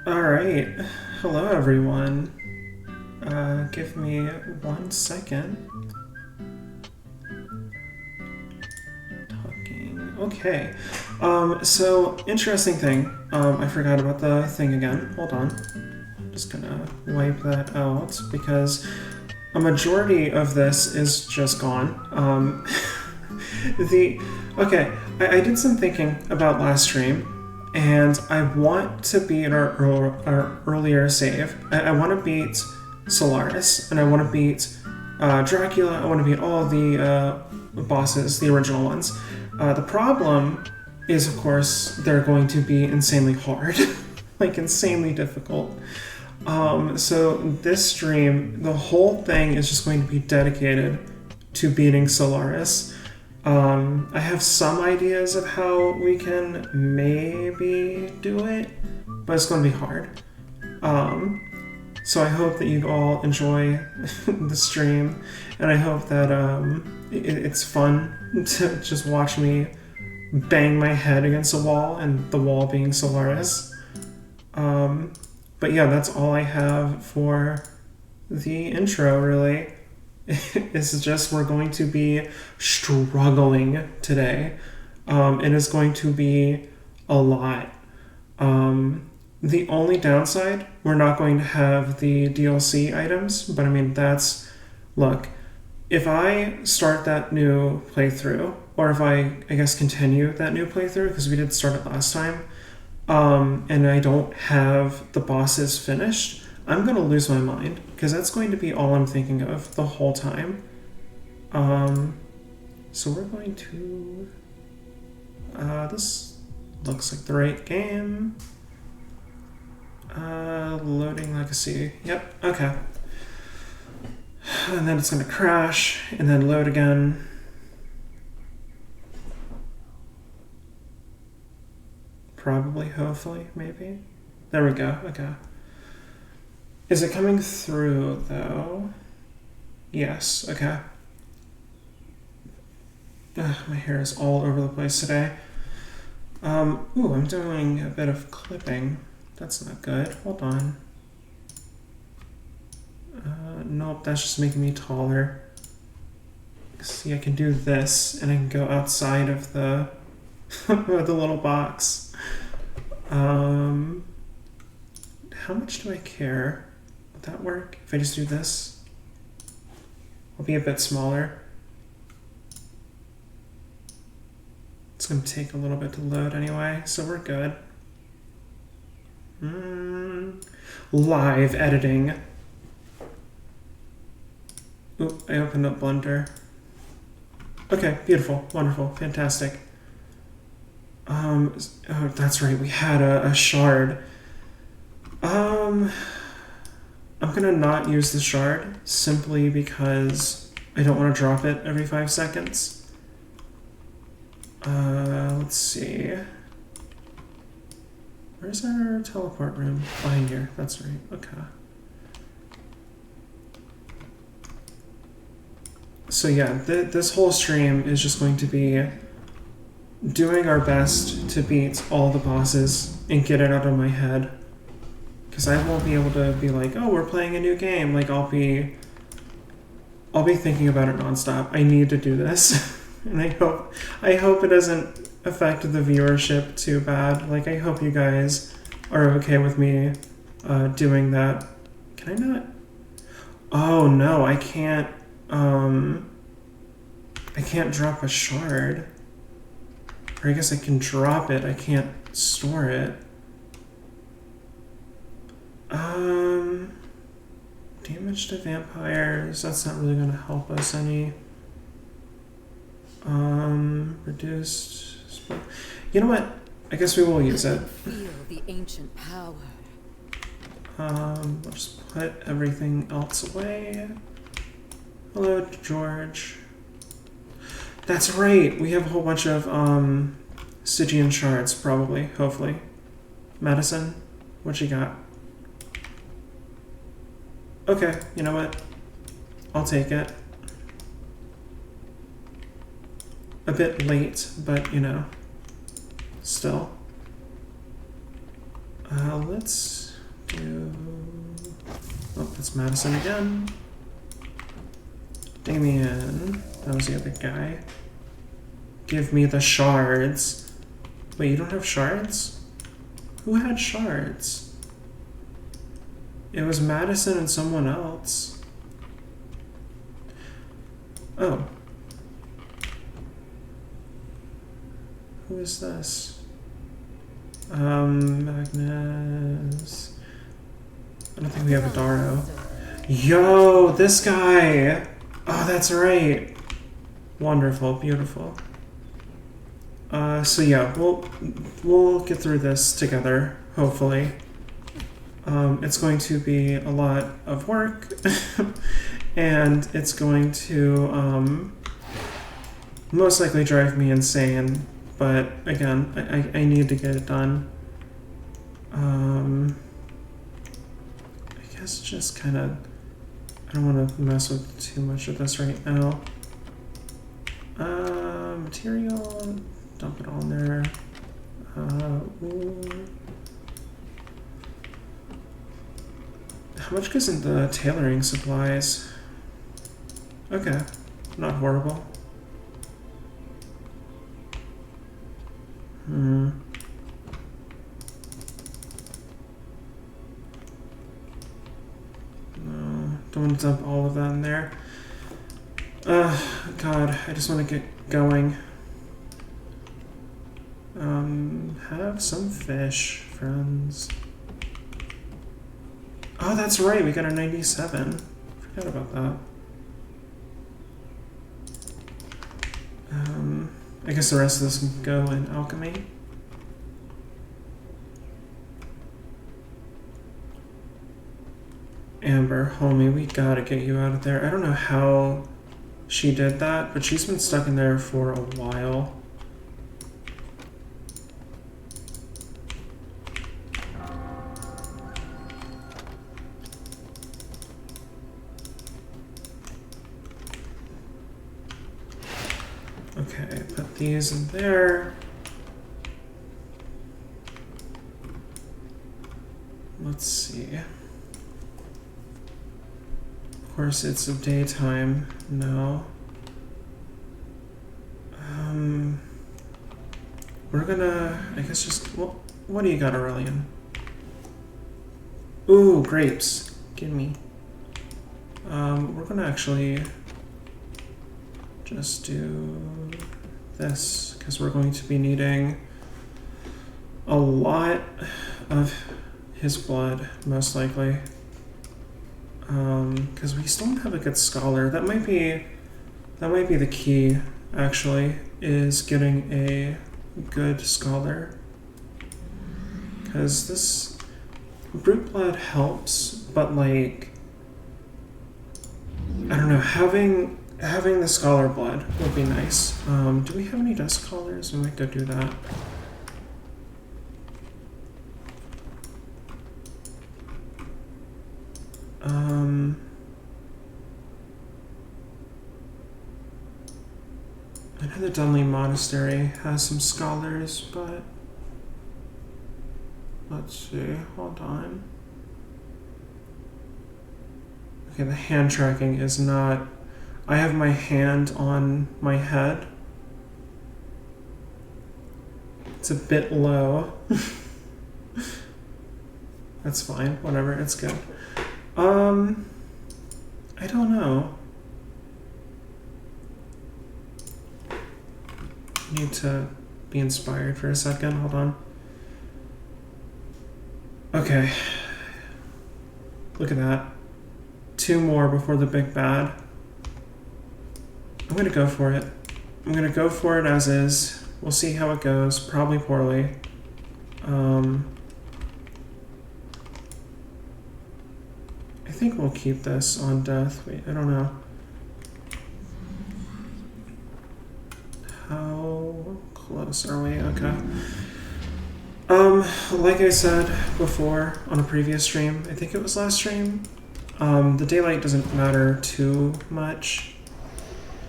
Alright, hello everyone. Give me 1 second. Talking. Okay. So interesting thing. I forgot about the thing again. Hold on. I'm just gonna wipe that out because a majority of this is just gone. Okay, I did some thinking about last stream, and I want to beat our earlier save. I want to beat Solarus, and I want to beat Dracula. I want to beat all the bosses, the original ones. The problem is, of course, they're going to be insanely hard, like insanely difficult. So this stream, the whole thing is just going to be dedicated to beating Solarus. I have some ideas of how we can maybe do it, but it's going to be hard. So I hope that you all enjoy the stream, and I hope that it's fun to just watch me bang my head against a wall, and the wall being Solarus. But yeah, that's all I have for the intro, really. It's just we're going to be struggling today. It is going to be a lot. The only downside, we're not going to have the DLC items, but I mean, look, if I start that new playthrough, or if I guess continue that new playthrough, because we did start it last time, and I don't have the bosses finished, I'm going to lose my mind, because that's going to be all I'm thinking of the whole time. So we're going to... this looks like the right game. Loading legacy. Yep, okay. And then it's going to crash, and then load again. Probably, hopefully, maybe. There we go, okay. Is it coming through, though? Yes, okay. Ugh, my hair is all over the place today. Ooh, I'm doing a bit of clipping. That's not good. Hold on. Nope, that's just making me taller. See, I can do this, and I can go outside of the the little box. How much do I care? Would that work? If I just do this? I'll be a bit smaller. It's going to take a little bit to load anyway, so we're good. Live editing. Oop, I opened up Blender. Okay, beautiful, wonderful, fantastic. Oh, that's right, we had a shard. I'm gonna not use the shard simply because I don't want to drop it every 5 seconds. Let's see. Where's our teleport room? Behind here, that's right, okay. So yeah, this whole stream is just going to be doing our best to beat all the bosses and get it out of my head. Because I won't be able to be like, oh, we're playing a new game. Like, I'll be thinking about it nonstop. I need to do this. And I hope it doesn't affect the viewership too bad. Like, I hope you guys are okay with me doing that. Can I not? Oh no, I can't drop a shard. Or I guess I can drop it, I can't store it. Damage to vampires, that's not really gonna help us any. Reduced. You know what? I guess we will use it. Feel the ancient power. We'll just put everything else away. Hello, George. That's right. We have a whole bunch of Stygian shards, probably, hopefully. Madison, what you got? Okay, you know what? I'll take it. A bit late, but you know, still. Let's to... Oh, that's Madison again. Damien. That was the other guy. Give me the shards. Wait, you don't have shards? Who had shards? It was Madison and someone else. Oh. Who is this? Magnus. I don't think we have a Daro. Yo, this guy! Oh, that's right. Wonderful, beautiful. So yeah, we'll get through this together, hopefully. It's going to be a lot of work, and it's going to most likely drive me insane. But again, I need to get it done. I guess just kind of, I don't want to mess with too much of this right now. Material, dump it all in there. How much goes into tailoring supplies? Okay, not horrible. No, don't want to dump all of that in there. God, I just want to get going. Have some fish, friends. Oh, that's right, we got a 97. Forgot about that. I guess the rest of this can go in alchemy. Amber, homie, we gotta get you out of there. I don't know how she did that, but she's been stuck in there for a while. Okay, put these in there. Let's see. Of course, it's a daytime. No. We're gonna, I guess just, well, what do you got, Aurelian? Ooh, grapes. Give me. We're gonna actually just do this, because we're going to be needing a lot of his blood, most likely. Because we still don't have a good scholar. That might be the key, actually, is getting a good scholar. Because this brute blood helps, but like, I don't know, having the scholar blood would be nice. Do we have any dust scholars? We might go do that. I know the Dunley Monastery has some scholars, but let's see, hold on. Okay, the hand tracking is not, I have my hand on my head. It's a bit low. That's fine, whatever, it's good. I don't know. Need to be inspired for a second, hold on. Okay. Look at that. 2 more before the big bad. I'm gonna go for it. I'm gonna go for it as is. We'll see how it goes, probably poorly. I think we'll keep this on death. Wait, I don't know. How close are we? Okay. Like I said before on a previous stream, I think it was last stream, the daylight doesn't matter too much,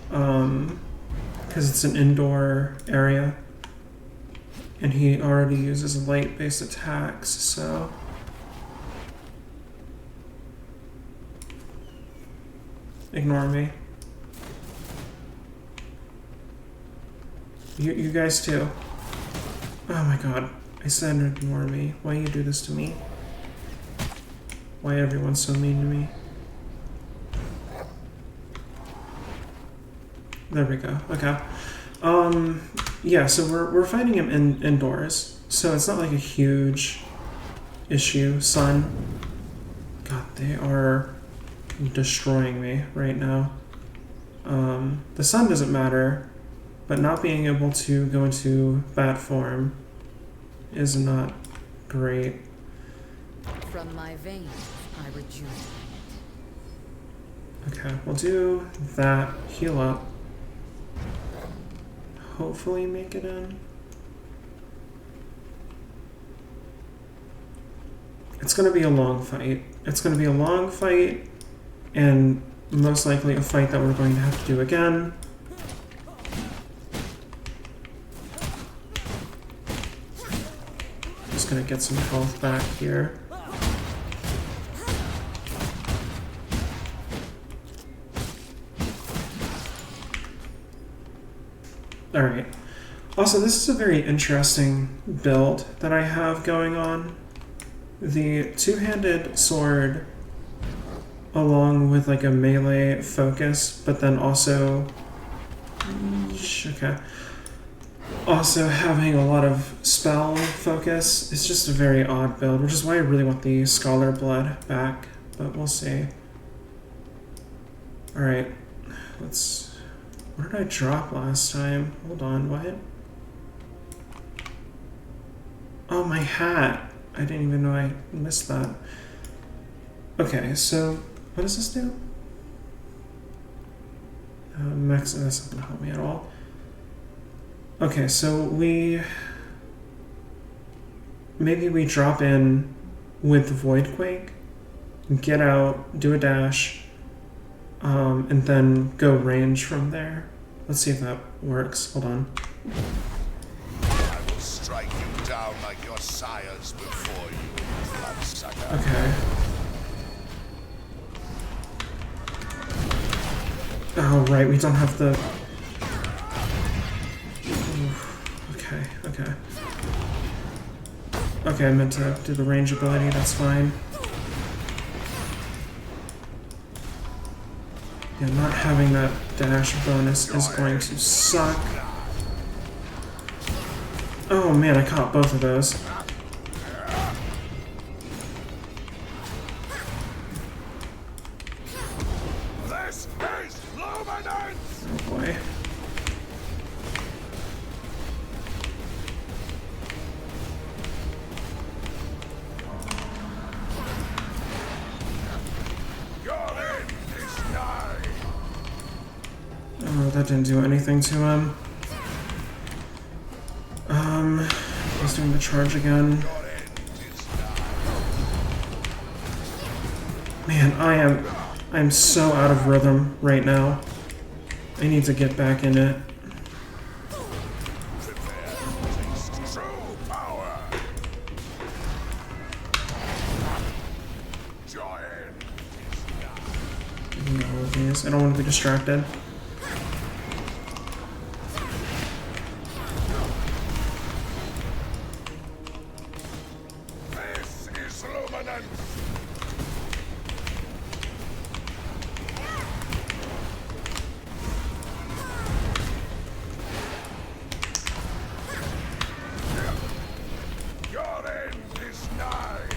because it's an indoor area, and he already uses light-based attacks, so ignore me. You guys too. Oh my god. I said ignore me. Why you do this to me? Why everyone's so mean to me? There we go. Okay. Yeah, so we're fighting him indoors. So it's not like a huge issue. Sun. God, they are destroying me right now. The sun doesn't matter, but not being able to go into bat form is not great. From my veins, I rejuvenate. Okay, we'll do that. Heal up. Hopefully make it in. It's going to be a long fight. It's going to be a long fight, and most likely a fight that we're going to have to do again. Just going to get some health back here. Alright. Also, this is a very interesting build that I have going on. The two-handed sword along with like a melee focus, but then also... Okay. Also having a lot of spell focus. It's just a very odd build, which is why I really want the Scholar Blood back, but we'll see. Alright. Let's... Where did I drop last time? Hold on, what? Oh, my hat! I didn't even know I missed that. Okay, so what does this do? Max, that's not gonna help me at all. Okay, so maybe we drop in with the Voidquake, get out, do a dash, and then go range from there. Let's see if that works. Hold on. I will strike you down like your sires before you, bloodsucker. Okay. Oh, right, we don't have the... Okay, okay. Okay, I meant to do the range ability, that's fine. Yeah, not having that dash bonus is going to suck. Oh man, I caught both of those. This is luminance! Oh boy. Your end is nigh! Oh, that didn't do anything to him. He's doing the charge again. Your end is nigh! Man, I'm so out of rhythm right now. I need to get back in it. Prepare to taste true power! Your end is nigh! Give me all of these. I don't want to be distracted. This is luminance! Your end is nigh!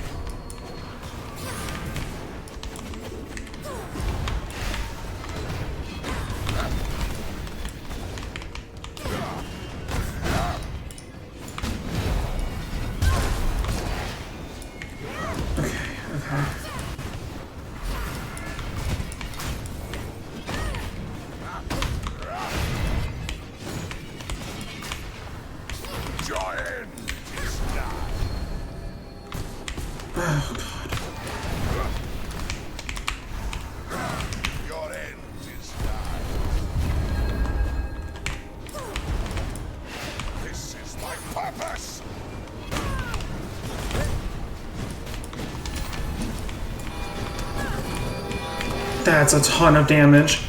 That's a ton of damage.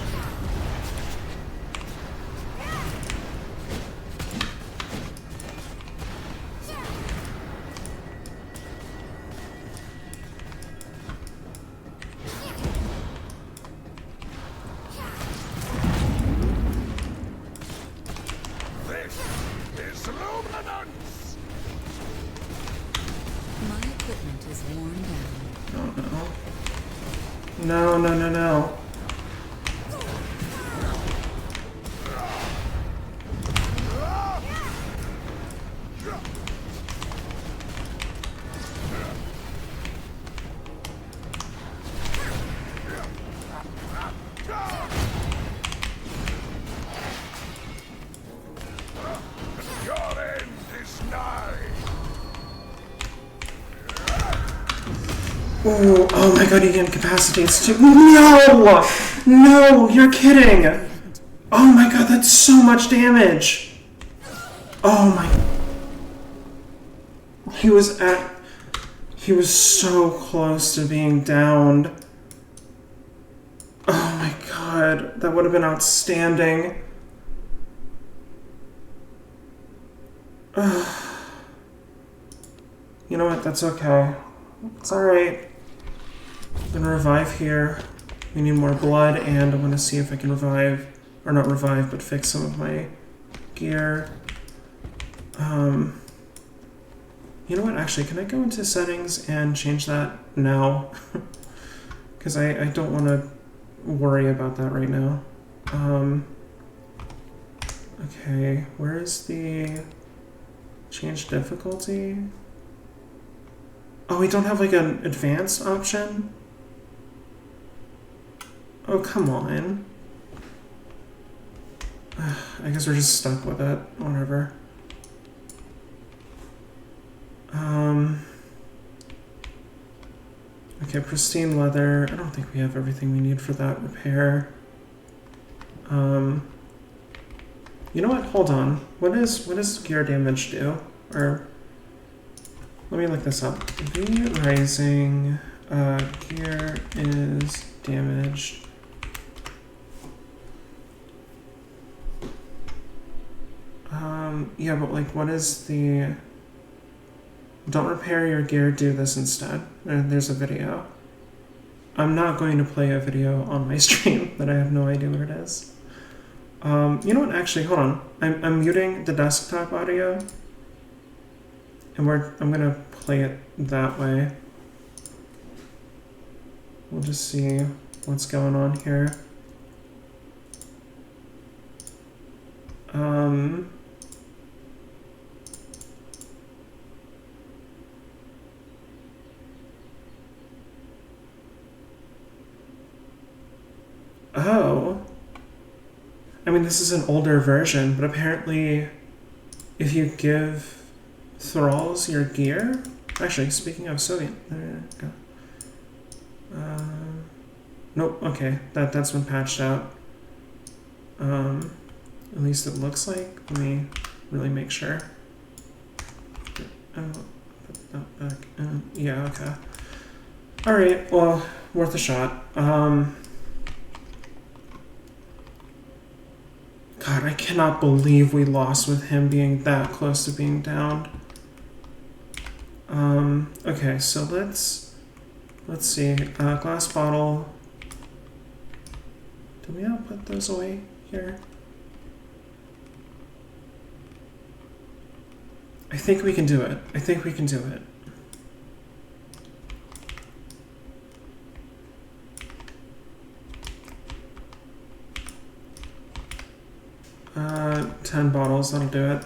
This is luminance! My equipment is worn down. Oh no. No, no, no, no. Your end is nigh! Ooh, oh my god, he incapacitates too. No! No, you're kidding! Oh my god, that's so much damage! Oh my... He was so close to being downed. Oh my god, that would have been outstanding. You know what, that's okay. It's alright. I'm gonna revive here. We need more blood, and I'm gonna see if I can revive, or not revive, but fix some of my gear. You know what, actually, can I go into settings and change that now? Because I don't want to worry about that right now. Okay, where is the change difficulty? Oh, we don't have like an advanced option? Oh, come on. I guess we're just stuck with it. Whatever. Okay, pristine leather. I don't think we have everything we need for that repair. You know what? Hold on. What does gear damage do? Or let me look this up. V rising gear is damaged. Yeah, but like, what is the... Don't repair your gear, do this instead. There's a video. I'm not going to play a video on my stream that I have no idea what it is. You know what, actually, hold on. I'm muting the desktop audio. And I'm gonna play it that way. We'll just see what's going on here. Oh. I mean, this is an older version, but apparently if you give thralls your gear... Actually, speaking of Soviet... There you go. Nope, okay. That's been patched out. At least it looks like. Let me really make sure. Oh, put that back. Yeah, okay. Alright, well, worth a shot. God, I cannot believe we lost with him being that close to being downed. Okay, so let's see. Glass bottle. Did we not put those away here? I think we can do it. I think we can do it. Uh, 10 bottles, that'll do it.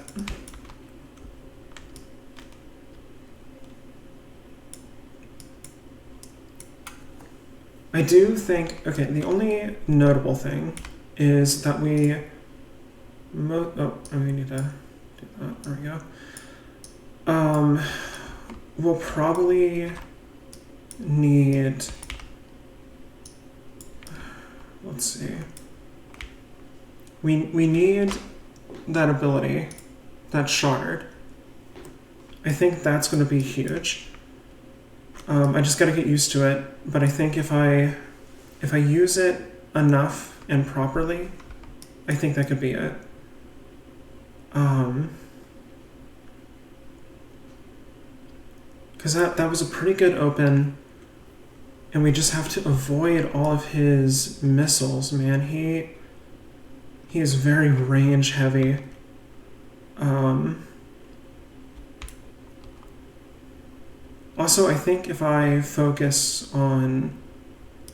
I do think, okay, the only notable thing is that we, we need to do that, there we go. We'll probably need, let's see. We need that ability, that shard. I think that's going to be huge. I just got to get used to it, but I think if I if I use it enough and properly, I think that could be it. Because that was a pretty good open, and we just have to avoid all of his missiles, man. He is very range heavy. Also, I think if I focus on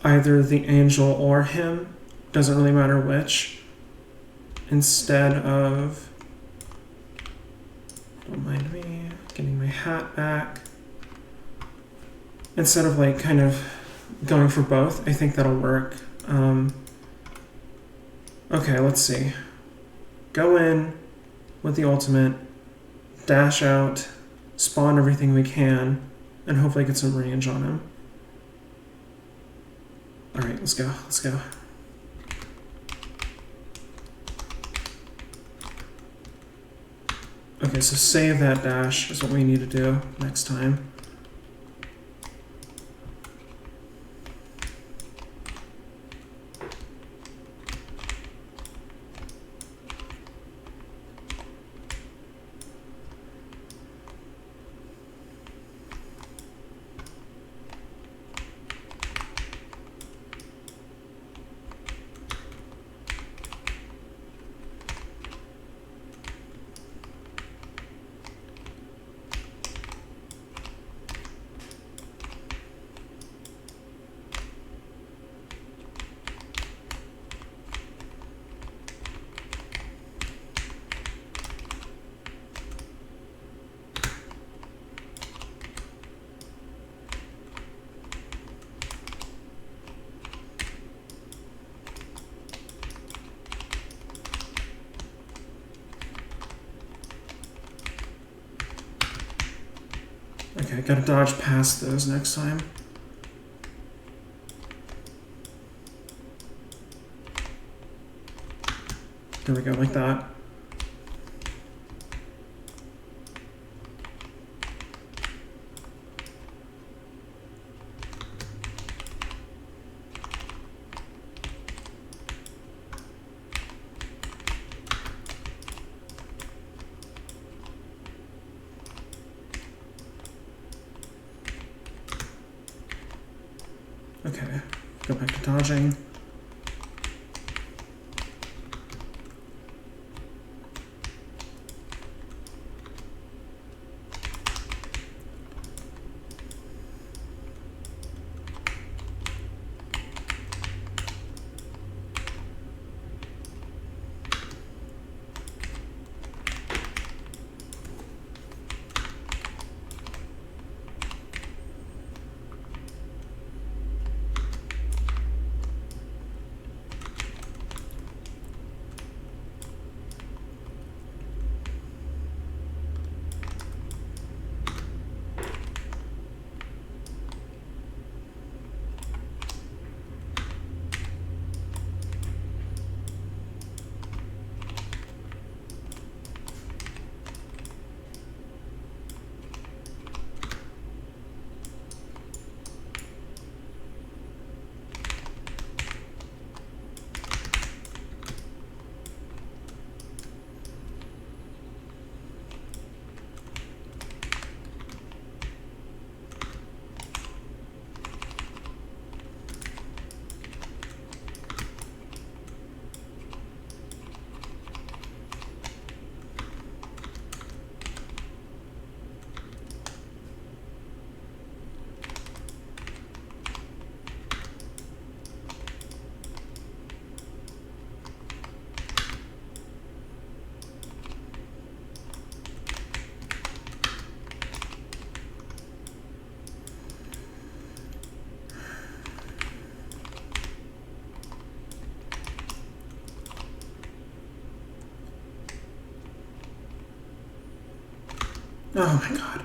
either the angel or him, doesn't really matter which, instead of, don't mind me, getting my hat back, instead of like kind of going for both, I think that'll work. Okay, let's see. Go in with the ultimate, dash out, spawn everything we can, and hopefully get some range on him. Alright, let's go, let's go. Okay, so save that dash is what we need to do next time. Okay, gotta dodge past those next time. There we go, like that. Okay, go back to dodging. Oh my god.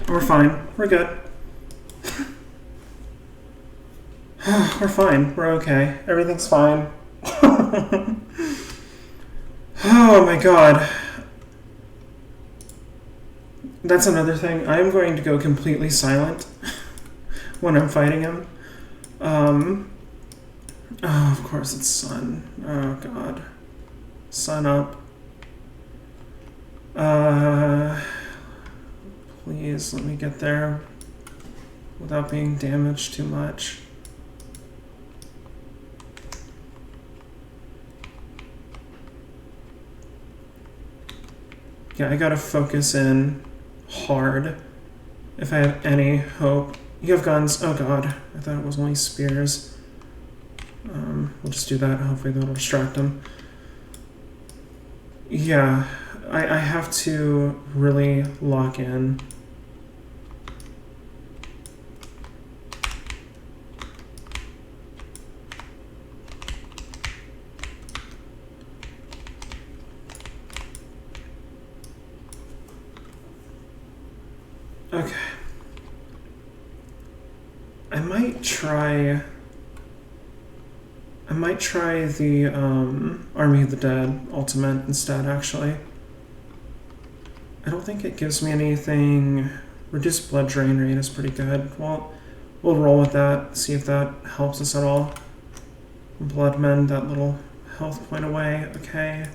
We're fine. We're good. We're fine. We're okay. Everything's fine. Oh my god. That's another thing. I'm going to go completely silent when I'm fighting him. Oh, of course it's sun. Oh god. Sun up. Please let me get there without being damaged too much. Yeah, I gotta focus in hard if I have any hope. You have guns. Oh god, I thought it was only spears. We'll just do that. Hopefully that'll distract him. Yeah, I have to really lock in. Okay. I might try the Army of the Dead ultimate instead, actually. I don't think it gives me anything. Reduced blood drain rate is pretty good. Well, we'll roll with that, see if that helps us at all. Blood mend that little health point away. Okay.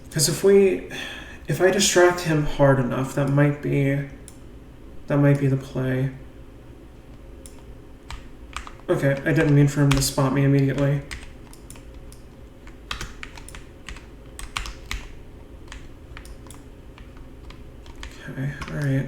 Because if I distract him hard enough, that might be the play. Okay, I didn't mean for him to spot me immediately. Okay, alright.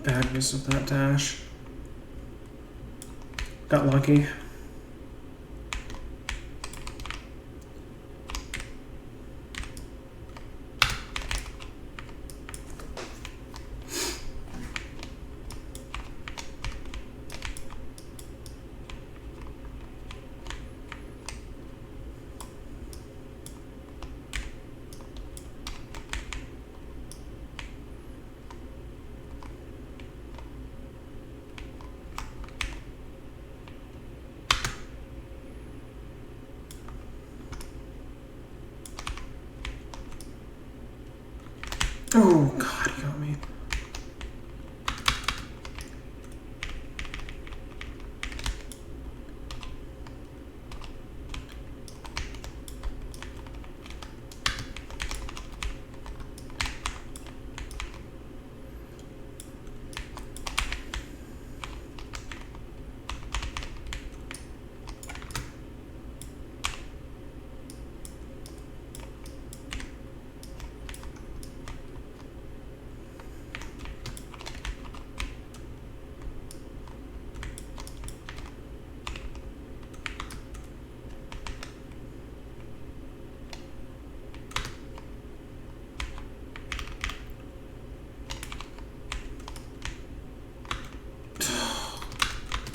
Bad use of that dash. Got lucky. Oh, God, he got me.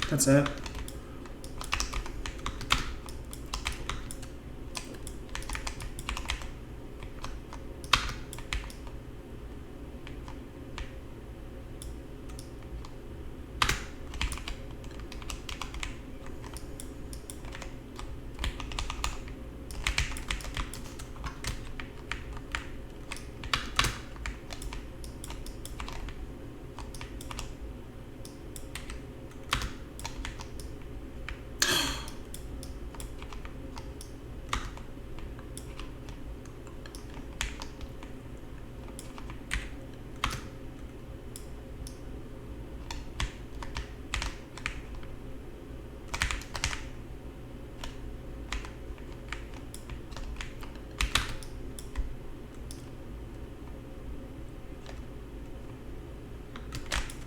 That's it.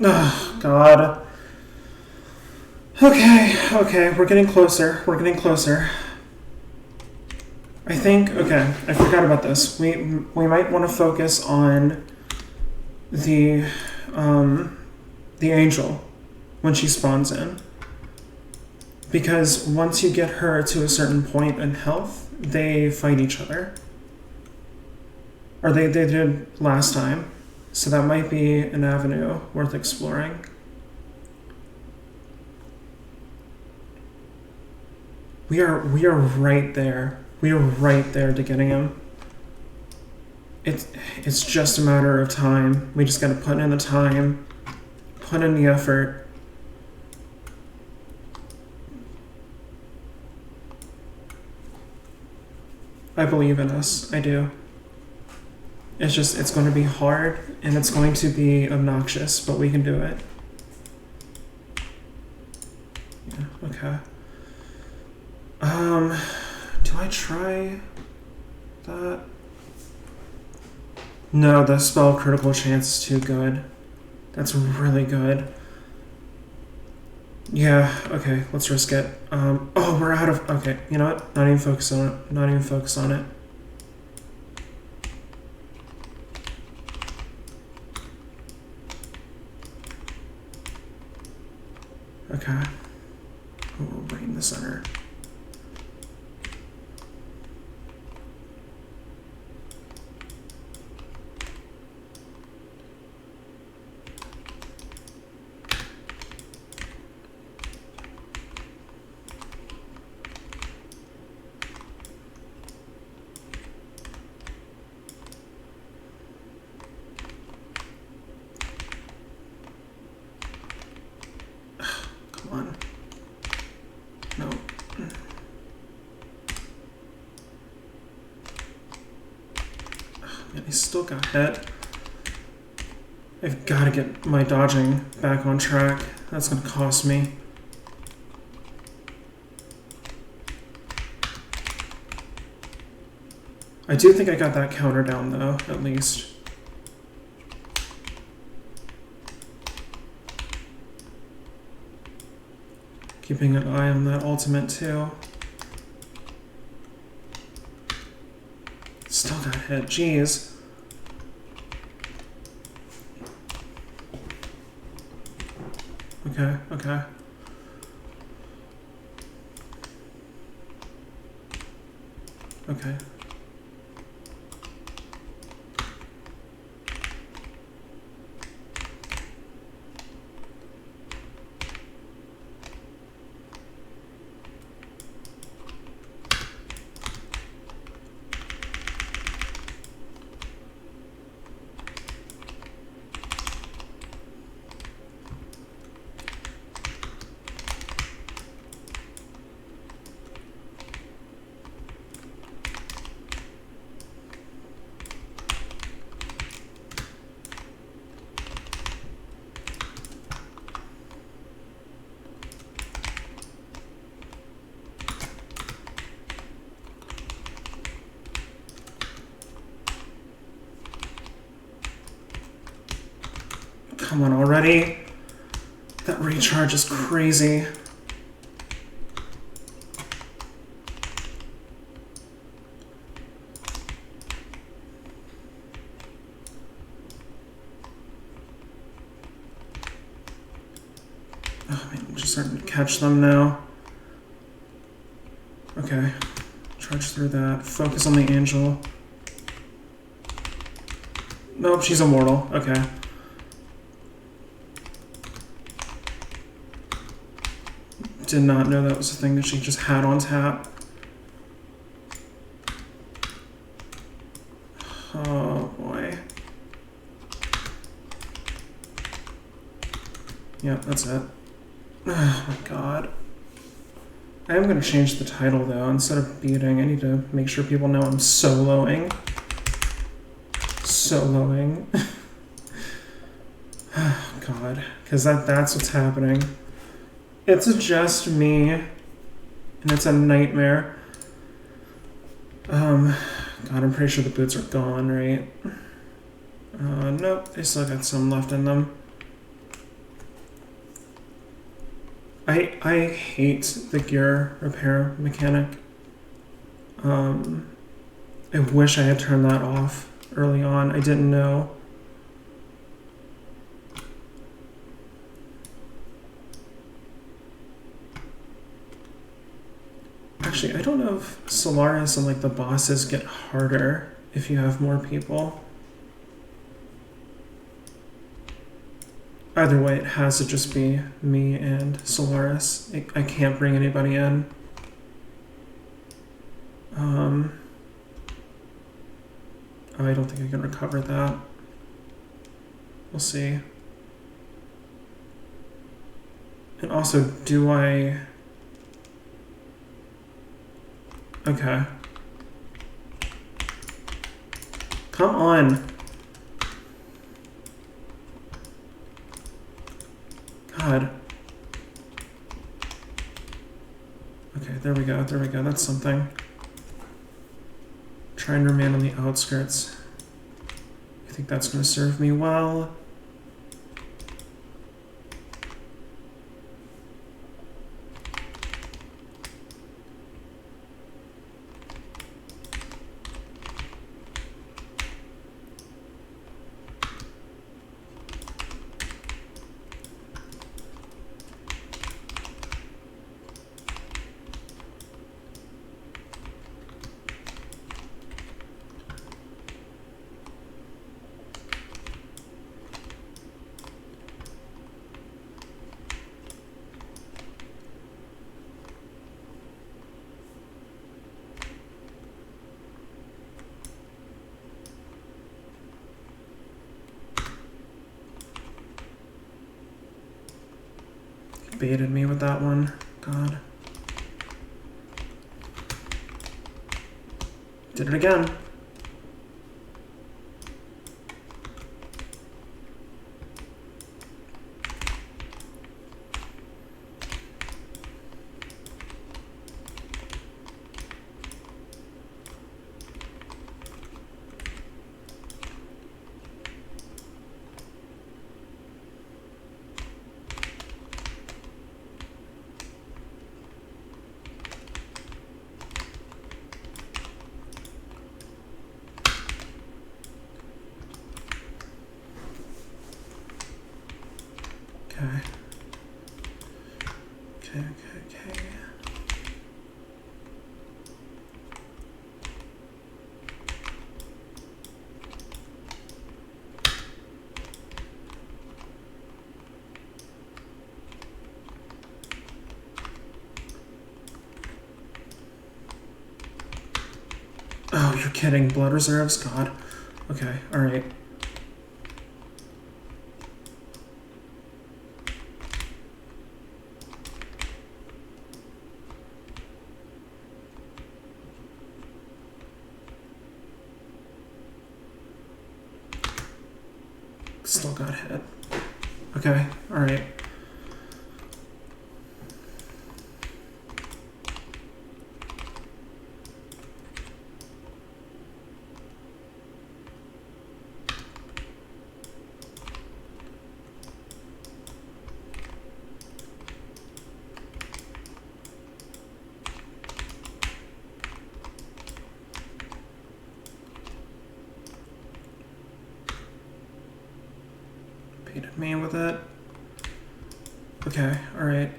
Oh, God. Okay, we're getting closer. We're getting closer. I think, okay, I forgot about this. We might want to focus on the angel when she spawns in. Because once you get her to a certain point in health, they fight each other. Or they did last time. So that might be an avenue worth exploring. We are right there. We are right there to getting him. It's just a matter of time. We just gotta put in the time, put in the effort. I believe in us. I do. It's going to be hard and it's going to be obnoxious, but we can do it. Yeah, okay. Do I try that? No, the spell critical chance is too good. That's really good. Yeah, okay, let's risk it. Oh, we're out of... Okay, you know what? Not even focus on it. Not even focus on it. Okay. Oh, right in the center. Come on. No. Man, he still got hit. I've got to get my dodging back on track. That's going to cost me. I do think I got that counter down, though, at least. Keeping an eye on that ultimate, too. Still got hit. Jeez. Okay, okay. Okay. Come on already. That recharge is crazy. Oh man, I'm just starting to catch them now. Okay. Charge through that. Focus on the angel. Nope, she's immortal. Okay. Did not know that was a thing that she just had on tap. Oh boy. Yep, that's it. Oh my god. I am going to change the title though. Instead of beating, I need to make sure people know I'm soloing. Soloing. Oh god. Because that's what's happening. It's just me, and it's a nightmare. God, I'm pretty sure the boots are gone, right? Nope, they still got some left in them. I hate the gear repair mechanic. I wish I had turned that off early on. I didn't know. Actually, I don't know if Solarus and like the bosses get harder if you have more people. Either way, it has to just be me and Solarus. I can't bring anybody in. Oh, I don't think I can recover that. We'll see. And also, do I... Okay. Come on. God. Okay, there we go, there we go. That's something. Trying to remain on the outskirts. I think that's going to serve me well. Baited me with that one. God. Did it again. Okay. Okay. Oh, you're kidding. Blood reserves? God. Okay, alright. Still got hit. Okay, alright. Baited me with it. Okay, alright.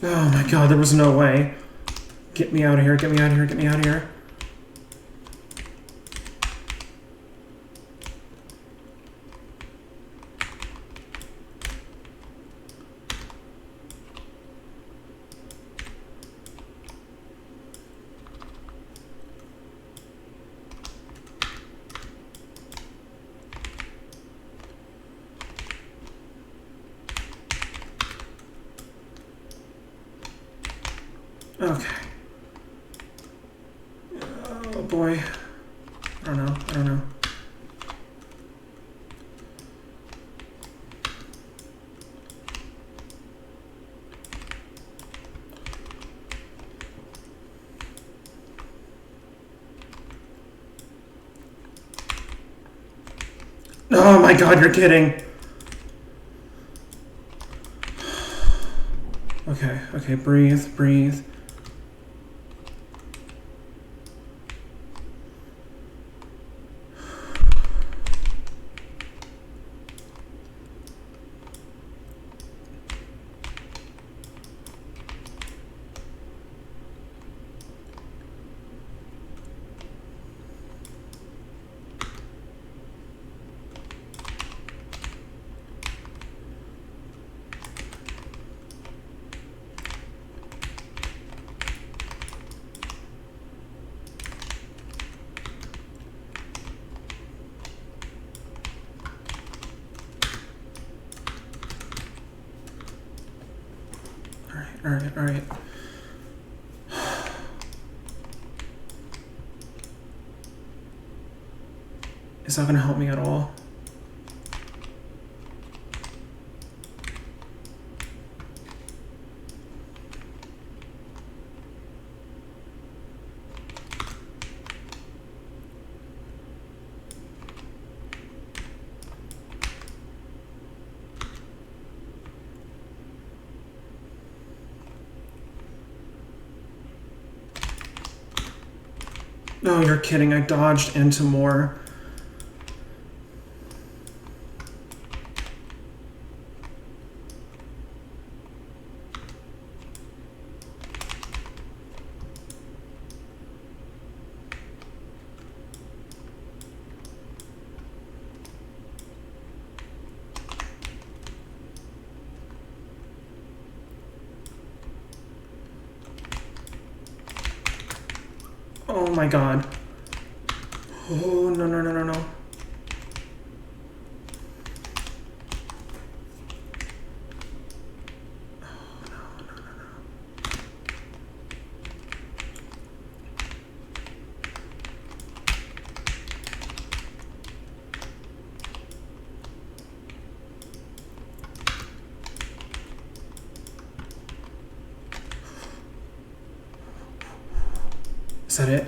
Oh my god, there was no way. Get me out of here, get me out of here, get me out of here. Okay. Oh boy. I don't know. Oh my god, you're kidding. Okay, breathe. Alright. Is that gonna help me at all? No, you're kidding. I dodged into more. Oh my god. Oh, no.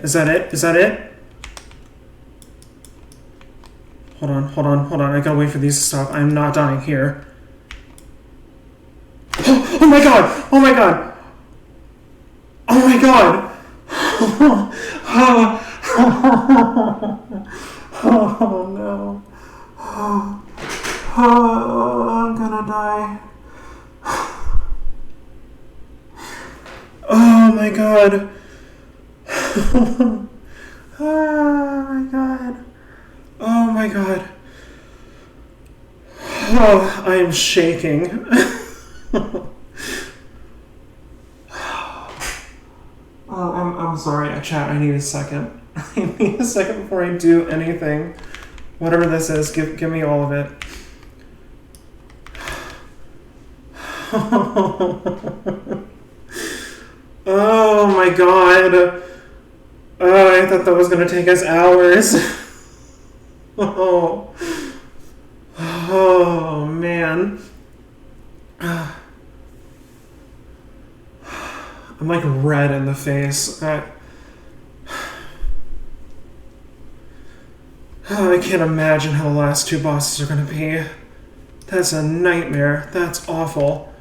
Is that it? Hold on. I gotta wait for these to stop. I'm not dying here. Oh my god! Oh no. I'm gonna die. Oh my god. Oh my god. Oh, I am shaking. I'm sorry, chat. I need a second. I need a second before I do anything. Whatever this is, give me all of it. Oh my god. Oh, I thought that was gonna take us hours. Oh man. I'm like red in the face. I can't imagine how the last two bosses are gonna be. That's a nightmare. That's awful.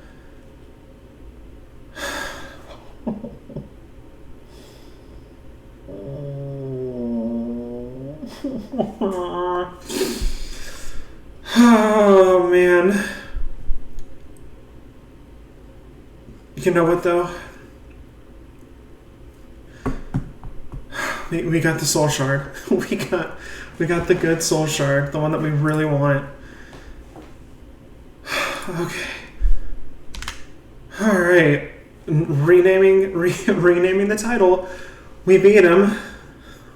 Oh man. You know what though? We got the soul shard. We got the good soul shard, the one that we really want. Okay. All right. Renaming the title. We beat him.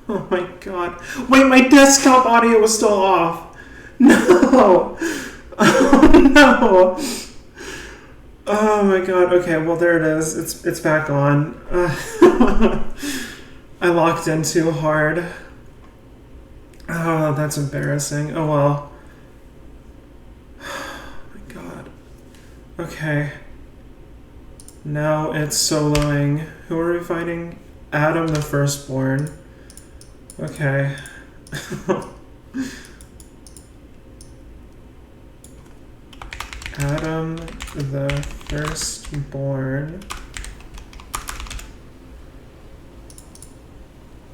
Oh my god. Wait, my desktop audio was still off. No. Oh no. Oh my god. Okay, well there it is. It's back on. I locked in too hard. Oh, that's embarrassing. Oh well. Oh my god. Okay. Now it's soloing. Who are we fighting? Adam the Firstborn. Okay. Adam the Firstborn.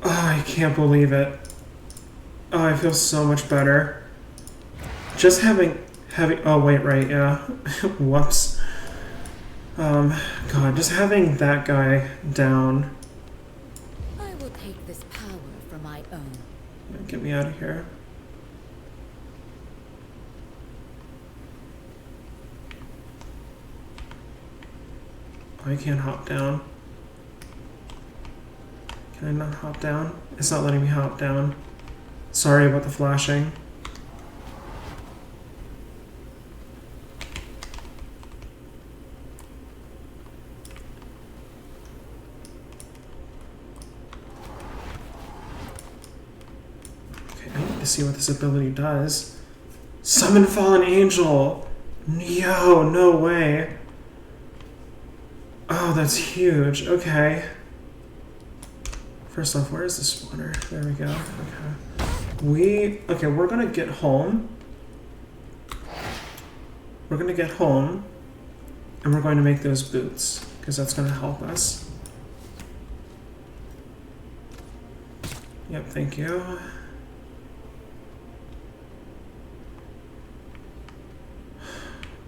Oh, I can't believe it. Oh, I feel so much better. Just having oh wait, right, yeah. Whoops. God, just having that guy down. I will take this power for my own. Get me out of here. Oh, I can't hop down. Can I not hop down? It's not letting me hop down. Sorry about the flashing. Okay, I need to see what this ability does. Summon Fallen Angel! Yo, no way. Oh, that's huge. Okay. First off, where is the spawner? There we go. Okay. Okay, we're gonna get home. We're gonna get home. And we're going to make those boots. Because that's gonna help us. Yep, thank you.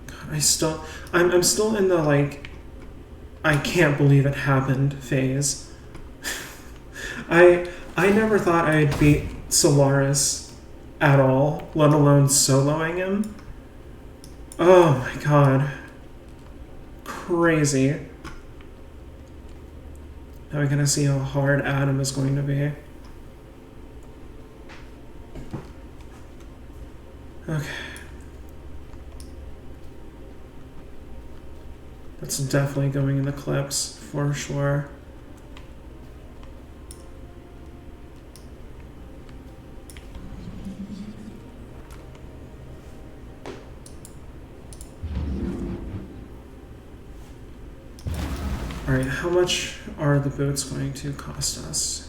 God, I'm still in the, like, I can't believe it happened phase. I never thought I'd beat Solarus at all, let alone soloing him. Oh my god. Crazy. Now we're gonna see how hard Adam is going to be. Okay. That's definitely going in the clips, for sure. Alright, how much are the boots going to cost us?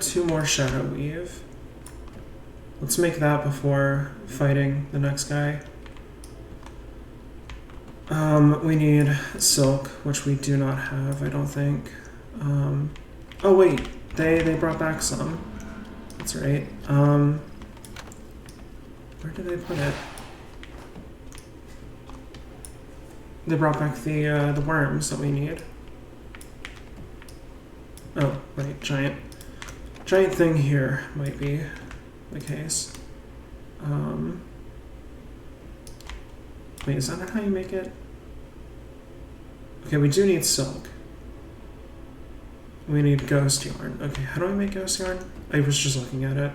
Two more Shadow Weave. Let's make that before fighting the next guy. We need silk, which we do not have, I don't think. Oh wait, they brought back some. That's right. Where did they put it? They brought back the worms that we need. Oh, wait, giant thing here might be the case. Wait, is that not how you make it? Okay, we do need silk. We need ghost yarn. Okay, how do I make ghost yarn? I was just looking at it.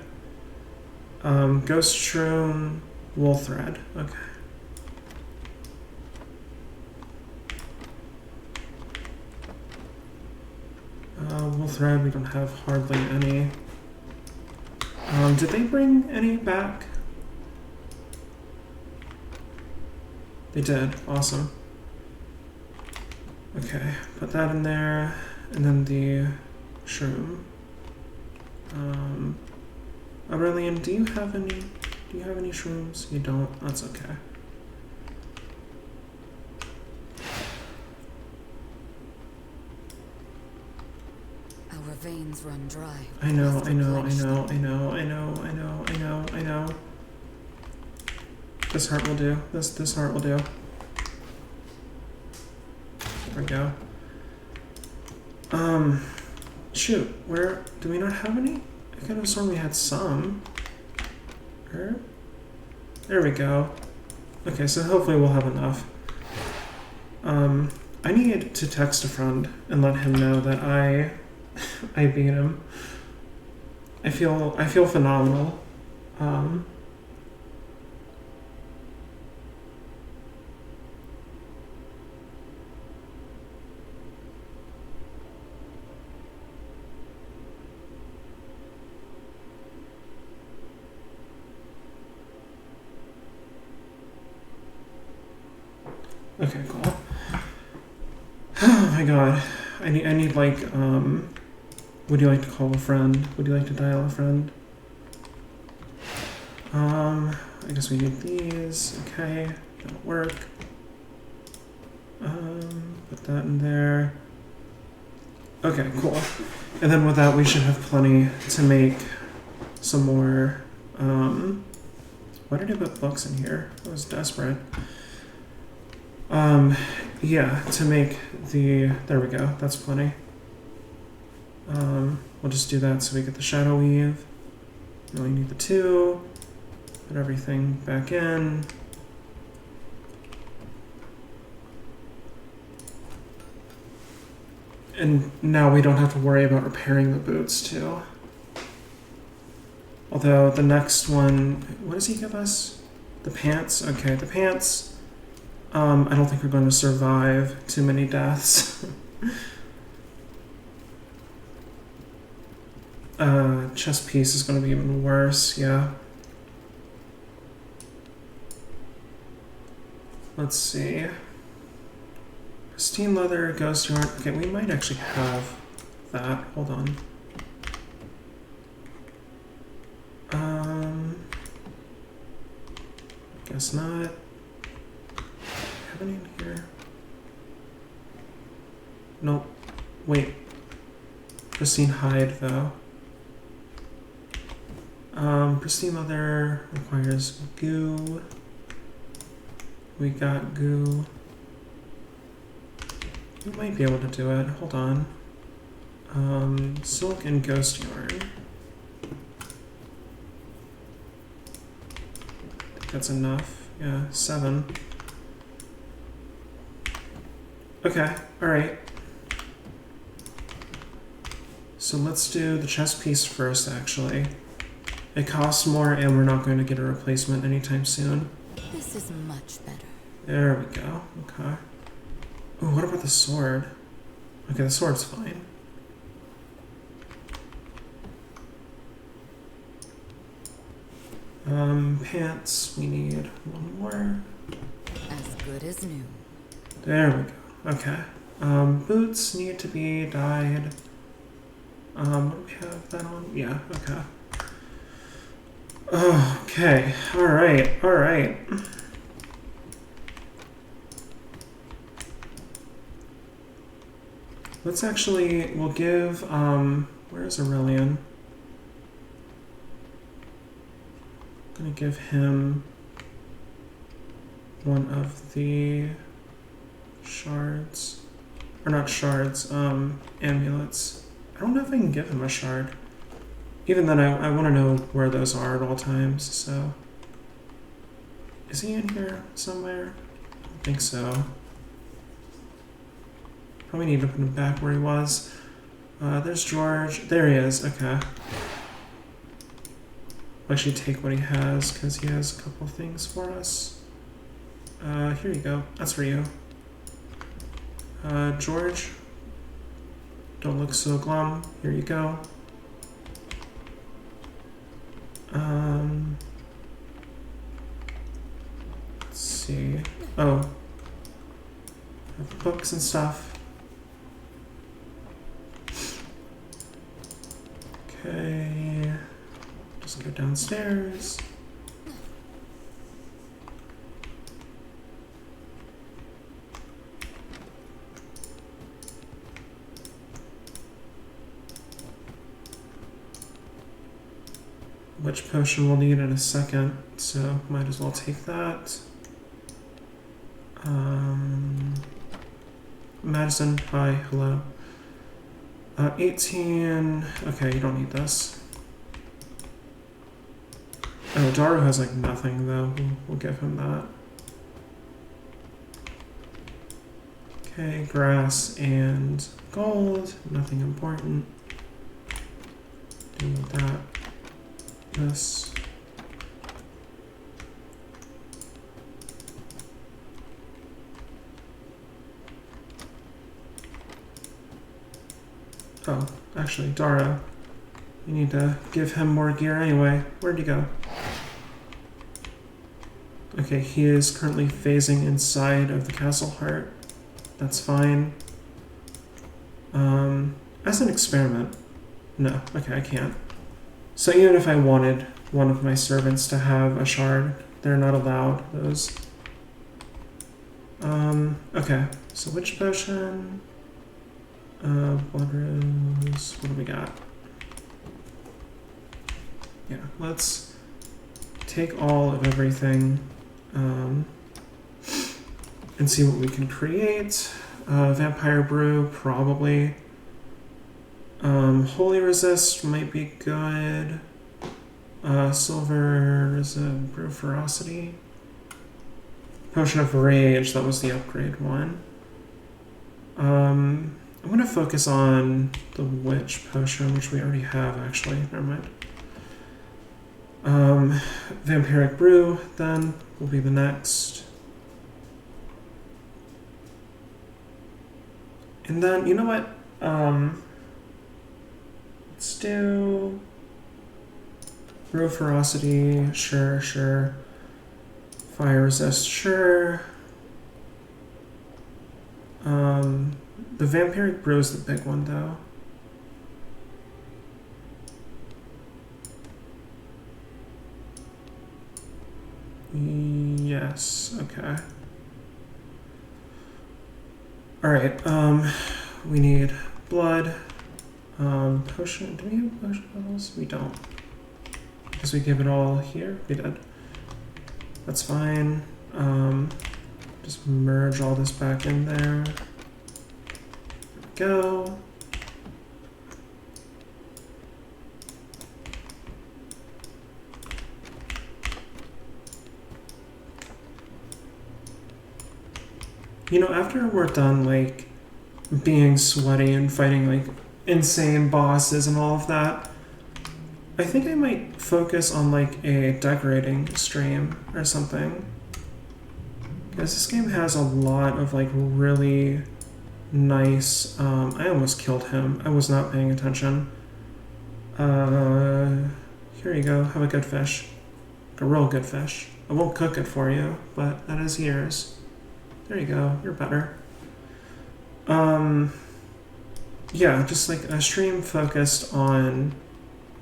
Ghost shroom, wool thread. Okay. Wool thread, we don't have hardly any. Did they bring any back? They did. Awesome. Okay, put that in there, and then the shroom. Aurelian, do you have any shrooms? You don't? That's okay. Our veins run dry. I know. This heart will do. This heart will do. There we go. Shoot, where do we not have any? I could have sworn we had some. There we go. Okay, so hopefully we'll have enough. I need to text a friend and let him know that I beat him. I feel phenomenal. Okay, cool. Oh my god. I need like, would you like to call a friend? Would you like to dial a friend? I guess we need these. Okay, that'll work. Put that in there. Okay, cool. And then with that, we should have plenty to make some more, why did I put books in here? I was desperate. Yeah, to make the, there we go, that's plenty. We'll just do that so we get the shadow weave. We only need the 2. Put everything back in. And now we don't have to worry about repairing the boots too. Although the next one, what does he give us? The pants? Okay, the pants. I don't think we're going to survive too many deaths. Chest piece is going to be even worse, yeah. Let's see. Pristine leather, ghost yarn. Okay, we might actually have that. Hold on. Guess not. Have any in here? Nope. Wait. Pristine hide, though. Pristine leather requires goo. We got goo. We might be able to do it. Hold on. Silk and ghost yarn. I think that's enough. Yeah, 7. Okay, alright. So let's do the chest piece first, actually. It costs more, and we're not going to get a replacement anytime soon. This is much better. There we go. Okay. Ooh, what about the sword? Okay, the sword's fine. Pants, we need 1 more. As good as new. There we go. Okay. Boots need to be dyed. What do we have that on? Yeah, okay. Okay, alright, alright. Let's actually, we'll give, where's Aurelian? I'm gonna give him one of the shards. Or not shards, amulets. I don't know if I can give him a shard. Even then, I want to know where those are at all times, so... Is he in here somewhere? I don't think so. Probably need to put him back where he was. There's George. There he is. Okay. I'll actually take what he has, because he has a couple things for us. Here you go. That's for you. George. Don't look so glum. Here you go. Let's see. Oh. Have books and stuff. Okay. Just go downstairs. Which potion we'll need in a second, so might as well take that. Madison, hi, hello. 18, okay, you don't need this. Oh, Daru has like nothing though, we'll give him that. Okay, grass and gold, nothing important. Do that. this. Oh, actually, Dara. You need to give him more gear anyway. Where'd he go? Okay, he is currently phasing inside of the castle heart. That's fine. As an experiment. No, okay, I can't. So even if I wanted one of my servants to have a shard, they're not allowed those. Okay, so witch potion? Blood rose, what do we got? Yeah, let's take all of everything, and see what we can create. Vampire brew, probably. Holy resist might be good. Silver is a brew ferocity. Potion of rage, that was the upgrade one. I'm gonna focus on the witch potion, which we already have actually. Never mind. Vampiric brew then will be the next. And then, you know what? Let's do brew ferocity, sure. Fire resist, sure. The vampiric brew is the big one though. Yes, okay. Alright, we need blood. Potion, do we have potion bottles? We don't. Because we give it all here? We did. That's fine. Just merge all this back in there. Go. You know, after we're done, like, being sweaty and fighting, like, insane bosses and all of that, I think I might focus on, like, a decorating stream or something. Because this game has a lot of, like, really nice... I almost killed him. I was not paying attention. Here you go. Have a good fish. Like a real good fish. I won't cook it for you, but that is yours. There you go. You're better. Yeah, just like a stream focused on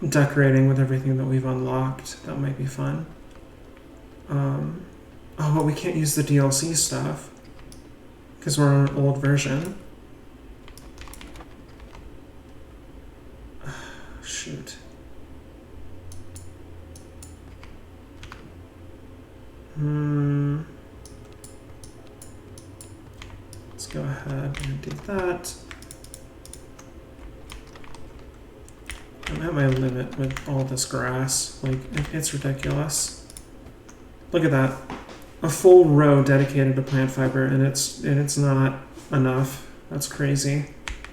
decorating with everything that we've unlocked. That might be fun. Oh, but we can't use the DLC stuff because we're on an old version. Shoot. Let's go ahead and do that. I'm at my limit with all this grass. Like, it's ridiculous. Look at that. A full row dedicated to plant fiber, and it's not enough. That's crazy. I'm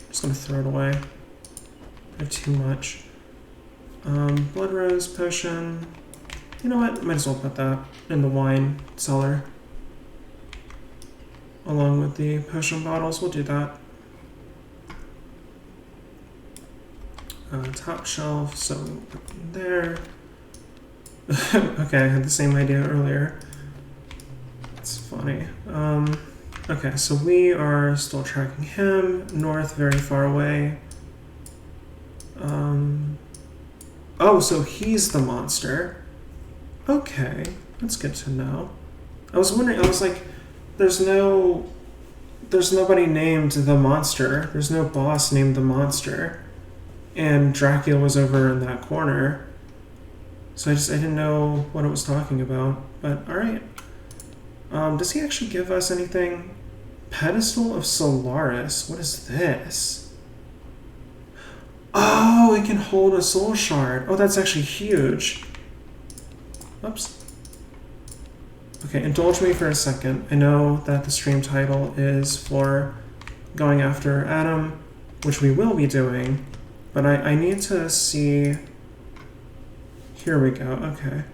just gonna throw it away. I have too much. Blood rose potion. You know what? Might as well put that in the wine cellar. Along with the potion bottles, we'll do that. Top shelf, so put them there. Okay, I had the same idea earlier. It's funny. Okay, so we are still tracking him. North, very far away. Oh, so he's the monster. Okay, that's good to know. I was wondering, I was like, there's nobody named the monster. There's no boss named the monster. And Dracula was over in that corner. So I didn't know what it was talking about. But alright. Does he actually give us anything? Pedestal of Solarus. What is this? Oh, it can hold a soul shard. Oh, that's actually huge. Oops. Okay, indulge me for a second. I know that the stream title is for going after Adam, which we will be doing, but I need to see... Here we go. Okay.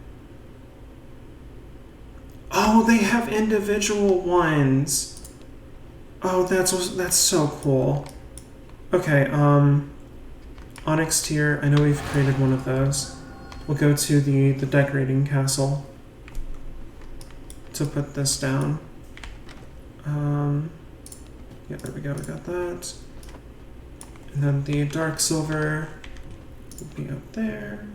Oh, they have individual ones. Oh, that's so cool. Okay, Onyx tier. I know we've created one of those. We'll go to the decorating castle to put this down. Yeah, there we go. We got that. And then the dark silver will be up there.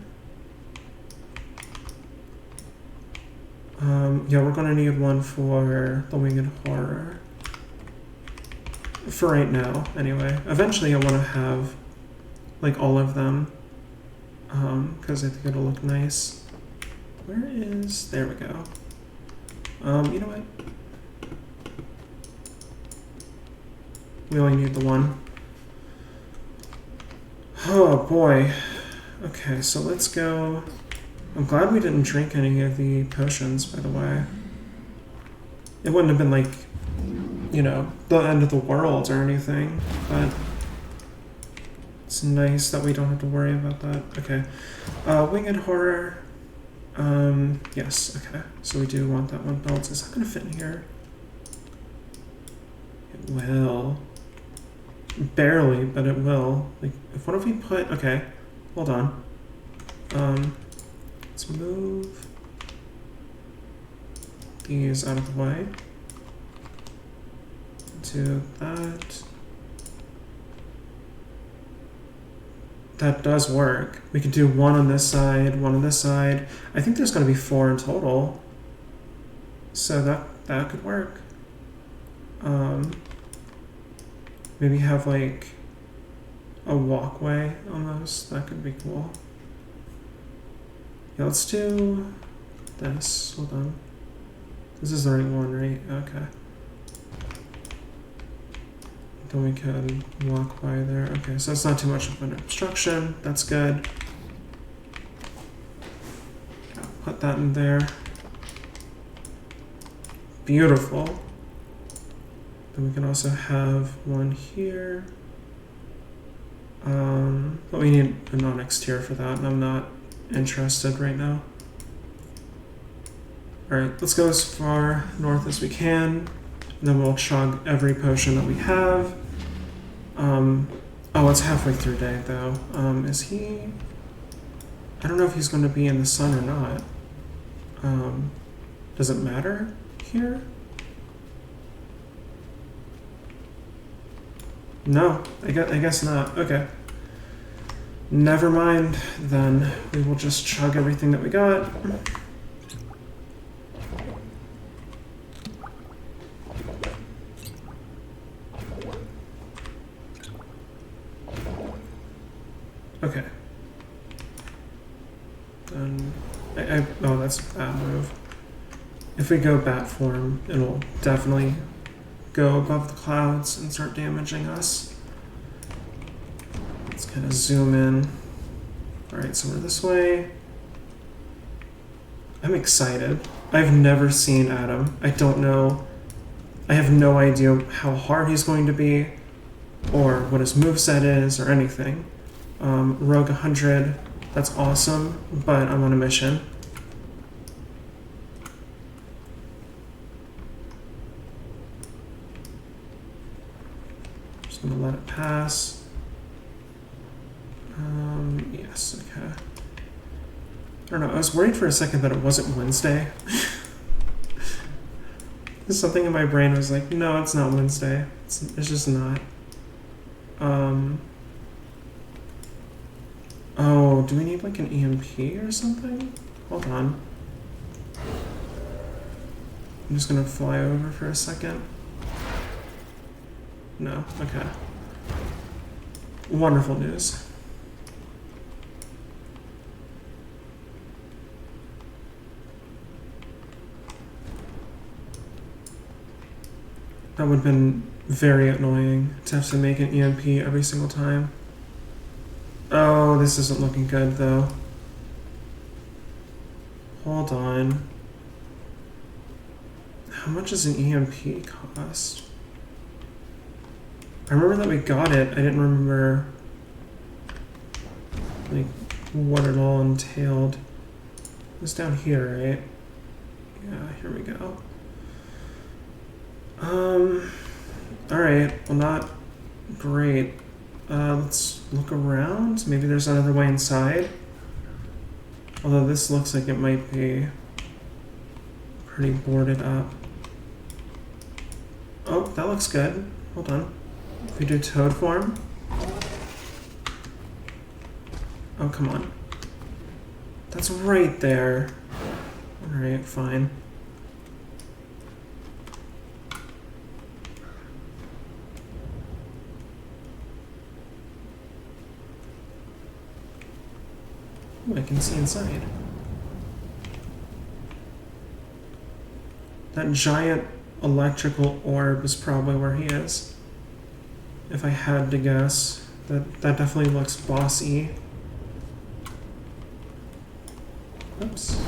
Yeah, we're gonna need one for the winged horror. For right now, anyway. Eventually I want to have, like, all of them. Because I think it'll look nice. Where is... There we go. You know what? We only need the one. Oh, boy. Okay, so let's go... I'm glad we didn't drink any of the potions, by the way. It wouldn't have been like, you know, the end of the world or anything, but it's nice that we don't have to worry about that. Okay. Winged horror. Yes, okay. So we do want that one built. Is that going to fit in here? It will. Barely, but it will. Like, what if we put... Okay, hold on. Let's move these out of the way. Do that. That does work. We could do one on this side, one on this side. I think there's going to be 4 in total. So that could work. Maybe have like a walkway almost. That could be cool. Yeah, let's do this. Hold on. This is the right one, right? Okay. Then we can walk by there. Okay, so it's not too much of an obstruction. That's good. Put that in there. Beautiful. Then we can also have one here. But we need an onyx tier for that, and I'm not interested right now. Alright, let's go as far north as we can. And then we'll chug every potion that we have. Oh, it's halfway through day, though. Is he... I don't know if he's going to be in the sun or not. Does it matter here? No, I guess not. Okay. Never mind, then. We will just chug everything that we got. Okay. Then... oh, that's a bad move. If we go bat form, it'll definitely go above the clouds and start damaging us. Let's kind of zoom in. Alright, so we're this way. I'm excited. I've never seen Adam. I don't know. I have no idea how hard he's going to be, or what his moveset is, or anything. Rogue 100, that's awesome, but I'm on a mission. Just gonna let it pass. Yes, okay. I don't know, I was worried for a second that it wasn't Wednesday. Something in my brain was like, no, it's not Wednesday. It's just not. Oh, do we need like an EMP or something? Hold on. I'm just gonna fly over for a second. No, okay. Wonderful news. That would have been very annoying to have to make an EMP every single time. Oh, this isn't looking good though. Hold on. How much does an EMP cost? I remember that we got it. I didn't remember like what it all entailed. It's down here, right? Yeah, here we go. Alright, well, not great. Let's look around. Maybe there's another way inside. Although this looks like it might be pretty boarded up. Oh, that looks good. Hold on. If we do toad form. Oh, come on. That's right there. Alright, fine. Ooh, I can see inside. That giant electrical orb is probably where he is. If I had to guess. That definitely looks bossy. Oops.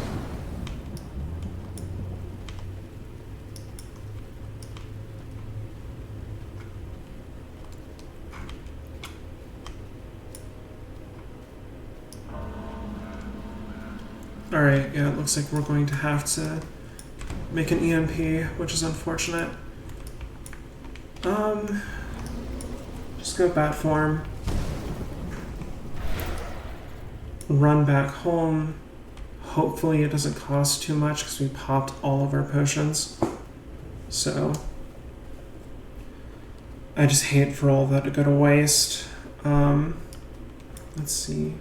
Alright, yeah, it looks like we're going to have to make an EMP, which is unfortunate. Just go bat form. Run back home. Hopefully it doesn't cost too much because we popped all of our potions. So I just hate for all that to go to waste. Let's see.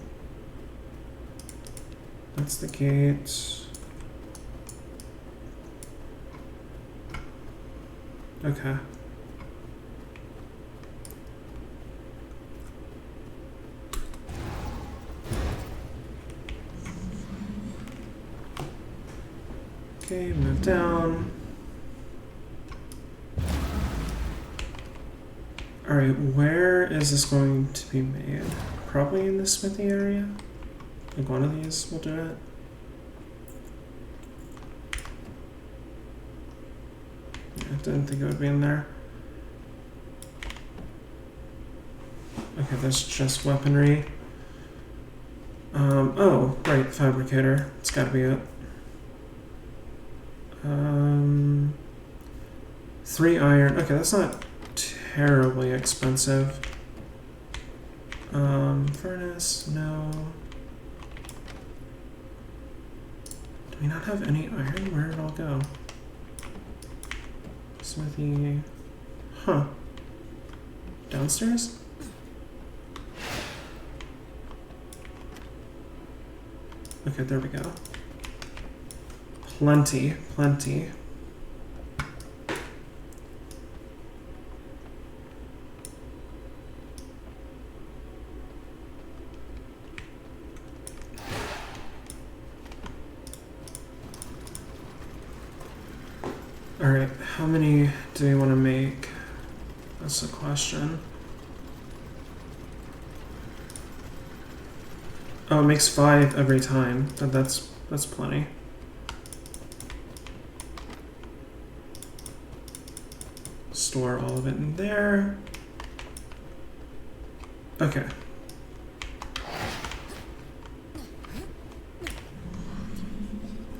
That's the gate. Okay. Okay, move down. Alright, where is this going to be made? Probably in the smithy area? Like one of these will do it. Yeah, I didn't think it would be in there. Okay, that's just weaponry. Oh, right, fabricator. It's gotta be it. 3 iron. Okay, that's not terribly expensive. Furnace, no. Do we not have any iron? Where did it all go? Smithy. Huh. Downstairs? Okay, there we go. Plenty, plenty. Alright, how many do we want to make? That's the question. Oh, it makes 5 every time. That's plenty. Store all of it in there. Okay.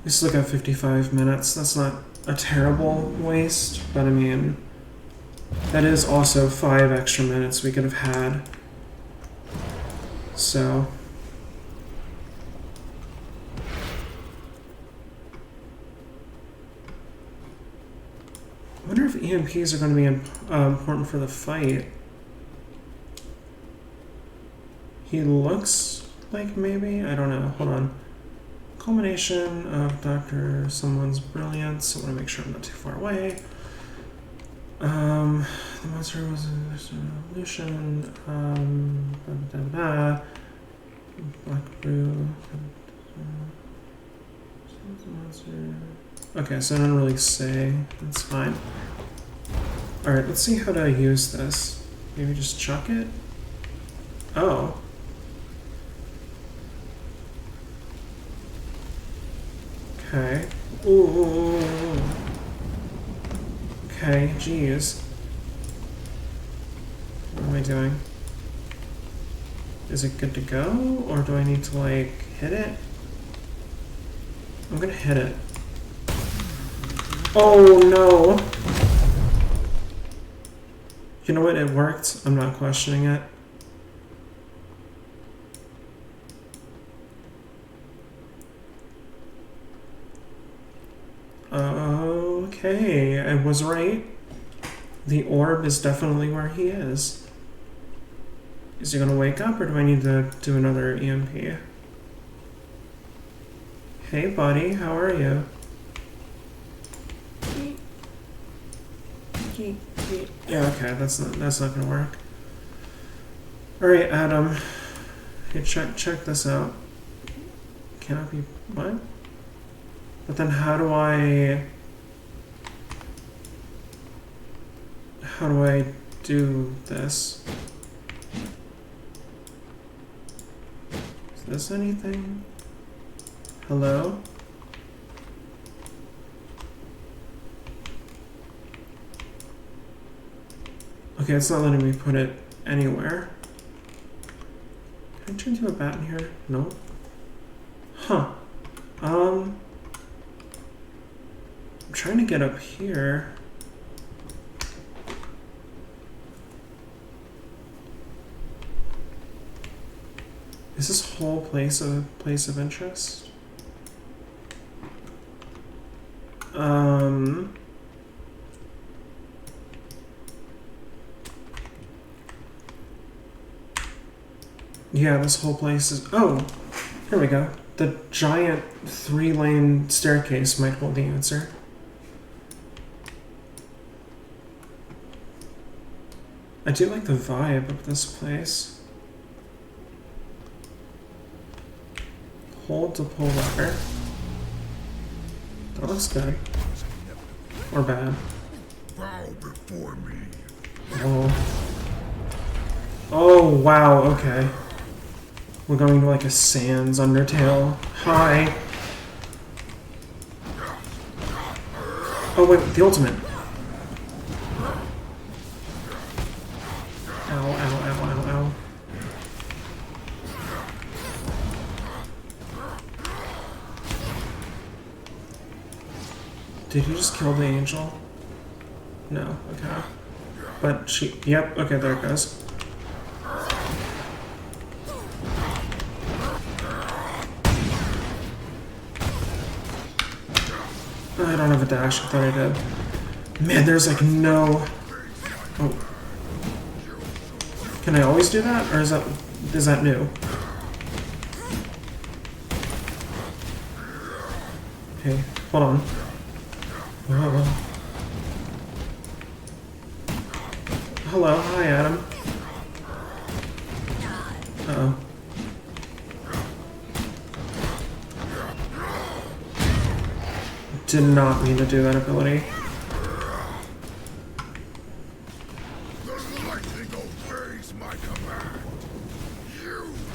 We still got 55 minutes. That's not a terrible waste, but I mean, that is also 5 extra minutes we could have had. So. I wonder if EMPs are going to be important for the fight. He looks like maybe? I don't know. Hold on. Culmination of Dr. Someone's brilliance. I want to make sure I'm not too far away. The monster was an evolution. Black brew. Okay, so I don't really say. That's fine. Alright, let's see how to use this. Maybe just chuck it? Oh. Okay. Ooh. Okay, jeez. What am I doing? Is it good to go? Or do I need to, like, hit it? I'm gonna hit it. Oh no! You know what? It worked. I'm not questioning it. Okay, I was right. The orb is definitely where he is. Is he gonna wake up, or do I need to do another EMP? Hey buddy, how are you? Yeah, okay, that's not gonna work. Alright, Adam. Hey, check this out. Cannot be what? But then how do I do this? Is this anything? Hello? Okay, it's not letting me put it anywhere. Can I turn into a bat in here? No. Huh. I'm trying to get up here. Is this whole place a place of interest? Yeah, this whole place is... Oh, here we go. The giant 3-lane staircase might hold the answer. I do like the vibe of this place. Hold to pull lever. That looks good. Or bad. Bow before me. Oh. Oh, wow, okay. We're going to like a Sans Undertale. Hi. Oh wait, the ultimate. Ow, ow, ow, ow, ow. Did you just kill the angel? No, okay. But she, yep, okay, there it goes. I don't have a dash, I thought I did. Man, there's like no... Oh. Can I always do that? Or is that new? Okay, hold on. Whoa. Hello, hi Adam. Uh-oh. Did not mean to do that ability.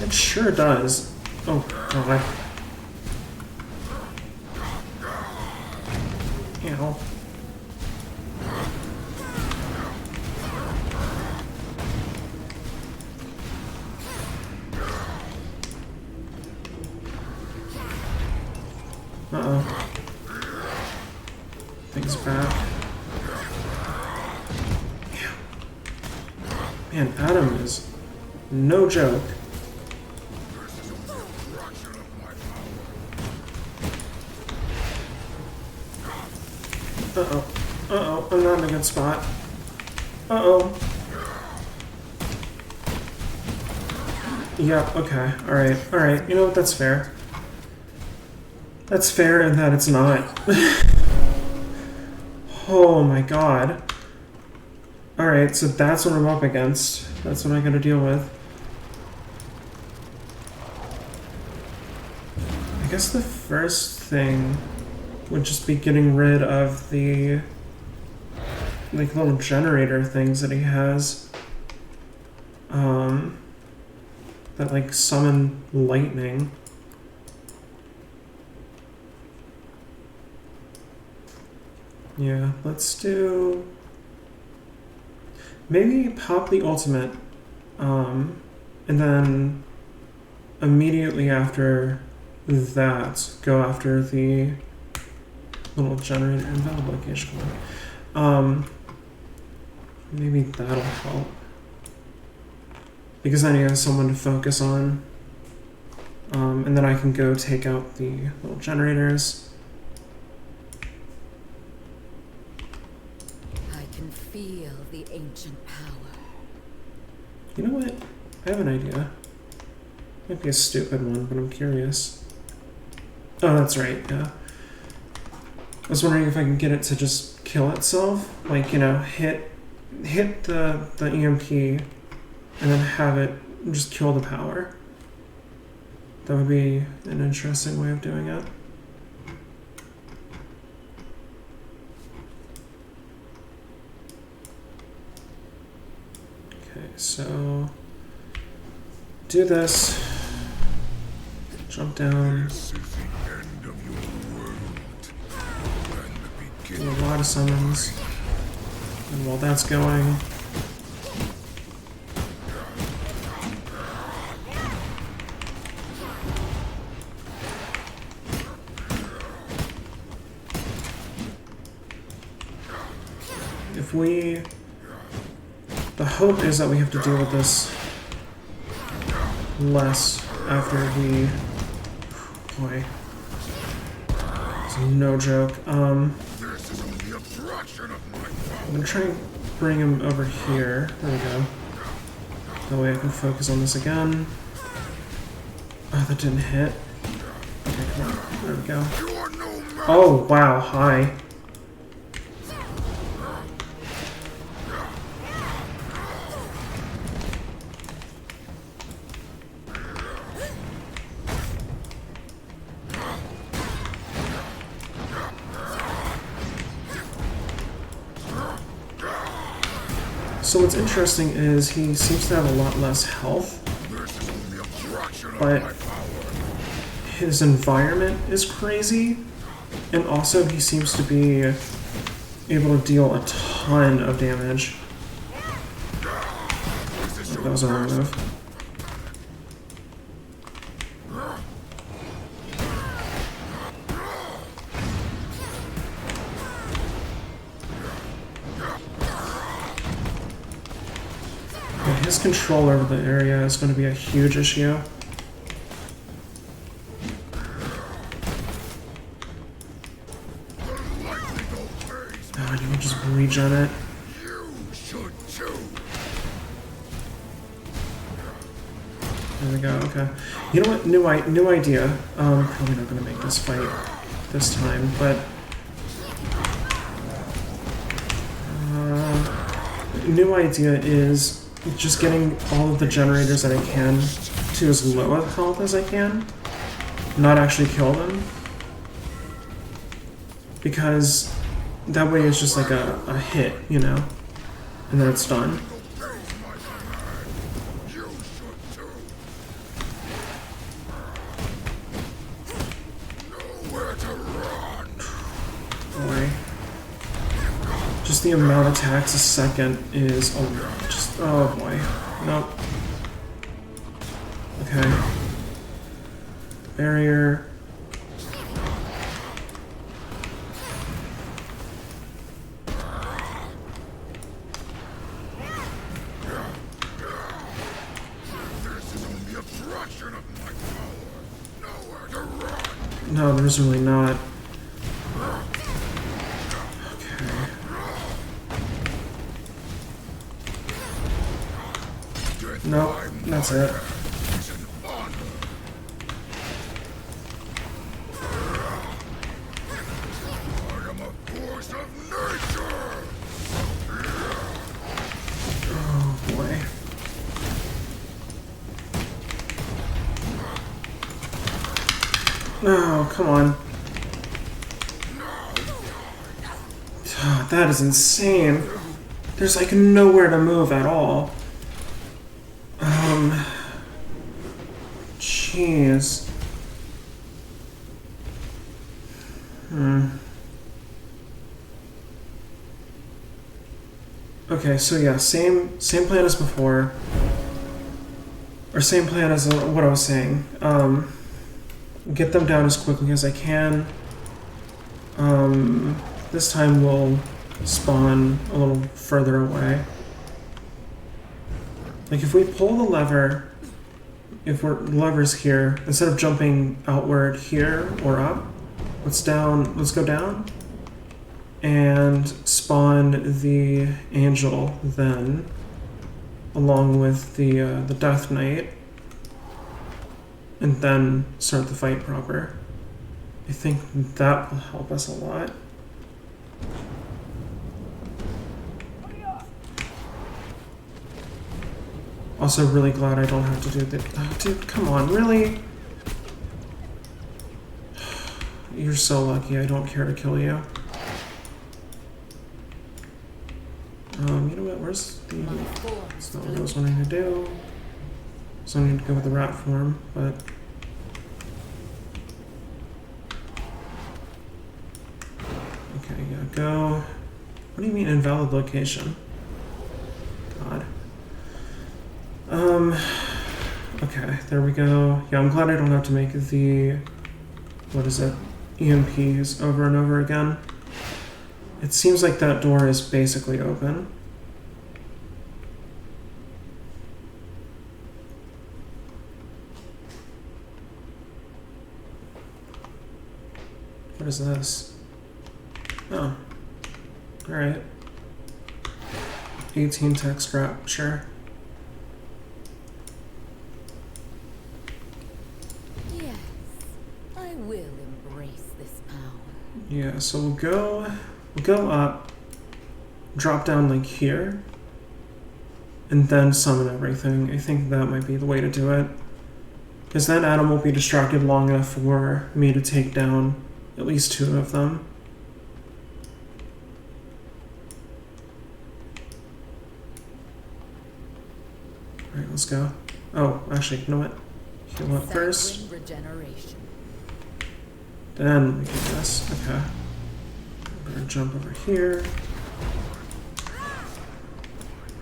It sure does. Oh, God. Ow. Uh-oh. Things back. Man, Adam is no joke. Uh-oh. Uh-oh, I'm not in a good spot. Uh-oh. Yeah, okay. Alright, alright. You know what? That's fair. That's fair in that it's not. Oh my god. Alright, so that's what I'm up against. That's what I gotta deal with. I guess the first thing would just be getting rid of the like little generator things that he has. That like summon lightning. Yeah, let's do... Maybe pop the ultimate, and then immediately after that go after the little generator invalid location. Maybe that'll help. Because then he has someone to focus on. And then I can go take out the little generators. I can feel the ancient power. You know what? I have an idea. Might be a stupid one, but I'm curious. Oh, that's right, yeah. I was wondering if I can get it to just kill itself. Like, you know, hit the EMP and then have it just kill the power. That would be an interesting way of doing it. Okay, so do this. Jump down. This is the end of your world. And the Do beginning. a lot of summons. And while that's going, if we... The hope is that we have to deal with this less after we... Boy. It's no joke. This is only a fraction of my power. I'm gonna try and bring him over here. There we go. That way I can focus on this again. Oh, that didn't hit. Okay, come on. There we go. You are no match. Oh, wow. Hi. So what's interesting is he seems to have a lot less health, This is only a fraction of but my power. his environment is crazy, and also he seems to be able to deal a ton of damage. That was a wrong move. Yeah, his control over the area is going to be a huge issue. Oh, I can just regen it. You should too. There we go, okay. You know what? New idea. Probably not going to make this fight this time, but... new idea is just getting all of the generators that I can to as low a health as I can. Not actually kill them. Because that way it's just like a hit, you know? And then it's done. You should too. Nowhere to run. Boy. Just the amount of attacks a second is just oh boy. Nope. Okay. Barrier. This is only a fraction of my power. Nowhere to run. No, there's really not. Okay. Nope, that's it. Is an honor. I am a force of nature. Oh boy. Oh, come on. Oh, that is insane. There's like nowhere to move at all. Jeez. Okay, so yeah, same plan as before. Or same plan as what I was saying. get them down as quickly as I can. This time we'll spawn a little further away. Like if we pull the lever, if we're levers here, instead of jumping outward here or up, let's go down and spawn the angel then, along with the Death Knight, and then start the fight proper. I think that will help us a lot. Also really glad I don't have to do the... Oh, dude, come on, really? You're so lucky I don't care to kill you. You know what, where's the... That's not what I was wanting to do. So I need to go with the rat form, but... Okay, yeah, go... What do you mean invalid location? God. Okay, there we go. Yeah, I'm glad I don't have to make the... What is it? EMPs over and over again. It seems like that door is basically open. What is this? Oh. Alright. 18 tech scrap, sure. Yes, I will embrace this power. Yeah, so we'll go up, drop down like here, and then summon everything. I think that might be the way to do it. Because then Adam won't be distracted long enough for me to take down at least 2 of them. Alright, let's go. Oh, actually, you know what? Heal up first. Regeneration. Then we get this. Okay. Better jump over here.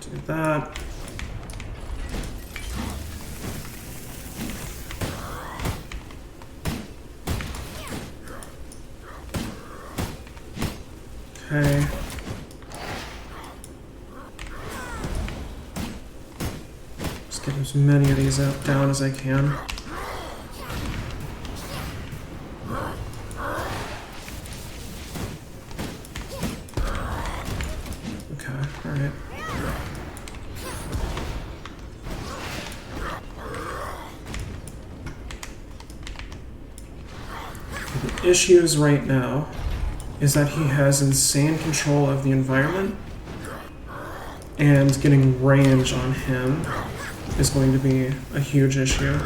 Do that. Okay. Just get as many of these down as I can. Okay, alright. The issues right now is that he has insane control of the environment, and getting range on him is going to be a huge issue.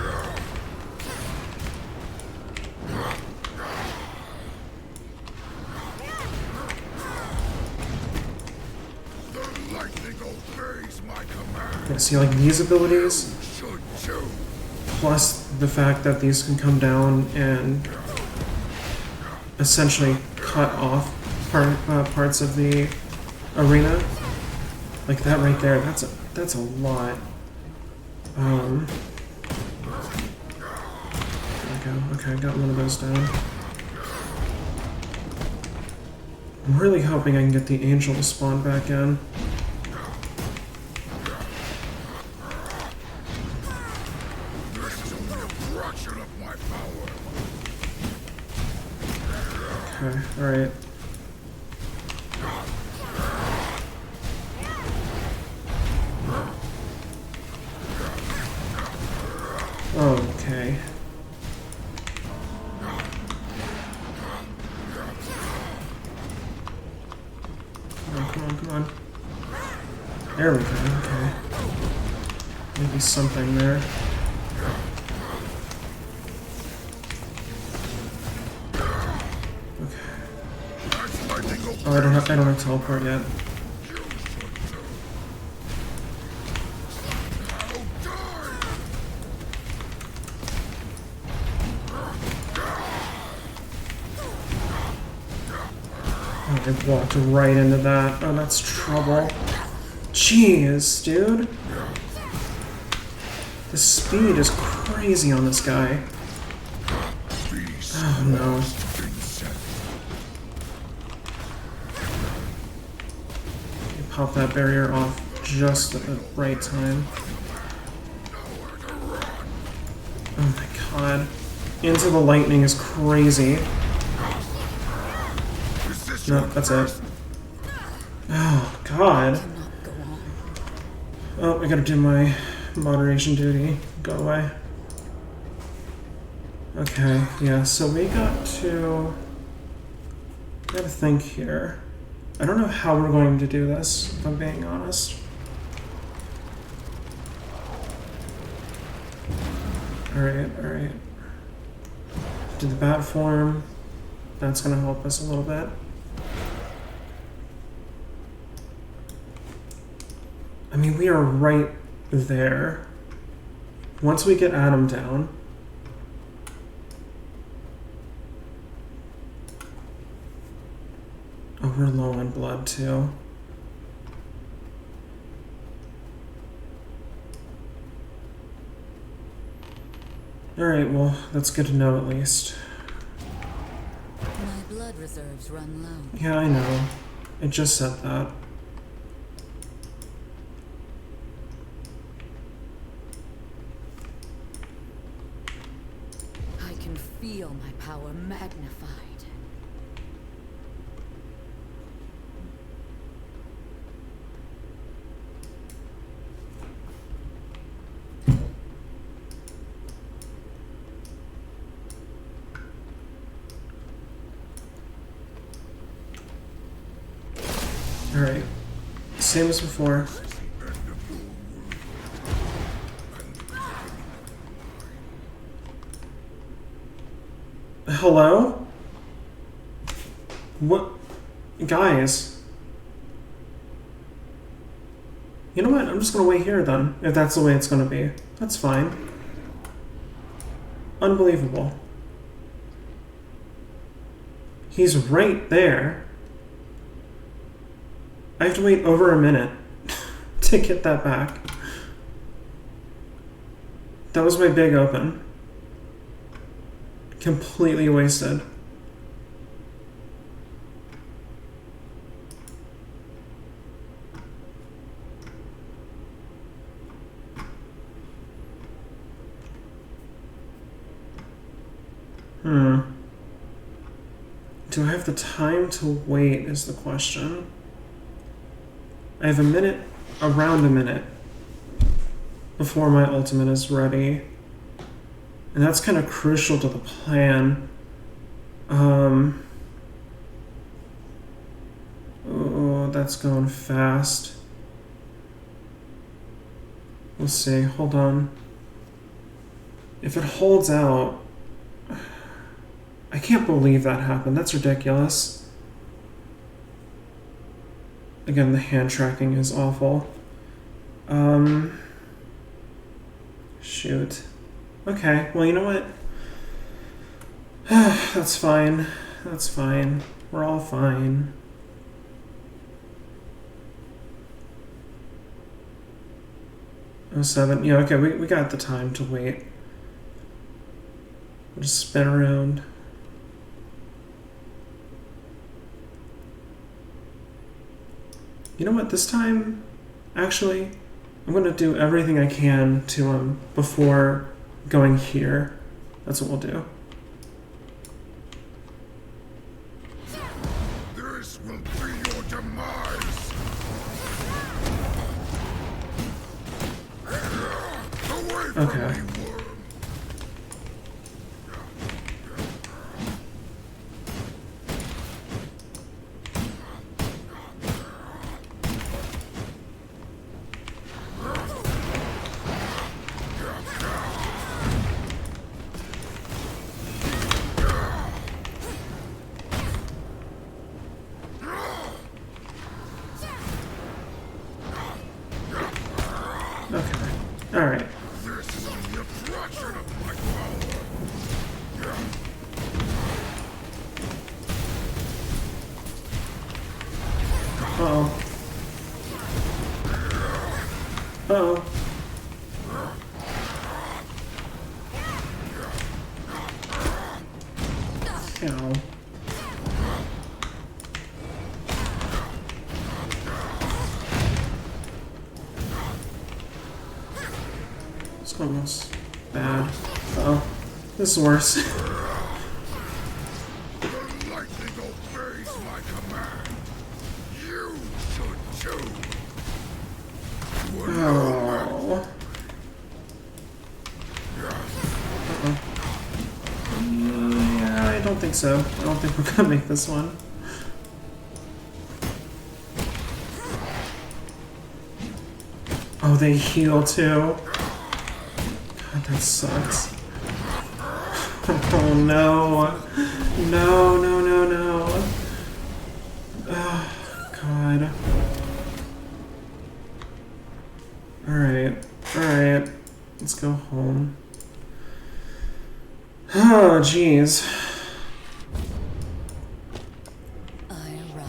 Yeah, see, like these abilities, plus the fact that these can come down and essentially cut off parts of the arena, like that right there. That's a lot. There we go. Okay, I got one of those down. I'm really hoping I can get the angel to spawn back in. Okay, alright. Okay. Come on. There we go, okay. Maybe something there. Oh, I don't have teleport yet. Oh, I walked right into that. Oh, that's trouble. Jeez, dude. The speed is crazy on this guy. Oh no. You pop that barrier off just at the right time. Oh my god. Into the lightning is crazy. No, that's it. Oh god. Oh, I gotta do my moderation duty. Go away. Okay, yeah, so we gotta think here. I don't know how we're going to do this, if I'm being honest. Alright, alright. Do the bat form. That's gonna help us a little bit. I mean, we are right there. Once we get Adam down, oh, we're low on blood too. Alright, well, that's good to know at least. My blood reserves run low. Yeah, I know. It just said that. I can feel my power magnified. Alright. Same as before. Hello? What? Guys. You know what? I'm just gonna wait here then, if that's the way it's gonna be. That's fine. Unbelievable. He's right there. I have to wait over a minute to get that back. That was my big open. Completely wasted. Do I have the time to wait is the question. I have a minute, around a minute, before my ultimate is ready. And that's kind of crucial to the plan. Oh, that's going fast. We'll see, hold on. If it holds out... I can't believe that happened, that's ridiculous. Again, the hand tracking is awful. Shoot. Okay, well, you know what? That's fine. That's fine. We're all fine. Oh, 7. Yeah, okay, we got the time to wait. We'll just spin around. You know what, this time, actually, I'm going to do everything I can to him before going here. That's what we'll do. This will be your demise. Away from Okay. me, worm. Okay. Alright. This is only a fraction of my power. Uh-oh. Uh-oh. almost bad. Oh, this is worse. The lightning obeys my command. You should too. Oh. Yeah, I don't think so. I don't think we're gonna make this one. Oh, they heal too. God, that sucks. Oh no. No, no, no, no. Oh, God. Alright, alright. Let's go home. Oh, jeez. I rise.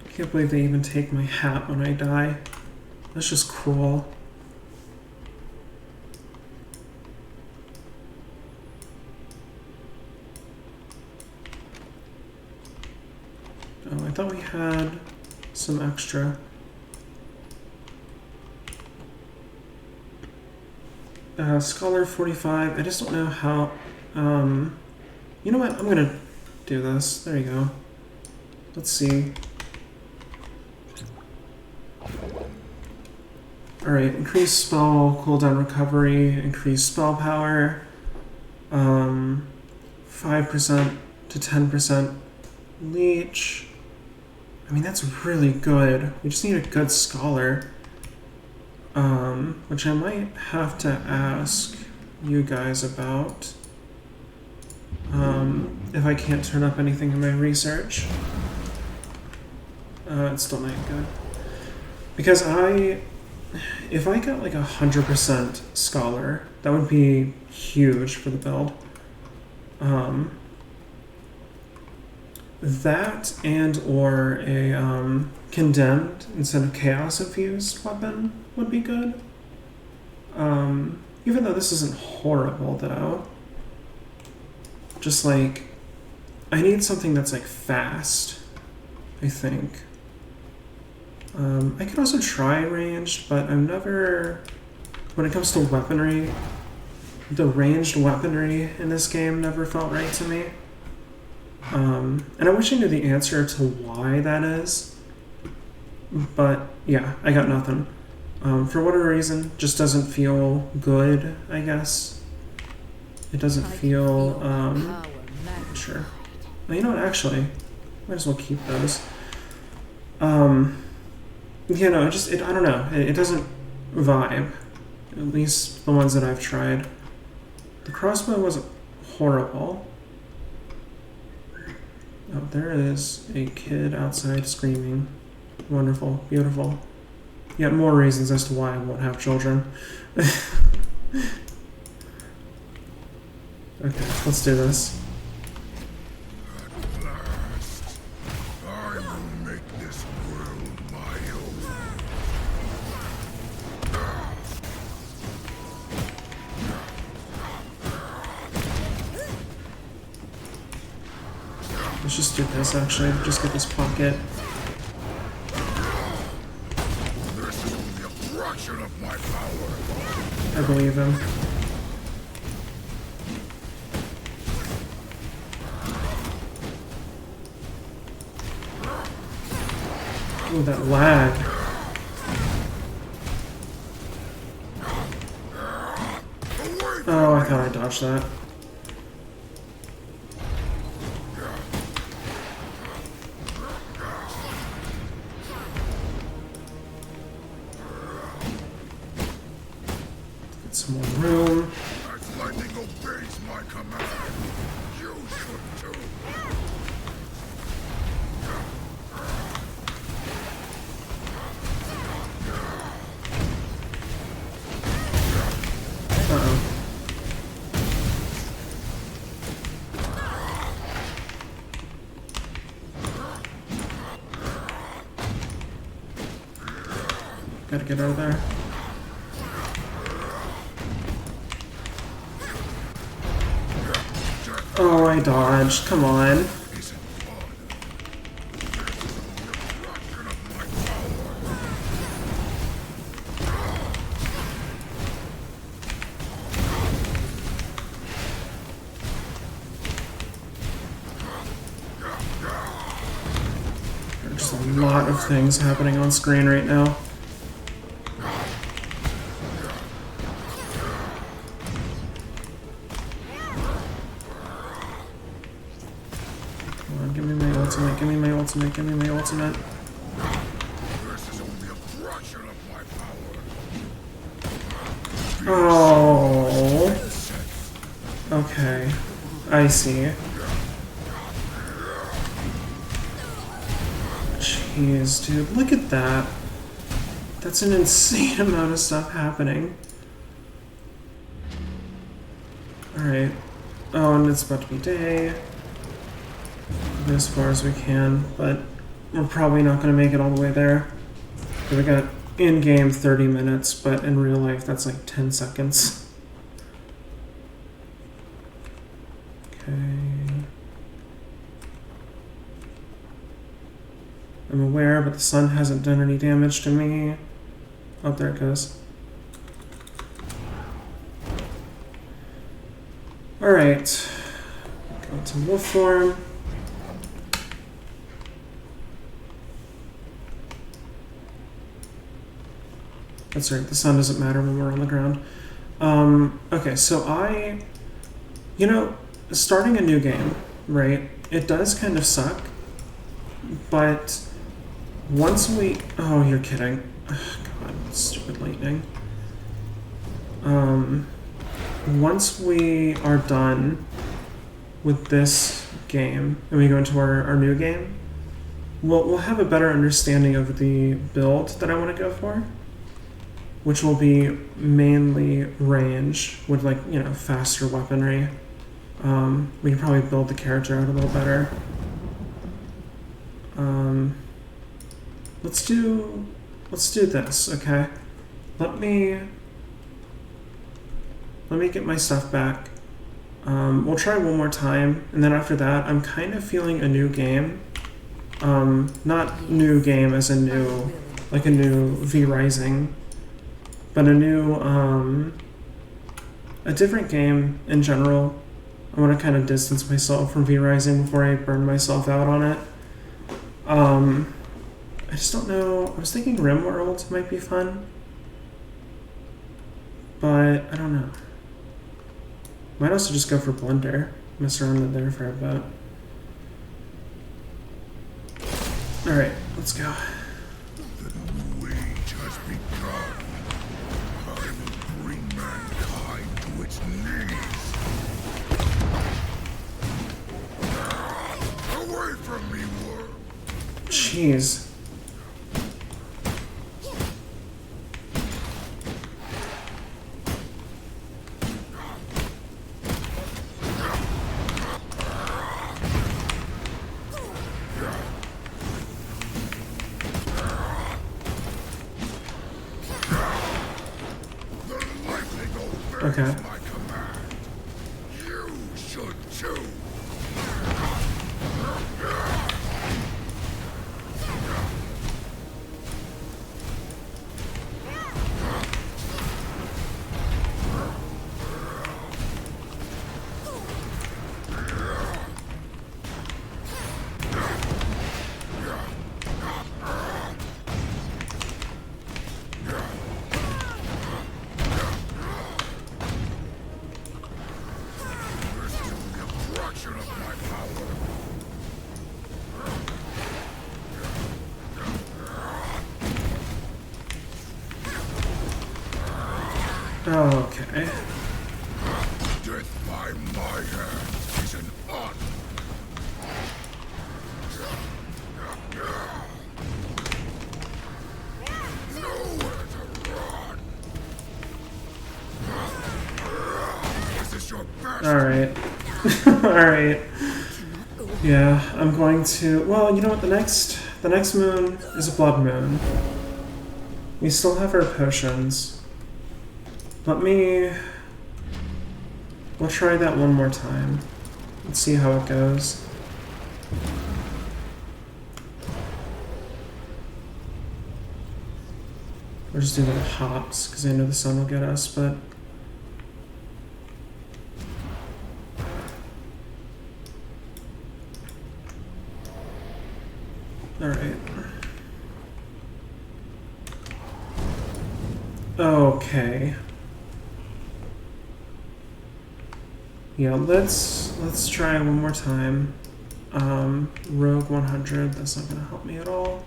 I can't believe they even take my hat when I die. That's just cruel. Oh, I thought we had some extra. Scholar 45. I just don't know how. You know what? I'm gonna do this. There you go. Let's see. Alright, increase spell cooldown recovery, increase spell power, 5% to 10% leech. I mean, that's really good. We just need a good scholar. Which I might have to ask you guys about. If I can't turn up anything in my research. It's still not good. Because if I got like 100% scholar, that would be huge for the build. That and or a condemned instead of chaos infused weapon would be good. Even though this isn't horrible though. Just like, I need something that's like fast, I think. I could also try ranged, but I'm never, when it comes to weaponry, the ranged weaponry in this game never felt right to me. And I wish I knew the answer to why that is. But yeah, I got nothing. For whatever reason, just doesn't feel good, I guess. It doesn't feel, sure. Well, you know what, actually, might as well keep those. You know, I don't know, it doesn't vibe. At least the ones that I've tried. The crossbow wasn't horrible. Oh, there is a kid outside screaming. Wonderful, beautiful. Yet more reasons as to why I won't have children. Okay, let's do this. At last, I will make this world my own. Let's just do this, actually. Just get this pocket. This is only a fraction of my power. I believe him. Ooh, that lag. Oh, I thought I dodged that. Get some more room. As lightning obeys my command, you should too. Uh-oh. Gotta get out of there. Oh, I dodged. Come on. Isn't fun. This is only a fraction of my power. There's a lot of things happening on screen right now. Come on, give me my ultimate, give me my ultimate, give me my ultimate. This is only a fraction of my power. Oh. Okay. I see. Jeez, dude, look at that. That's an insane amount of stuff happening. Alright. Oh, and it's about to be day. Go as far as we can, but we're probably not going to make it all the way there. We got in-game 30 minutes, but in real life that's like 10 seconds. Okay. I'm aware, but the sun hasn't done any damage to me. Oh, there it goes. Alright. Go to wolf form. That's right, the sun doesn't matter when we're on the ground. Okay, so you know, starting a new game, right, it does kind of suck, but once we... Oh, you're kidding. Ugh, God, stupid lightning. Once we are done with this game, and we go into our new game, we'll have a better understanding of the build that I want to go for, which will be mainly range with, like, you know, faster weaponry. We can probably build the character out a little better. Let's do this, okay? Let me get my stuff back. We'll try one more time, and then after that, I'm kind of feeling a new game. Not new game as a new, like a new V Rising, but a new, a different game in general. I want to kind of distance myself from V Rising before I burn myself out on it. I just don't know. I was thinking RimWorld might be fun, but I don't know. Might also just go for Blender. Mess around in there for a bit. Alright, let's go. The new age has begun. I will bring mankind to its knees. Away from me, worm. Jeez. Okay. My command. You should too. Okay. Death by my hand is an honor. Nowhere to run. Is this your best? Alright. Alright. Yeah, I'm going to... Well, you know what? The next moon is a blood moon. We still have our potions. We'll try that one more time. Let's see how it goes. We're just doing little hops, because I know the sun will get us, but... Alright. Okay. Yeah, let's try one more time. Rogue 100, that's not gonna help me at all.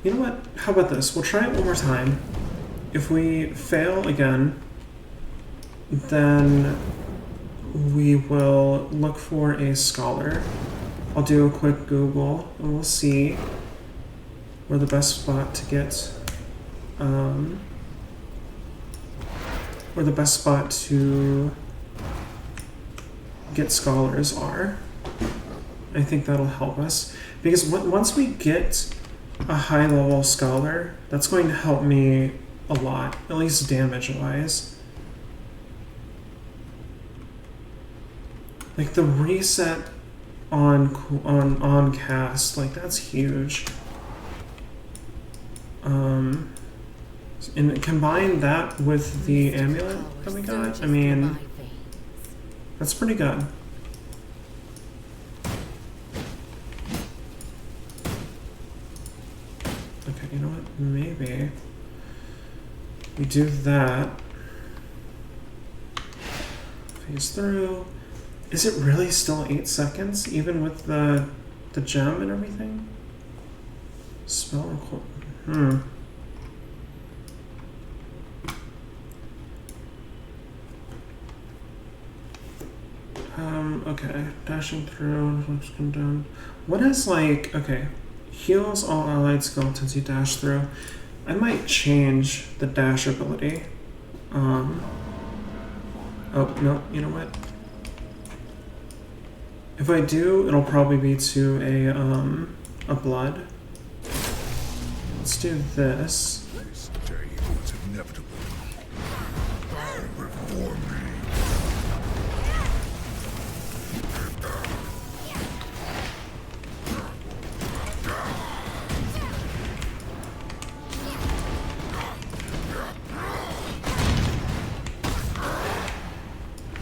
You know what? How about this? We'll try it one more time. If we fail again, then we will look for a scholar. I'll do a quick Google and we'll see where the best spot to get, where the best spot to get scholars are. I think that'll help us because once we get a high level scholar, that's going to help me a lot, at least damage wise. Like the reset on cast, like that's huge. And combine that with the amulet that we got, I mean, that's pretty good. Okay, you know what? Maybe we do that. Phase through. Is it really still 8 seconds, even with the gem and everything? Spell record. Okay. Dashing through, come down. What is like, okay. Heals all allied skeletons you dash through. I might change the dash ability. Oh, no, you know what? If I do, it'll probably be to a blood. Let's do this. This day was inevitable. Bow before me.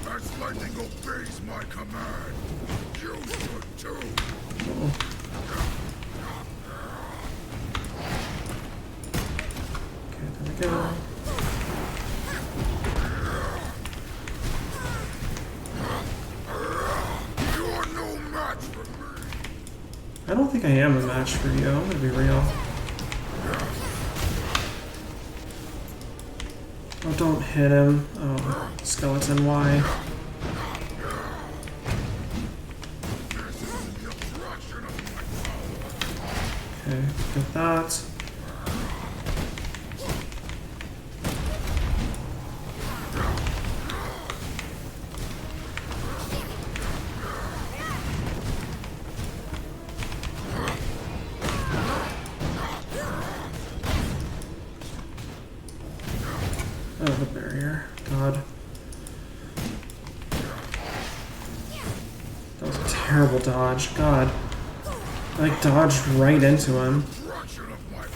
As lightning obeys my command, you should too. Okay, there we go. You're no match for me. I don't think I am a match for you, I'm gonna be real. Oh, don't hit him. Oh, skeleton, why? Okay, get that. Oh, the barrier. God. That was a terrible dodge. God. I like dodged right into him. Fraction of my power.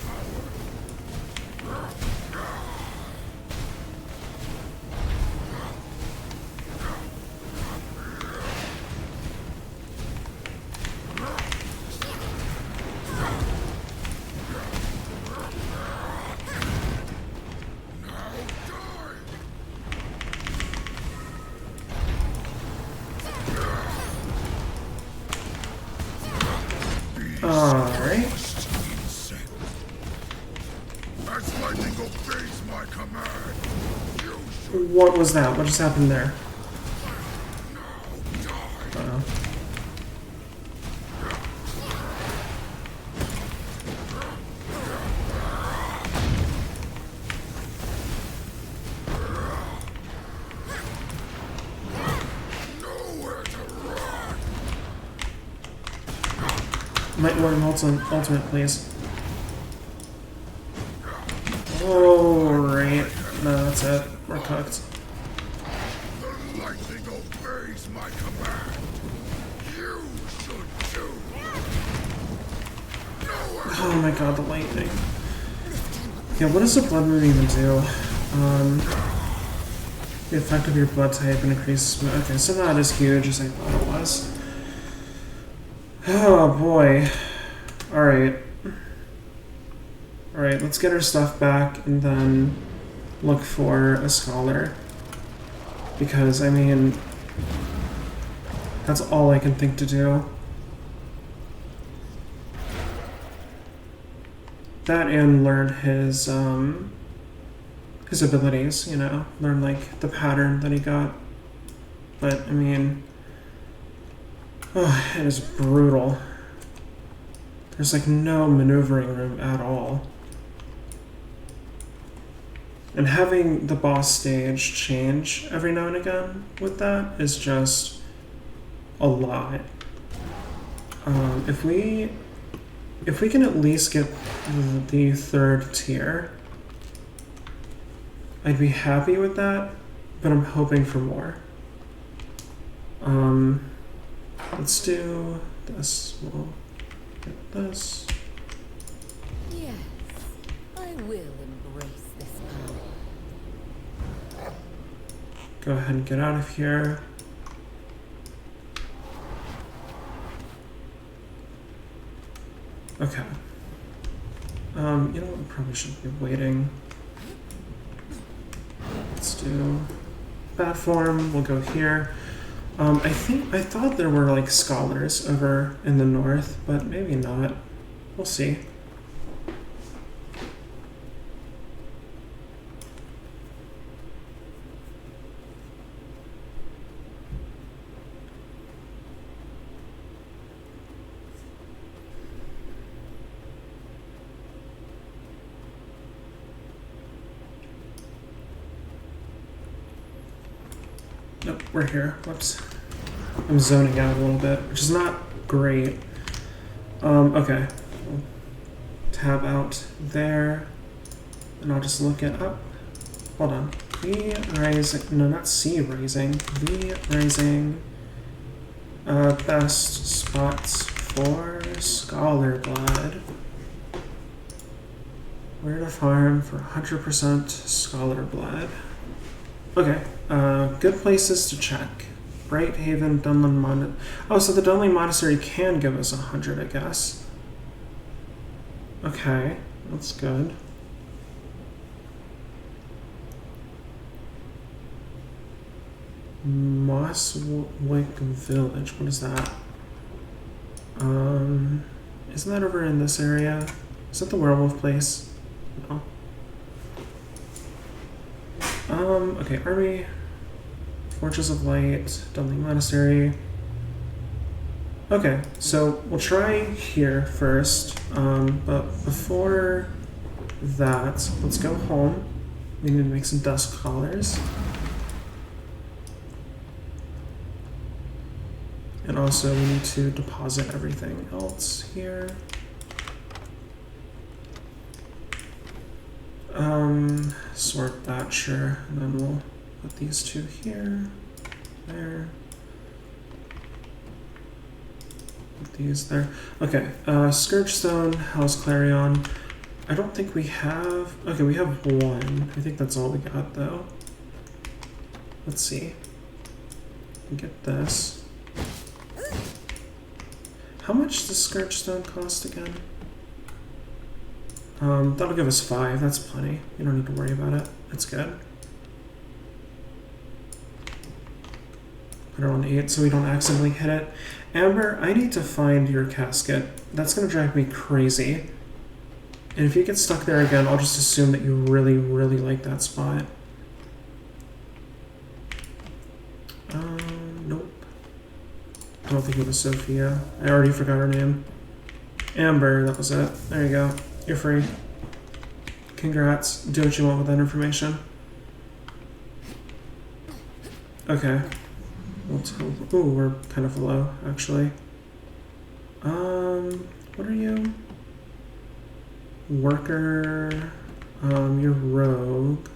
Alright. As lightning obeys my command, you should What was that? What just happened there? now die. Uh-oh. Nowhere to run. Might want an ultimate, please. Alright. No, that's it. We're cooked. The lightning obeys my command. You should too. Nowhere. Oh my god, the lightning. Yeah, what does the blood moon even do? The effect of your blood type and increases. Okay, so that is huge as I thought it was. Oh boy. Alright. Alright, let's get our stuff back and then look for a scholar. Because, I mean, that's all I can think to do. That and learn his abilities, you know, learn like the pattern that he got. But I mean, oh, it is brutal. There's like no maneuvering room at all. And having the boss stage change every now and again with that is just a lot. If we can at least get the 3rd tier, I'd be happy with that, but I'm hoping for more. Let's do this. We'll get this. Yes, I will embrace this power. Go ahead and get out of here. Okay. You know what? We probably should be waiting. Let's do bat form. We'll go here. I thought there were like scholars over in the north, but maybe not. We'll see. Nope, we're here. Whoops. I'm zoning out a little bit, which is not great. Okay. We'll tab out there. And I'll just look it up. Hold on. V rising. No, not C rising. V rising. Best spots for scholar blood. Where to farm for 100% scholar blood. Okay, good places to check. Bright Haven, Dunland Monastery. Oh, so the Dunland Monastery can give us 100, I guess. Okay, that's good. Mosswick Village, what is that? Isn't that over in this area? Is that the werewolf place? No. Okay, Army, Fortress of Light, Dunley Monastery. Okay, so we'll try here first, but before that, let's go home. We need to make some dust collars. And also we need to deposit everything else here. Sort that, sure. And then we'll put these two here, there. Put these there. Okay, Scourgestone, House Clarion. I don't think we have... Okay, we have one. I think that's all we got, though. Let's see. Get this. How much does Scourgestone cost again? That'll give us 5. That's plenty. You don't need to worry about it. It's good. Put it on 8 so we don't accidentally hit it. Amber, I need to find your casket. That's gonna drive me crazy. And if you get stuck there again, I'll just assume that you really, really like that spot. Nope. I don't think it was Sophia. I already forgot her name. Amber, that was it. There you go. You're free. Congrats. Do what you want with that information. Okay. Ooh, we're kind of low, actually. What are you? Worker. You're rogue.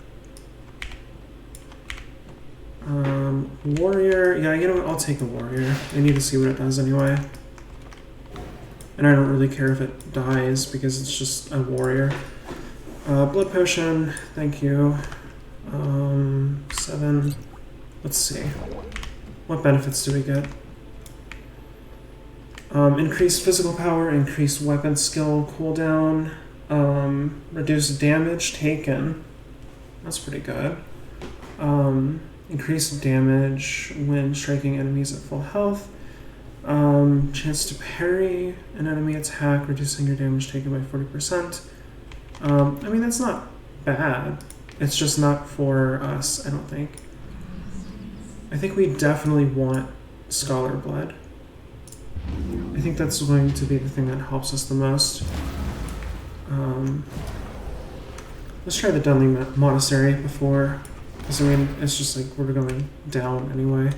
Warrior. Yeah, you know what? I'll take a warrior. I need to see what it does anyway. And I don't really care if it dies because it's just a warrior. Blood potion, thank you. 7. Let's see. What benefits do we get? Increased physical power, increased weapon skill cooldown. Reduce damage taken. That's pretty good. Increase damage when striking enemies at full health. Chance to parry an enemy attack, reducing your damage taken by 40%. I mean, that's not bad. It's just not for us, I don't think. I think we definitely want Scholar Blood. I think that's going to be the thing that helps us the most. Let's try the Dunley Monastery before, because I mean, it's just like we're going down anyway.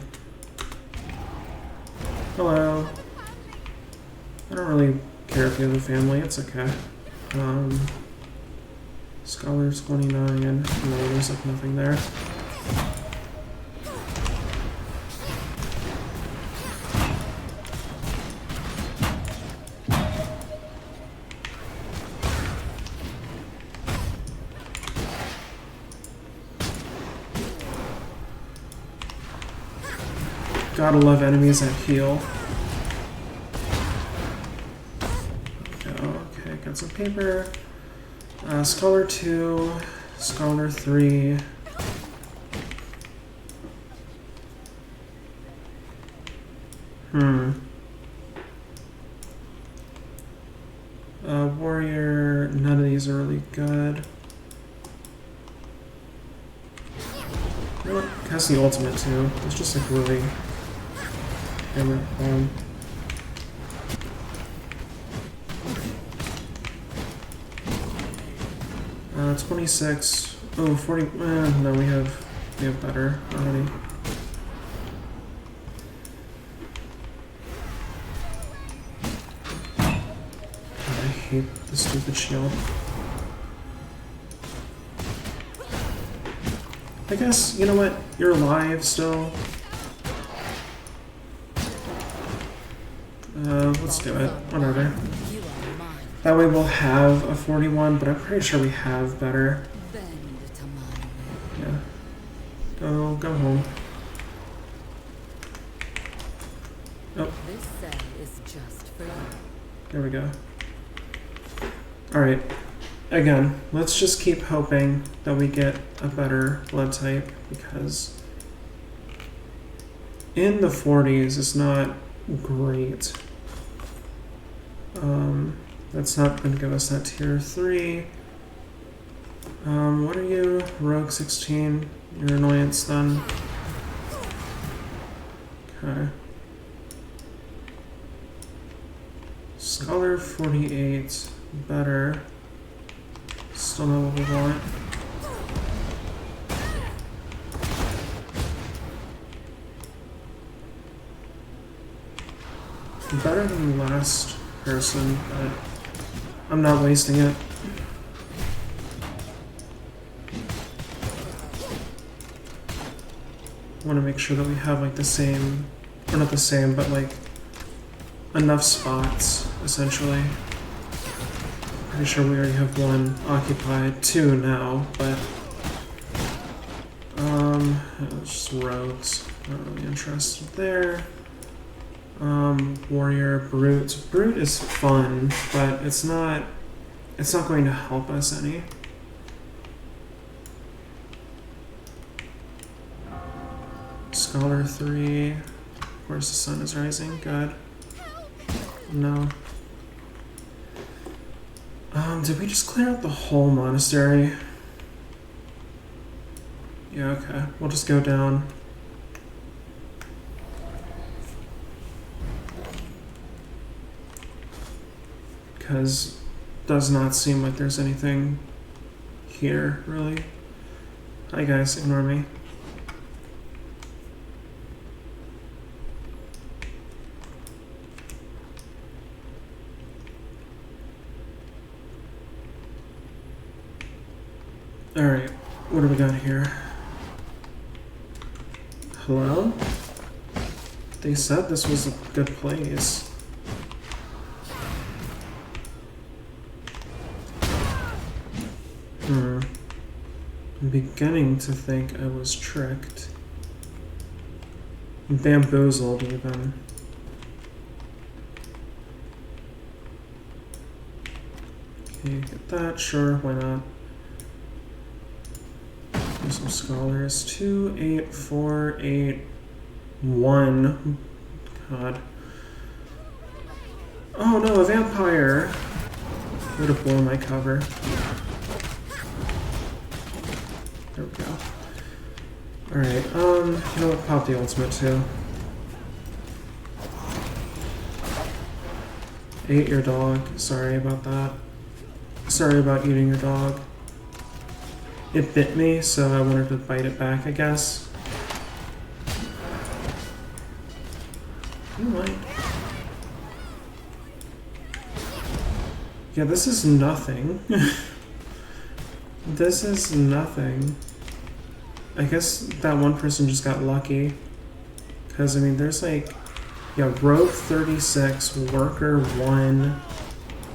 Hello. I don't really care if you have a family, it's okay. Scholars 29. No, there's like nothing there. Gotta love enemies that heal. Okay, got some paper. Scholar 2, Scholar 3. Warrior, none of these are really good. You know what? Cast the ultimate too. It's just like really hammer home. 26. Oh, 40. No, we have better already. God, I hate the stupid shield. I guess, you know what? You're alive still. Let's do it. Whatever. That way we'll have a 41, but I'm pretty sure we have better. Yeah. Go home. Oh. This cell is just for you. There we go. Alright. Again, let's just keep hoping that we get a better blood type, because in the 40s it's not great. That's not going to give us that tier 3. What are you? Rogue 16. Your annoyance then. Okay. Scholar 48. Better. Still not what we want. Better than the last person, but I'm not wasting it. I want to make sure that we have like the same, or not the same, but like enough spots, essentially. Pretty sure we already have one occupied, 2 now, but it's just rogues. Not really interested there. Warrior, Brute. Brute is fun, but it's not going to help us any. Scholar 3. Of course the sun is rising. Good. No. Did we just clear out the whole monastery? Yeah, okay. We'll just go down. Because does not seem like there's anything here, really. Hi guys, ignore me. Alright, what do we got here? Hello? They said this was a good place. I'm beginning to think I was tricked. Bamboozled, even. Okay, get that. Sure, why not? There's some scholars. 2, 8, 4, 8, 1. God. Oh no, a vampire! Would have blown my cover. There we go. Alright, you know what? Pop the ultimate too. Ate your dog. Sorry about that. Sorry about eating your dog. It bit me, so I wanted to bite it back, I guess. You might. Yeah, this is nothing. This is nothing. I guess that one person just got lucky. Because, I mean, there's like... Yeah, rogue 36, worker 1.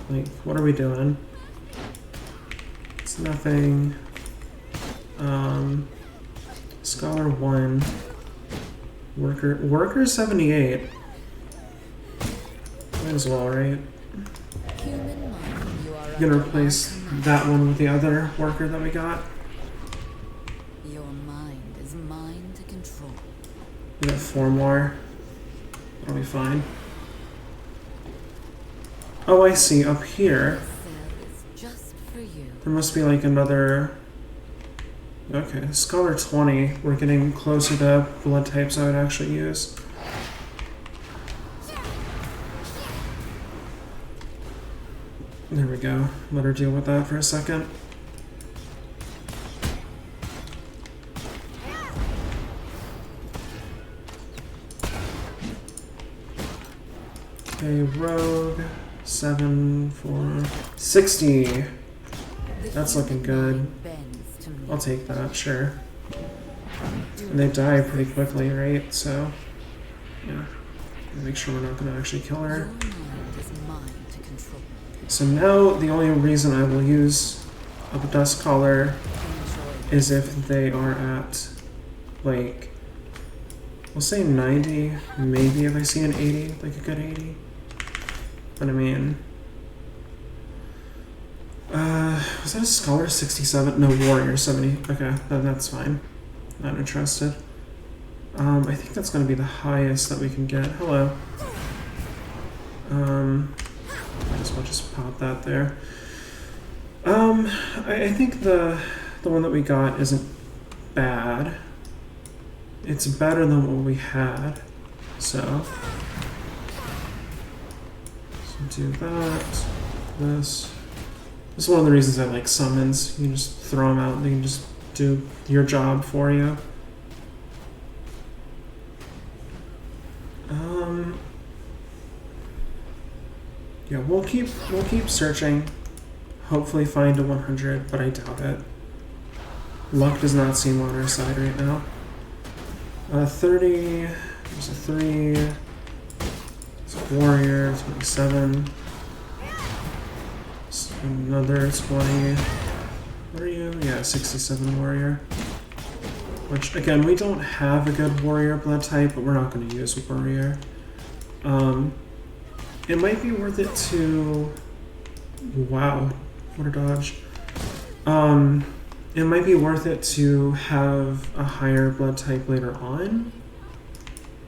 Like, what are we doing? It's nothing. Scholar 1. Worker 78. Might as well, right? Human mind, you are I'm gonna replace that one with the other worker that we got. Your mind is mine to control. We got 4 more. That'll be fine. Oh, I see. Up here, Cell is just for you. there must be like another... Okay, Scholar 20. We're getting closer to blood types I would actually use. There we go. Let her deal with that for a second. Okay, rogue. 7, 4, 60. That's looking good. I'll take that, sure. And they die pretty quickly, right? So, yeah. Make sure we're not going to actually kill her. Your mind is mine to control. So now the only reason I will use a Dust Caller is if they are at, like, we'll say 90, maybe if I see an 80, like a good 80. But I mean, was that a Scholar 67? No, Warrior 70. Okay, that's fine. Not interested. I think that's going to be the highest that we can get. Hello. Might as well just pop that there. I think the one that we got isn't bad. It's better than what we had. So do that. This. This is one of the reasons I like summons. You can just throw them out and they can just do your job for you. Yeah, we'll keep searching. Hopefully find a 100, but I doubt it. Luck does not seem on our side right now. 30. There's a 3. There's a warrior. 27. Another 20. What are you? Yeah, 67 warrior. Which, again, we don't have a good warrior blood type, but we're not going to use warrior. It might be worth it to... Wow, what a dodge. It might be worth it to have a higher blood type later on.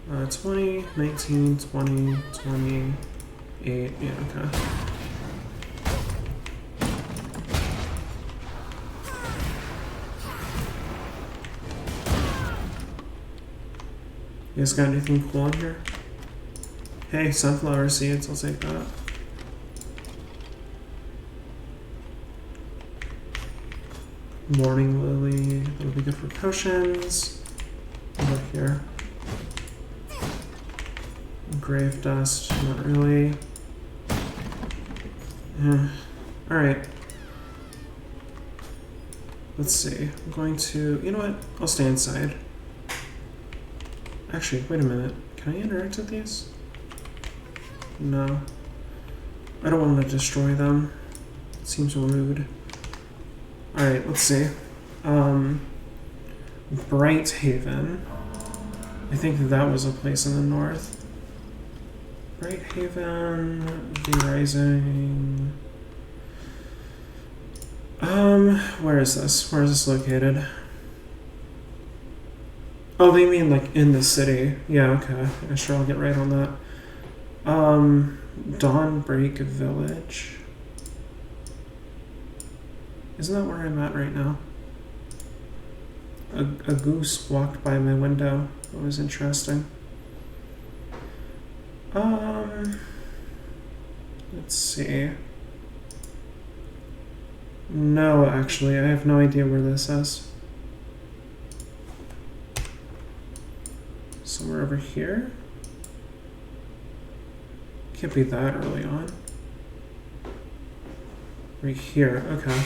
20, 19, 20, 28, yeah, okay. You guys got anything cool in here? Hey, sunflower seeds, I'll take that. Morning lily, that'll be good for potions. Over here. Grave dust, not really. Alright. Let's see. I'm going to... You know what? I'll stay inside. Actually, wait a minute. Can I interact with these? No. I don't want to destroy them. It seems rude. Alright, let's see. Bright Haven. I think that was a place in the north. Bright Haven, the Rising. Where is this? Where is this located? Oh, they mean like in the city. Yeah, okay. Yeah, sure, I'll get right on that. Dawnbreak Village. Isn't that where I'm at right now? A goose walked by my window. That was interesting. Let's see. No, actually, I have no idea where this is. Somewhere over here? Can't be that early on. Right here, okay.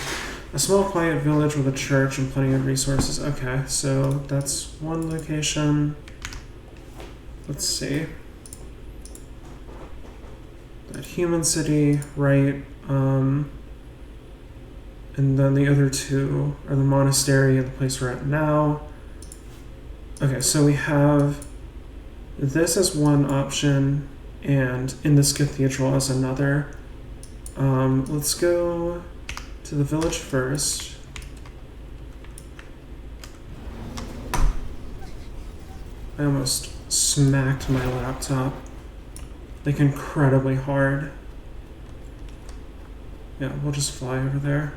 A small quiet village with a church and plenty of resources. Okay, so that's one location. Let's see. That human city, right? And then the other two are the monastery and the place we're at now. Okay, so we have this as one option, and in this cathedral as another. Let's go to the village first. I almost smacked my laptop, like incredibly hard. Yeah, we'll just fly over there.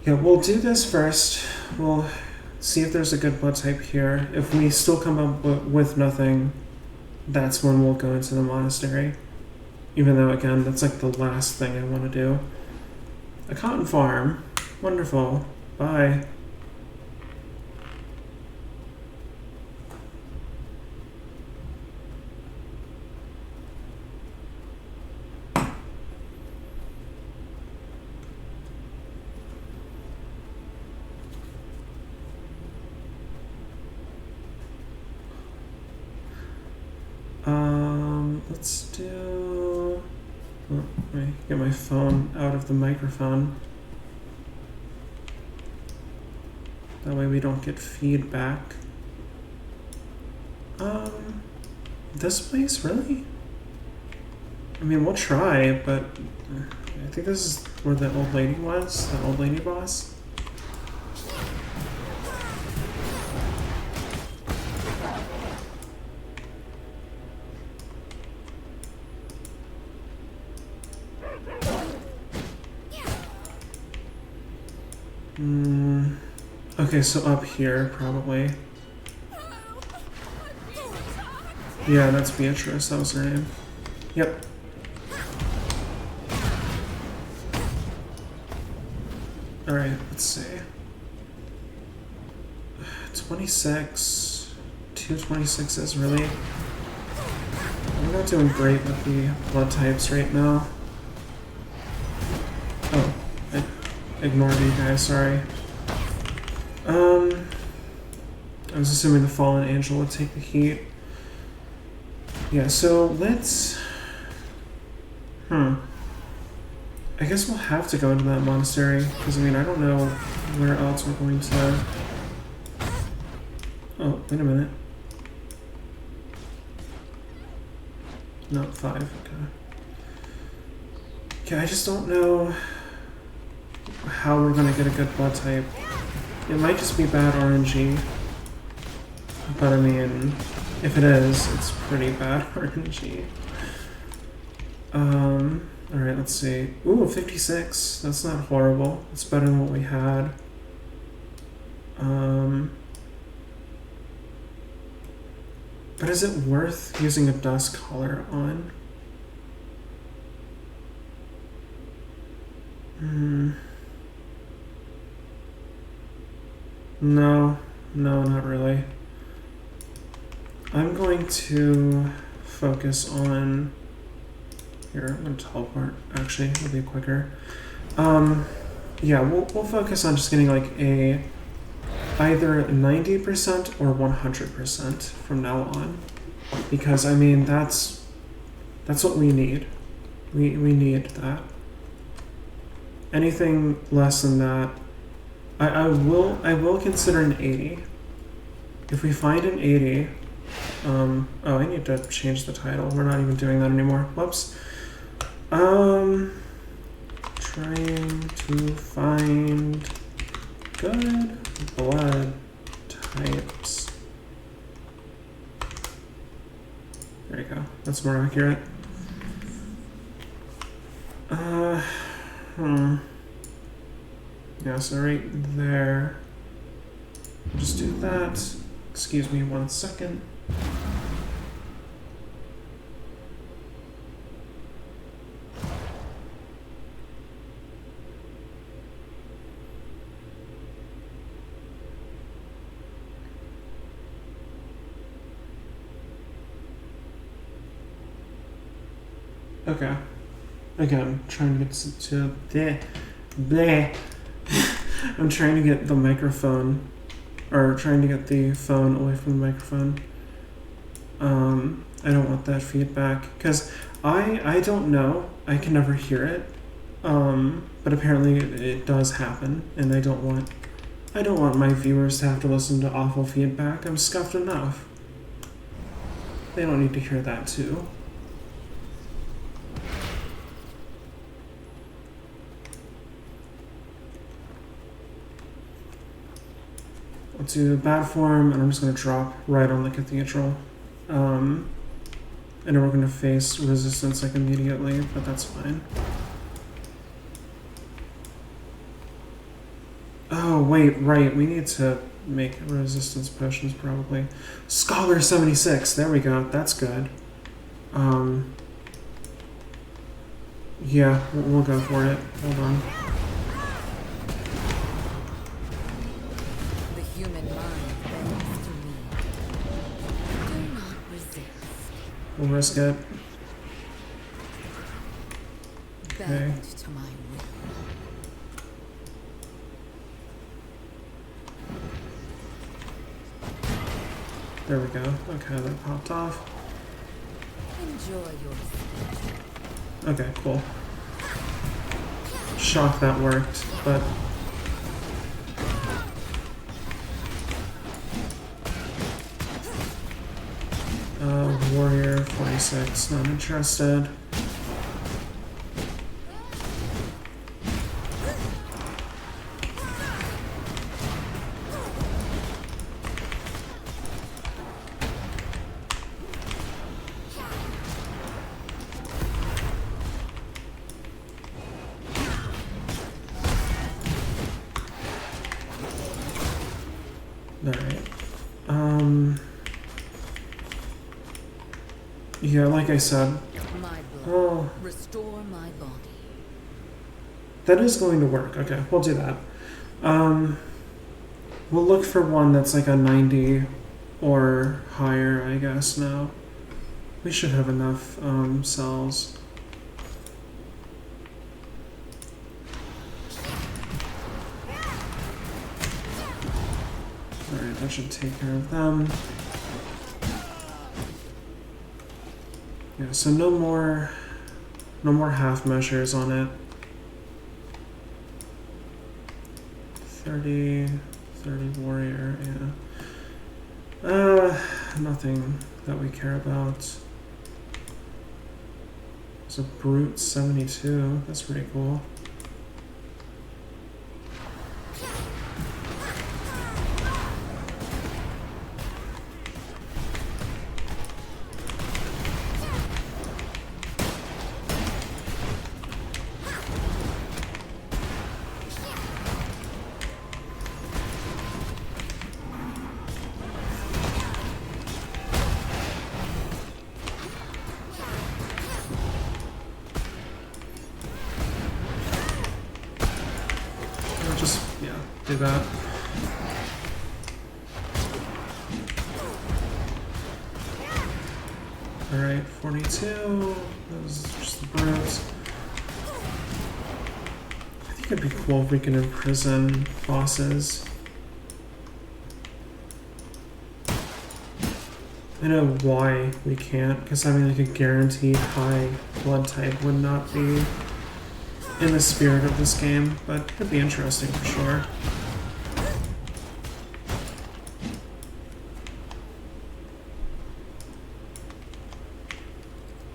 Yeah, we'll do this first. We'll see if there's a good blood type here. If we still come up with nothing, that's when we'll go into the monastery. Even though, again, that's like the last thing I want to do. A cotton farm. Wonderful. Bye. Let's do... Oh, let me get my phone out of the microphone. That way we don't get feedback. This place, really? I mean, we'll try, but I think this is where the old lady was, the old lady boss. Okay, so up here, probably. Yeah, that's Beatrice, that was her name. Yep. Alright, let's see. 26. 2 26s, really? We're not doing great with the blood types right now. Oh, I ignored you guys, sorry. I was assuming the fallen angel would take the heat. Yeah, so let's... I guess we'll have to go into that monastery, because I mean, I don't know where else we're going to... Oh, wait a minute. No, 5, okay. Okay, I just don't know how we're gonna get a good blood type. It might just be bad RNG. But I mean, if it is, it's pretty bad RNG. Alright, let's see. Ooh, 56. That's not horrible. It's better than what we had. But is it worth using a dust collar on? No, not really. I'm going to focus on... Here, I'm going to teleport. Actually, it'll be quicker. Yeah, we'll focus on just getting like a either 90% or 100% from now on. Because, I mean, that's what we need. We need that. Anything less than that, I will consider an 80. If we find an 80... oh, I need to change the title. We're not even doing that anymore. Whoops. Trying to find good blood types. There you go. That's more accurate. Yeah, so right there. Just do that. Excuse me 1 second. Okay. Again, trying to get to bleh. I'm trying to get the microphone, or trying to get the phone away from the microphone. I don't want that feedback because I don't know. I can never hear it. But apparently it does happen, and I don't want my viewers to have to listen to awful feedback. I'm scuffed enough. They don't need to hear that too. I'll do bad form, and I'm just going to drop right on the cathedral. And then we're going to face resistance like immediately, but that's fine. Oh, wait, right. We need to make resistance potions, probably. Scholar 76. There we go. That's good. Yeah, we'll go for it. Hold on. The human mind bends to me. Do not resist. We'll risk it. Okay. Bend to my will. There we go. Okay, that popped off. Enjoy your sleep. Okay, cool. Shocked that worked, but... Warrior 46, not interested. Alright. Yeah, like I said, My blood. oh, Restore my body. that is going to work. Okay, we'll do that. We'll look for one that's like a 90 or higher, I guess, now. We should have enough cells. Alright, that should take care of them. Yeah, so no more half measures on it. 30 warrior, yeah. Nothing that we care about. It's a brute 72. That's pretty cool. Just, yeah, do that. Alright, 42. Those are just the brutes. I think it'd be cool if we can imprison bosses. I know why we can't, because having like a guaranteed high blood type would not be in the spirit of this game, but it'd be interesting for sure.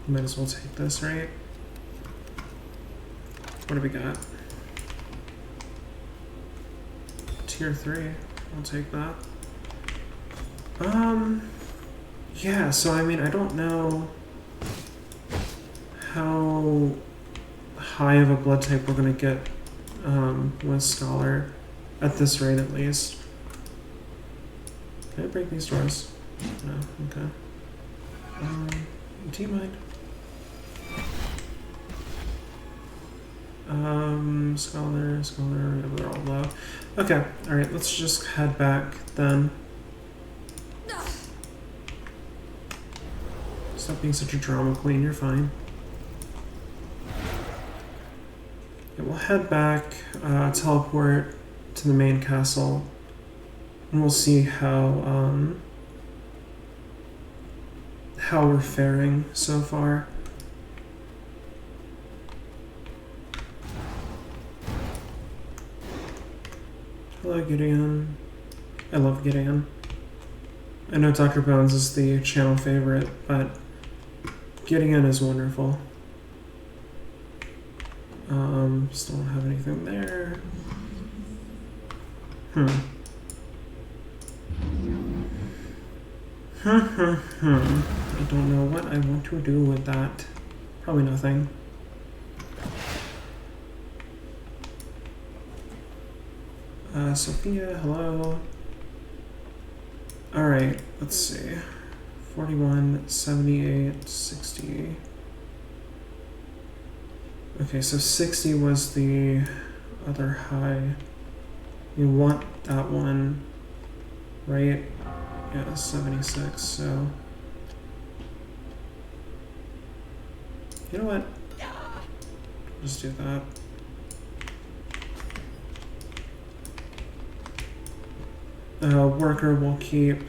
Might as well take this, right? What do we got? Tier 3. I'll take that. Yeah, so I mean, I don't know how high of a blood type we're gonna get with Scholar, at this rate at least. Can I break these doors? No, okay. Do you mind? Scholar, yeah, they're all low. Okay, alright, let's just head back then. Stop being such a drama queen, you're fine. Yeah, we'll head back, teleport to the main castle, and we'll see how we're faring so far. Hello, Gideon. I love Gideon. I know Dr. Bones is the channel favorite, but Gideon is wonderful. Still don't have anything there. I don't know what I want to do with that. Probably nothing. Sophia, hello. Alright, let's see. 41, 78, 60. Okay, so 60 was the other high. You want that one, right? Yeah, 76, so... You know what? Just do that. Worker will keep...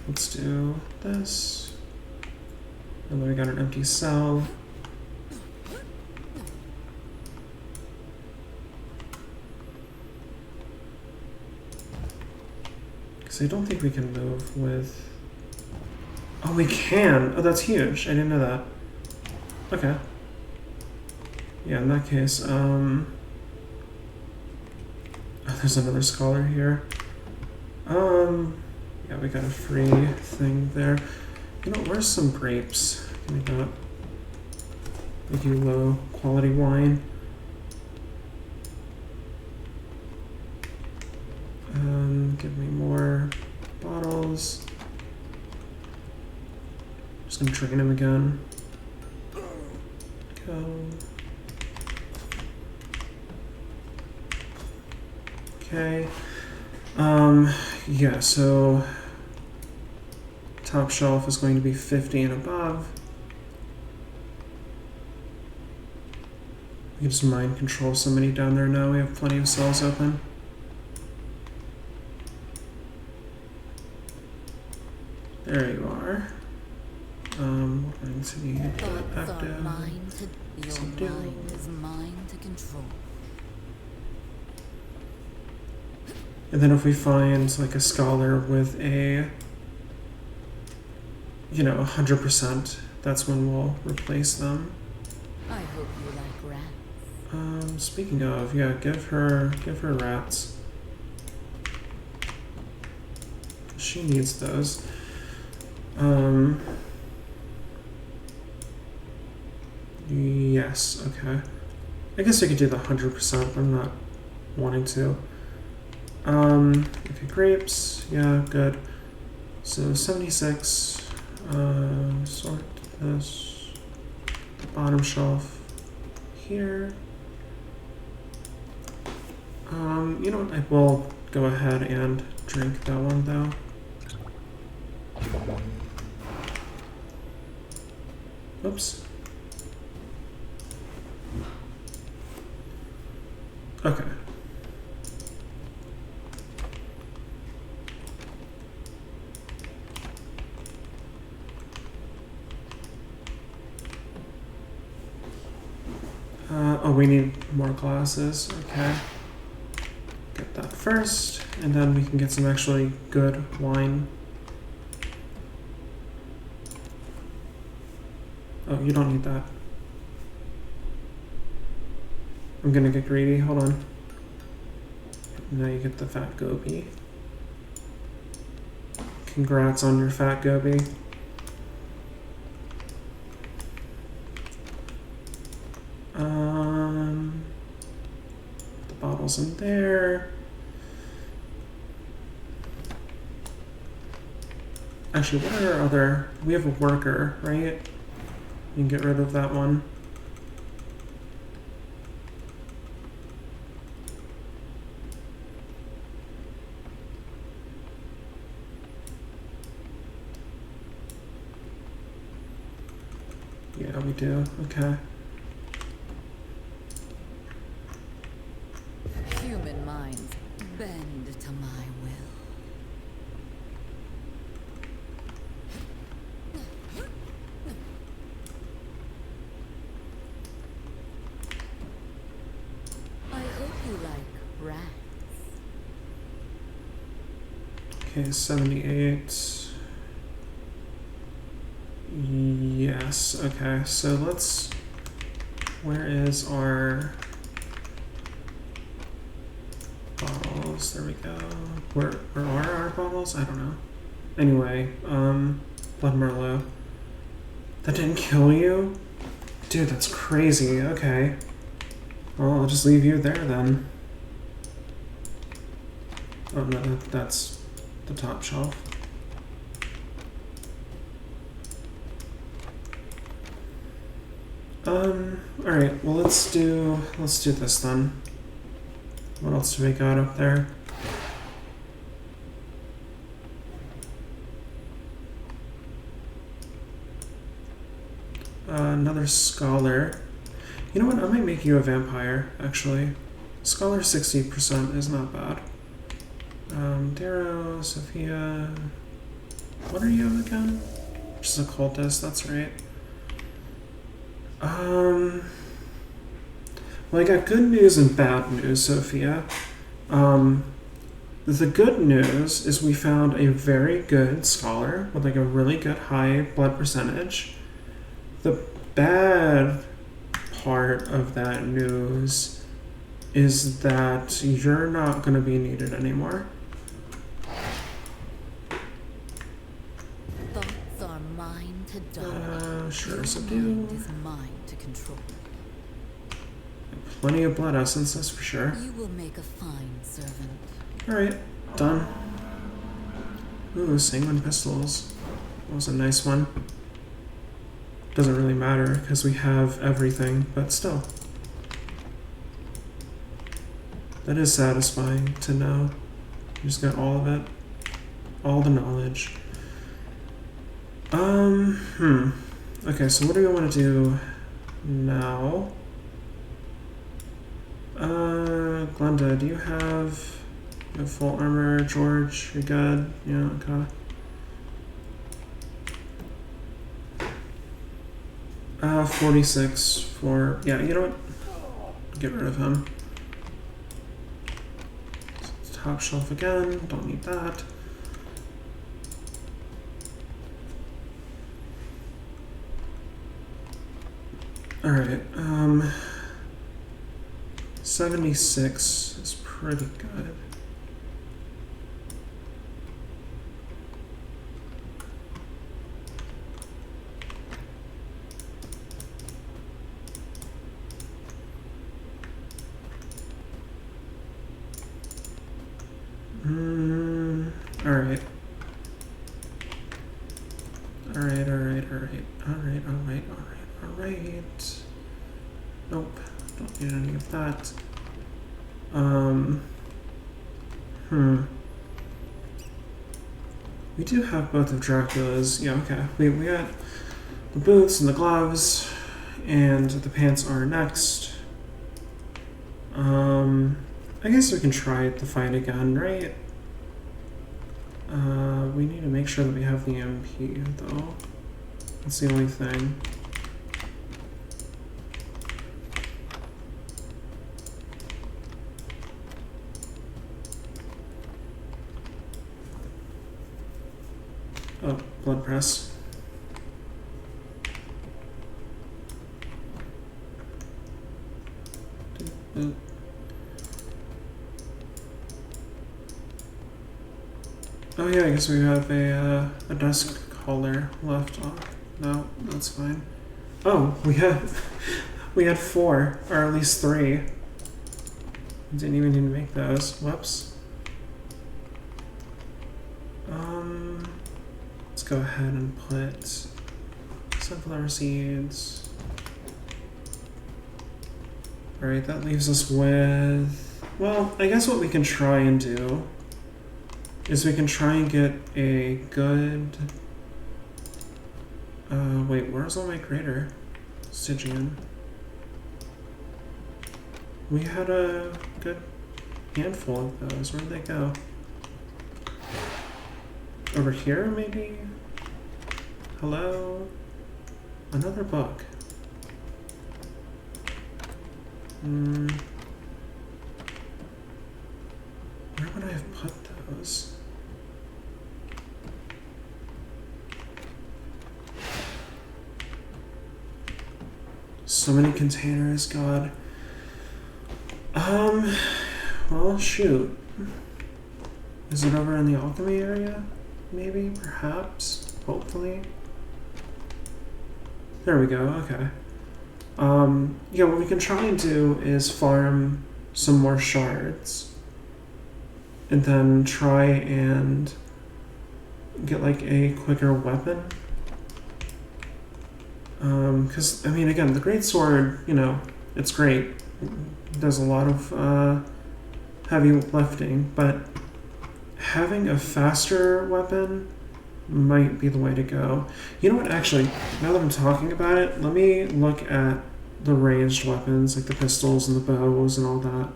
let's do this. And then we got an empty cell. Because I don't think we can move with... Oh, we can! Oh, that's huge. I didn't know that. Okay. Yeah, in that case, oh, there's another scholar here. Yeah, we got a free thing there. You know, where's some grapes? Give me that. We do low quality wine. Give me more bottles. Just gonna train him again. Go. Okay. Yeah, so top shelf is going to be 50 and above. We can just mind control somebody down there now. We have plenty of cells open. There you are. We're going to need active. Your mind is mine to control. And then if we find like a scholar with a, you know, 100%, that's when we'll replace them. I hope you like rats. Speaking of, yeah, give her rats. She needs those. Yes, okay. I guess I could do the 100%, but I'm not wanting to. Okay, grapes, yeah, good. So 76, sort this, the bottom shelf here. You know what, I will go ahead and drink that one though. Oops. Okay. Oh, we need more glasses. Okay. Get that first, and then we can get some actually good wine. Oh, you don't need that. I'm gonna get greedy. Hold on. Now you get the fat goby. Congrats on your fat goby. The bottles in there. Actually, what are our other... We have a worker, right? You can get rid of that one. Yeah, we do. Okay. Human minds bend to my will. I hope you like rats. Okay, 78. Yes, okay, so let's... Where is our bottles? There we go. Where are our bottles? I don't know. Anyway, Blood Merlot. That didn't kill you? Dude, that's crazy. Okay. Well, I'll just leave you there then. Oh no, that's the top shelf. Alright, well let's do this then. What else do we got up there? Another scholar. You know what, I might make you a vampire, actually. Scholar 60% is not bad. Darrow, Sophia... What are you again? Just a cultist, that's right. Well, I got good news and bad news, Sophia. The good news is we found a very good scholar with like a really good high blood percentage. The bad part of that news is that you're not going to be needed anymore. Thoughts are mine to dominate. Sure, subdue. Mind is mine to control. Plenty of blood essence, that's for sure. You will make a fine servant. Alright, done. Ooh, sanguine pistols. That was a nice one. Doesn't really matter because we have everything, but still. That is satisfying to know. You just got all of it. All the knowledge. Okay, so what do we want to do now? Glenda, do you have full armor? George, you're good? Yeah, okay. 46 for... Yeah, you know what? Get rid of him. Top shelf again. Don't need that. Alright, 76 is pretty good. Alright. Alright. Nope, don't need any of that. We do have both of Dracula's. Yeah, okay. We got the boots and the gloves, and the pants are next. I guess we can try the fight again, right? We need to make sure that we have the MP, though. That's the only thing. Oh, blood press. Oop. Oh yeah, I guess we have a desk holder left on. No, that's fine. Oh, we had 4, or at least 3. Didn't even need to make those. Whoops. Let's go ahead and put sunflower seeds. Alright, that leaves us with... Well, I guess what we can try and do is we can try and get a good... wait, where's all my greater Stygian? We had a good handful of those. Where'd they go? Over here, maybe? Hello? Another book. Where would I have put those? So many containers, God. Well, shoot. Is it over in the alchemy area? Maybe, perhaps, hopefully. There we go, okay. Yeah, what we can try and do is farm some more shards. And then try and get like a quicker weapon. Because, I mean, again, the greatsword, you know, it's great. It does a lot of heavy lifting, but having a faster weapon might be the way to go. You know what, actually, now that I'm talking about it, let me look at the ranged weapons, like the pistols and the bows and all that.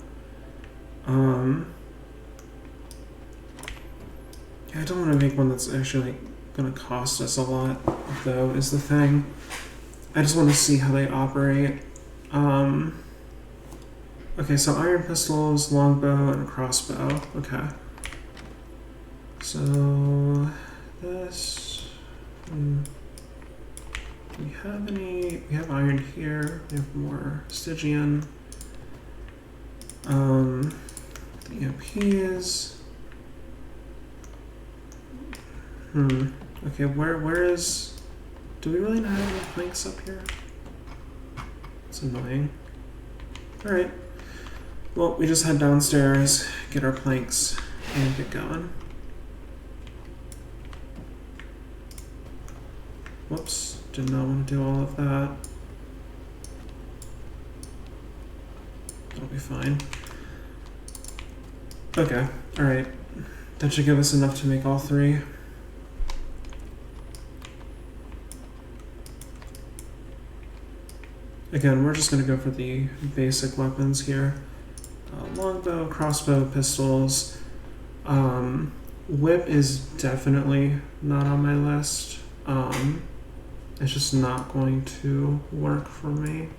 Yeah, I don't want to make one that's actually going to cost us a lot, though, is the thing. I just want to see how they operate. Okay, so iron pistols, longbow, and a crossbow. Okay. So this. Do we have any? We have iron here. We have more Stygian. The EMPs. Okay, where is? Do we really not have any planks up here? It's annoying. Alright. Well, we just head downstairs, get our planks, and get going. Whoops, did not want to do all of that. That'll be fine. Okay, alright. That should give us enough to make all 3. Again, we're just going to go for the basic weapons here. Longbow, crossbow, pistols. Whip is definitely not on my list. It's just not going to work for me.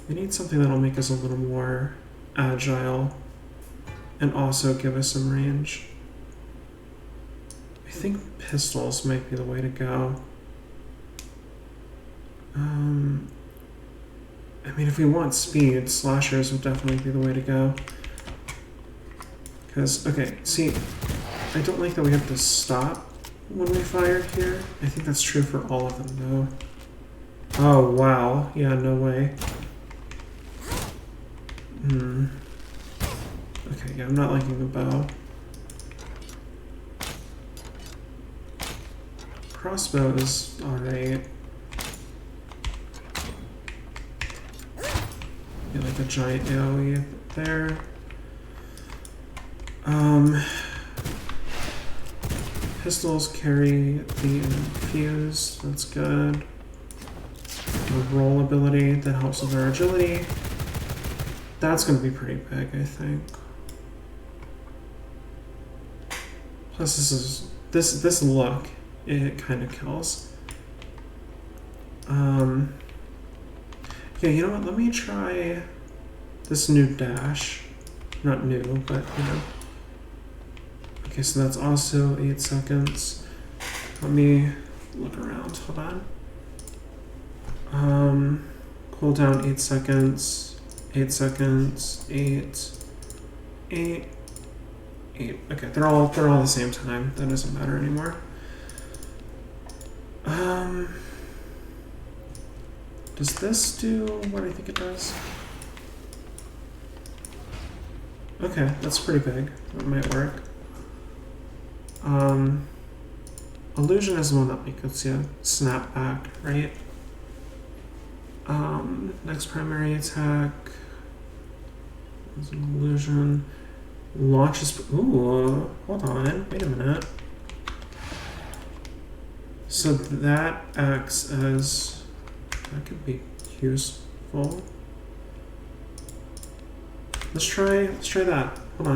We need something that'll make us a little more agile and also give us some range. I think pistols might be the way to go. I mean, if we want speed, slashers would definitely be the way to go. Because, okay, see, I don't like that we have to stop when we fired here. I think that's true for all of them, though. Oh, wow. Yeah, no way. Okay, yeah, I'm not liking the bow. Crossbow is alright. Get like a giant AoE there. Pistols carry the infused, that's good. The roll ability that helps with our agility. That's gonna be pretty big, I think. Plus this look, it kind of kills. Yeah, you know what, let me try this new dash. Not new, but you know. Okay, so that's also 8 seconds. Let me look around, hold on. Cooldown 8 seconds. 8 seconds. 8. 8. 8. Okay, they're all the same time. That doesn't matter anymore. Does this do what I think it does? Okay, that's pretty big. That might work. Illusion is the one that makes you snap back, right? Next primary attack is an illusion. Launches. Ooh, hold on. Wait a minute. So that acts as. That could be useful. Let's try that. Hold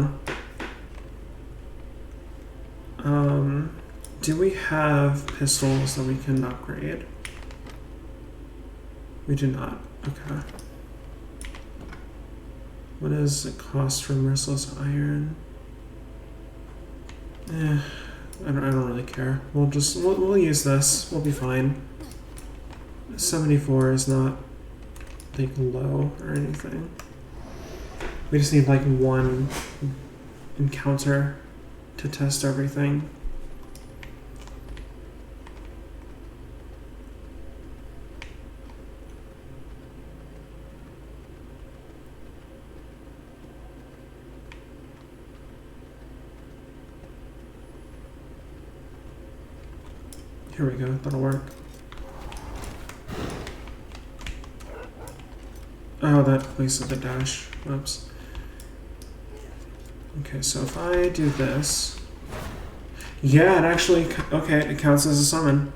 on. Do we have pistols that we can upgrade? We do not. Okay. What does it cost for merciless iron? I don't really care. We'll use this. We'll be fine. 74 is not like low or anything. We just need like one encounter to test everything. Here we go, that'll work. Oh, that wasted the dash. Oops. Okay, so if I do this... Yeah, it actually... Okay, it counts as a summon.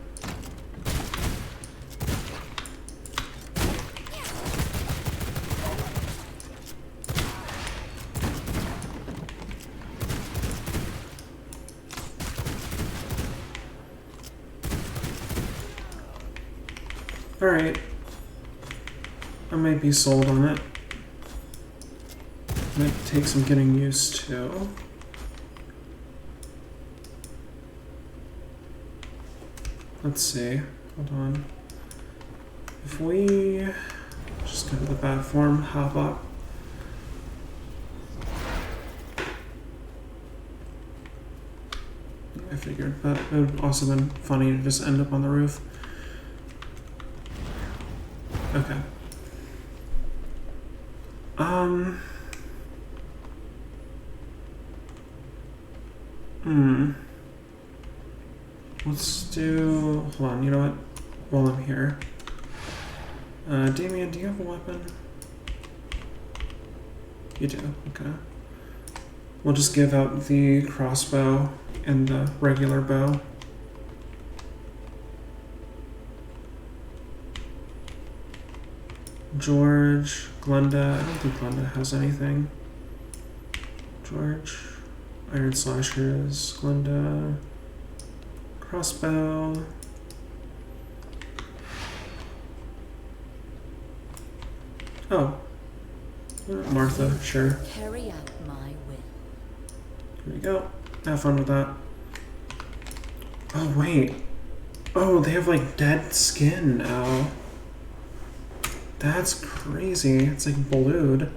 Alright. I might be sold on it. Might take some getting used to. Let's see. Hold on. If we just go to the platform, hop up. I figured, but it would also been funny to just end up on the roof. Okay. Let's do... Hold on, you know what? While I'm here. Damien, do you have a weapon? You do, okay. We'll just give out the crossbow and the regular bow. George, Glenda, I don't think Glenda has anything. George, Iron Slashers, Glenda, crossbow. Oh, Martha, sure. Carry out my will. Here we go. Have fun with that. Oh, wait. Oh, they have like dead skin now. That's crazy. It's like blued.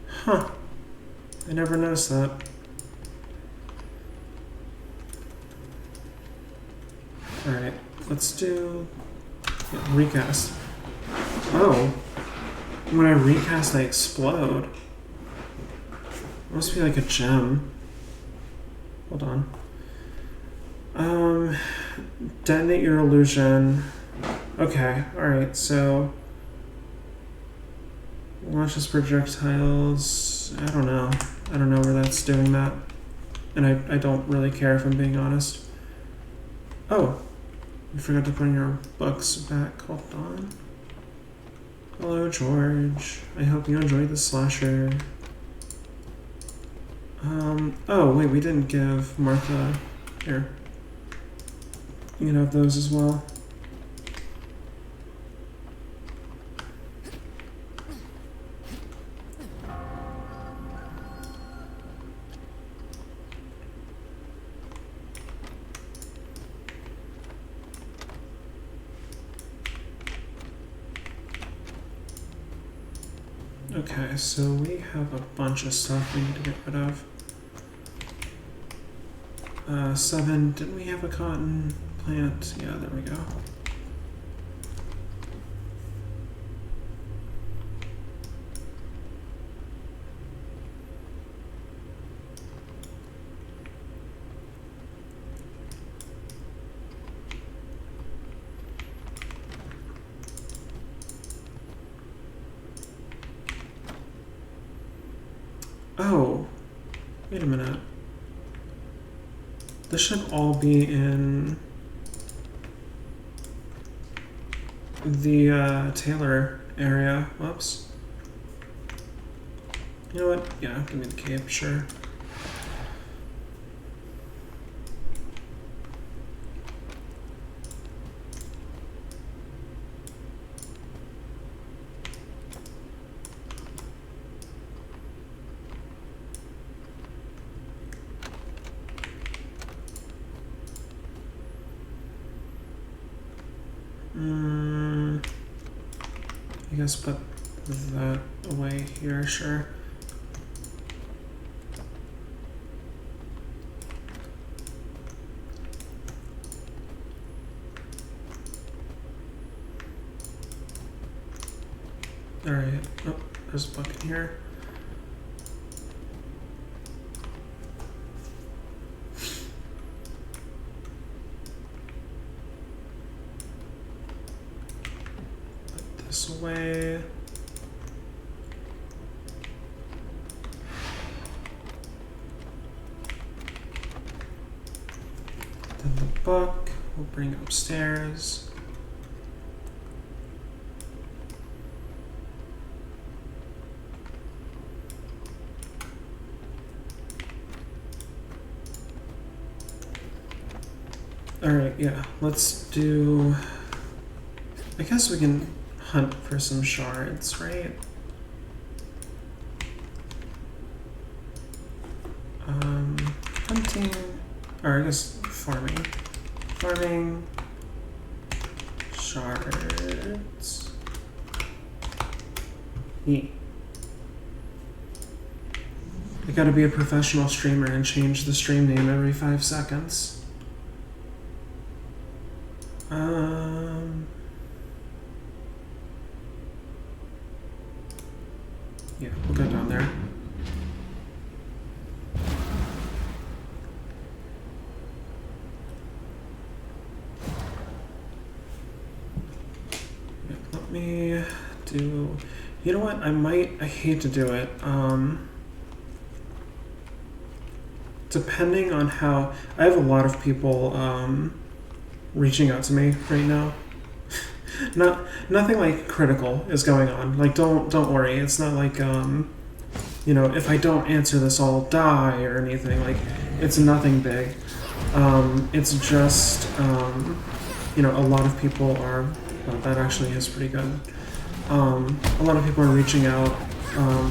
Huh. I never noticed that. Alright, let's do... yeah, recast. Oh. When I recast, I explode. It must be like a gem. Hold on. Detonate your illusion. Okay, alright, so... launches projectiles. I don't know. I don't know where that's doing that. And I don't really care if I'm being honest. Oh. You forgot to put in your books back. Hold on. Hello, George. I hope you enjoyed the slasher. Oh, wait, we didn't give Martha... Here. You can have those as well. Okay, so we have a bunch of stuff we need to get rid of. 7, didn't we have a cotton plant? Yeah, there we go. Oh, wait a minute. This should all be in the tailor area. Whoops. You know what? Yeah, give me the cape, sure. I guess put that away here, sure. Alright, oh, there's a bucket here. Put this away. Then the book we'll bring upstairs. Alright, yeah, let's do... I guess we can hunt for some shards, right? Hunting... Or I guess farming. Farming... Shards... Neat. I gotta be a professional streamer and change the stream name every 5 seconds. Yeah, we'll go down there. Yeah, let me do... You know what? I hate to do it. Depending on how... I have a lot of people reaching out to me right now. Nothing like critical is going on. Like don't worry. It's not like you know, if I don't answer this I'll die or anything. Like it's nothing big. It's just you know, a lot of people are well, that actually is pretty good. A lot of people are reaching out.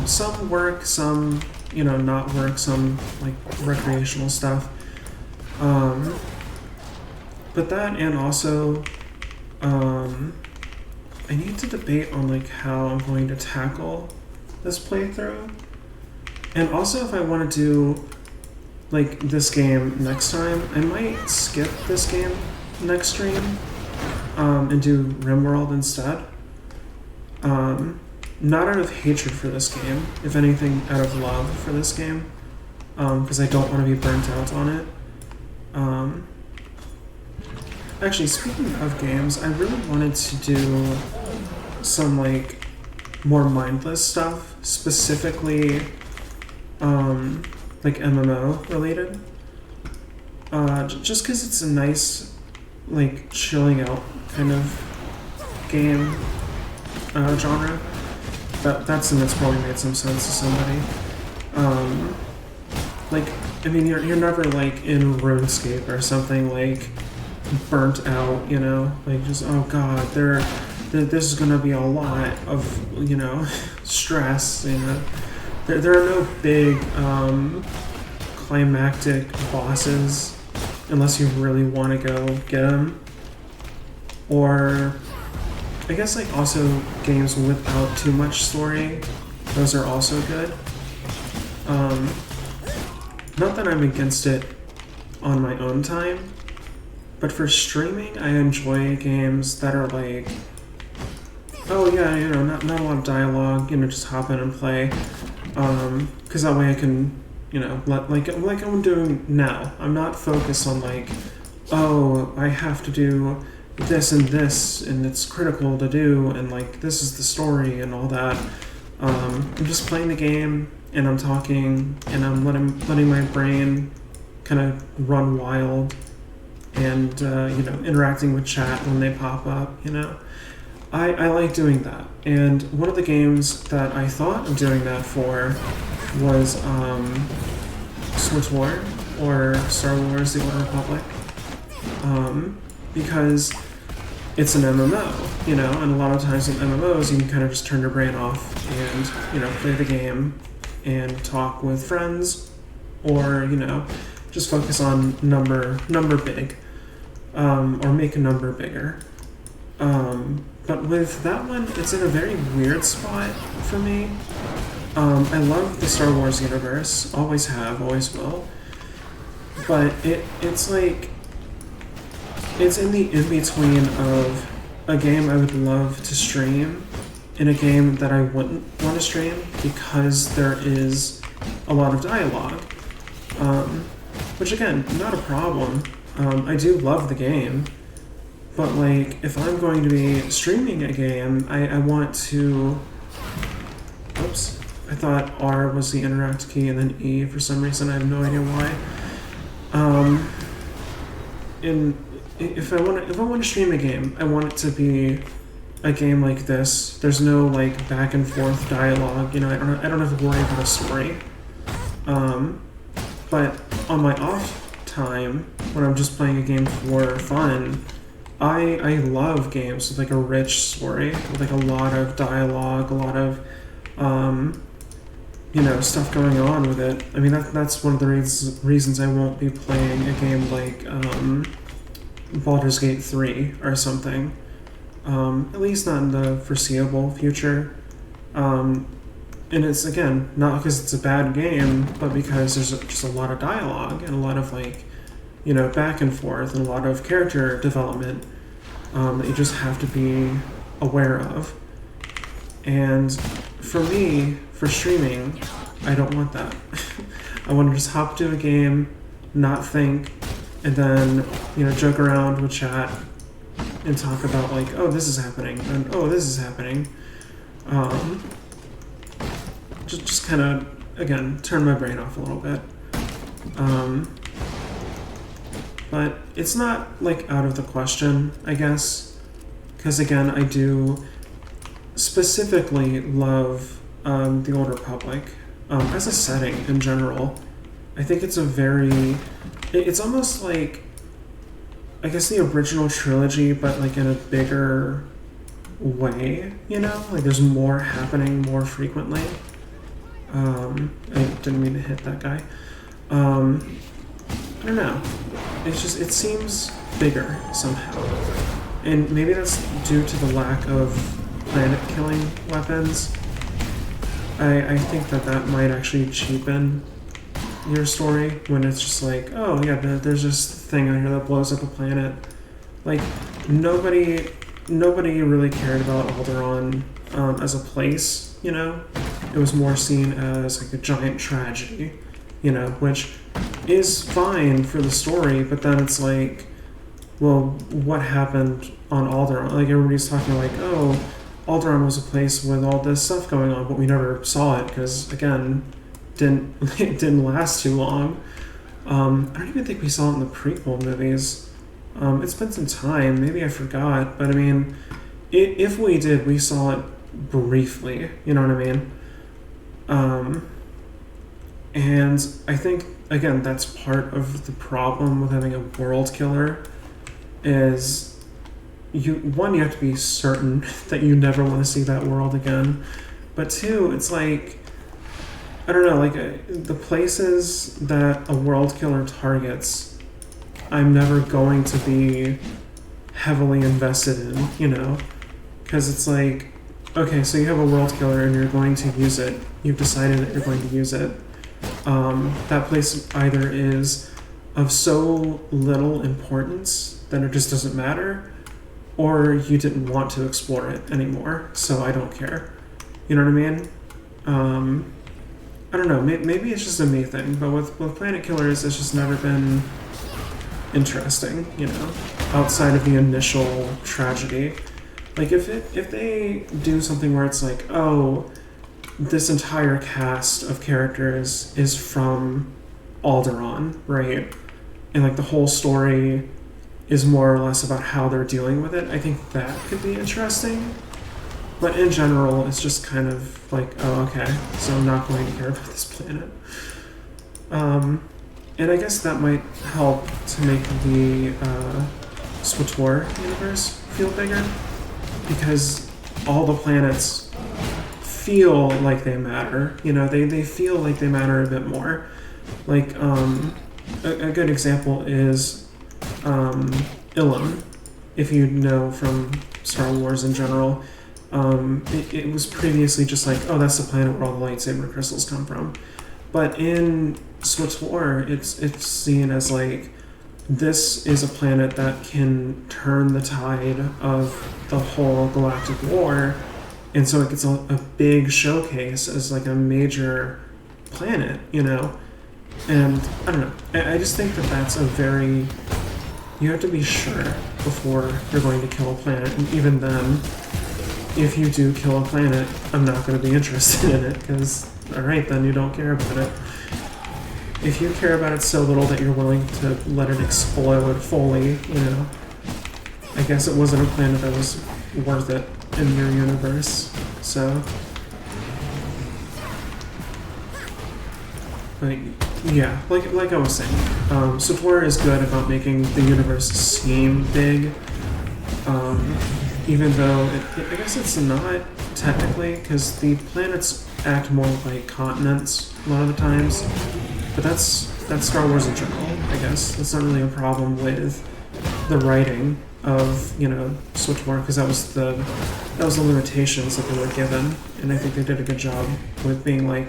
Some work, some you know, not work, some like recreational stuff. But that and also I need to debate on like how I'm going to tackle this playthrough. And also if I want to do like this game next time, I might skip this game next stream and do RimWorld instead. Not out of hatred for this game, if anything out of love for this game, because I don't want to be burnt out on it. Actually, speaking of games, I really wanted to do some like more mindless stuff, specifically like MMO related. Just because it's a nice, like chilling out kind of game genre. That's probably made some sense to somebody. Like, I mean, you're never like in RuneScape or something like burnt out, you know, like just oh god, this is gonna be a lot of, you know, stress. You know, there are no big climactic bosses unless you really want to go get them, or I guess like also games without too much story Those are also good. Not that I'm against it on my own time, but for streaming, I enjoy games that are like, oh yeah, you know, not a lot of dialogue, you know, just hop in and play, because that way I can, you know, like I'm doing now. I'm not focused on like, oh, I have to do this and it's critical to do, and like this is the story and all that. I'm just playing the game and I'm talking and I'm letting my brain kind of run wild, and you know, interacting with chat when they pop up. You know, I like doing that. And one of the games that I thought of doing that for was SWTOR, or Star Wars: The Old Republic, because it's an MMO, you know, and a lot of times in MMOs you can kind of just turn your brain off and, you know, play the game and talk with friends, or, you know, just focus on number big, or make a number bigger. But with that one, it's in a very weird spot for me. I love the Star Wars universe, always have, always will, but it's like, it's in the in-between of a game I would love to stream and a game that I wouldn't want to stream because there is a lot of dialogue. Which again, not a problem. I do love the game, but like, if I'm going to be streaming a game, I want to... Oops. I thought R was the interact key and then E for some reason. I have no idea why. If I want to stream a game, I want it to be a game like this. There's no like back and forth dialogue. You know, I don't have to worry about a story. But on my off time, when I'm just playing a game for fun, I love games with like a rich story, with like a lot of dialogue, a lot of you know, stuff going on with it. I mean, that's one of the reasons I won't be playing a game like Baldur's Gate 3 or something. At least not in the foreseeable future. And it's, again, not because it's a bad game, but because there's just a lot of dialogue and a lot of, like, you know, back and forth and a lot of character development that you just have to be aware of. And for me, for streaming, I don't want that. I want to just hop to a game, not think, and then, you know, joke around with chat and talk about like, oh, this is happening, and oh, this is happening. Just kind of, again, turn my brain off a little bit. But it's not like out of the question, I guess, because again, I do specifically love the Old Republic as a setting in general. I think it's a very, it's almost like, I guess, the original trilogy, but like in a bigger way, you know? Like there's more happening more frequently. I didn't mean to hit that guy. I don't know. It's just, it seems bigger somehow. And maybe that's due to the lack of planet-killing weapons. I think that might actually cheapen your story when it's just like, oh yeah, there's this thing out here that blows up a planet. Like, nobody really cared about Alderaan as a place, you know? It was more seen as like a giant tragedy, you know, which is fine for the story, but then it's like, well, what happened on Alderaan? Like, everybody's talking like, oh, Alderaan was a place with all this stuff going on, but we never saw it because, again, it didn't last too long. I don't even think we saw it in the prequel movies. It's been some time. Maybe I forgot, but I mean, if we did, we saw it briefly. You know what I mean? And I think, again, that's part of the problem with having a world killer is you have to be certain that you never want to see that world again. But two, it's like, I don't know, like the places that a world killer targets, I'm never going to be heavily invested in, you know? Because it's like, okay, so you have a world killer and you're going to use it. You've decided that you're going to use it. That place either is of so little importance that it just doesn't matter, or you didn't want to explore it anymore, so I don't care. You know what I mean? I don't know, maybe it's just a me thing, but with Planet Killers, it's just never been interesting, you know, outside of the initial tragedy. Like, if they do something where it's like, oh, this entire cast of characters is from Alderaan, right? And, like, the whole story is more or less about how they're dealing with it, I think that could be interesting. But in general, it's just kind of like, oh, okay, so I'm not going to care about this planet. And I guess that might help to make the SWTOR universe feel bigger, because all the planets feel like they matter. You know, they feel like they matter a bit more. Like, a good example is Ilum, if you know from Star Wars in general. It was previously just like, oh, that's the planet where all the lightsaber crystals come from. But in SWTOR, it's seen as like, this is a planet that can turn the tide of the whole galactic war, and so it gets a big showcase as like a major planet, you know? And I don't know, I just think that that's a very, you have to be sure before you're going to kill a planet, and even then, if you do kill a planet, I'm not going to be interested in it, because, alright, then you don't care about it. If you care about it so little that you're willing to let it explode fully, you know, I guess it wasn't a planet that was worth it in your universe, so. Like, yeah, like I was saying, SWTOR is good about making the universe seem big, even though I guess it's not technically, because the planets act more like continents a lot of the times. But that's Star Wars in general, I guess. That's not really a problem with the writing of, you know, SWTOR, because that was the limitations that they were given, and I think they did a good job with being like,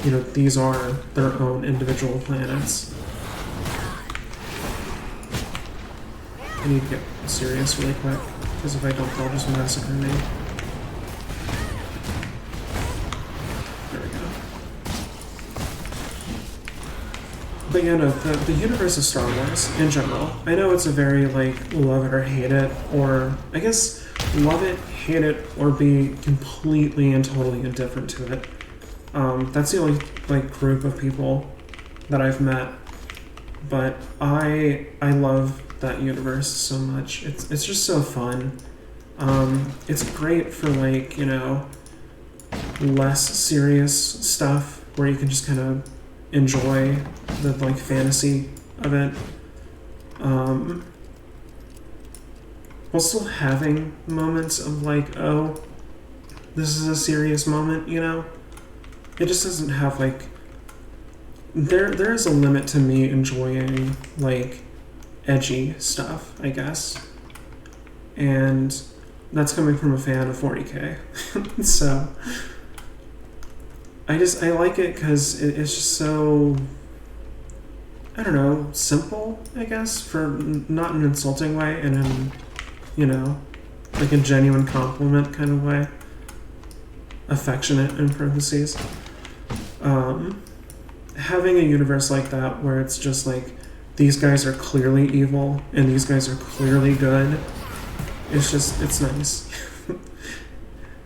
you know, these are their own individual planets. I need to get serious really quick, because if I don't, they'll just massacre me. There we go. But yeah, no, the universe of Star Wars, in general, I know it's a very, like, love it or hate it, or, I guess, love it, hate it, or be completely and totally indifferent to it. That's the only, like, group of people that I've met, but I love that universe so much. It's just so fun. It's great for, like, you know, less serious stuff where you can just kind of enjoy the, like, fantasy of it, while still having moments of, like, oh, this is a serious moment, you know? It just doesn't have, like, there is a limit to me enjoying, like, edgy stuff, I guess. And that's coming from a fan of 40K. So I like it because it's just so, I don't know, simple, I guess, for not an insulting way, and in, you know, like a genuine compliment kind of way. Affectionate, in parentheses. Having a universe like that where it's just like, these guys are clearly evil and these guys are clearly good, it's just, it's nice.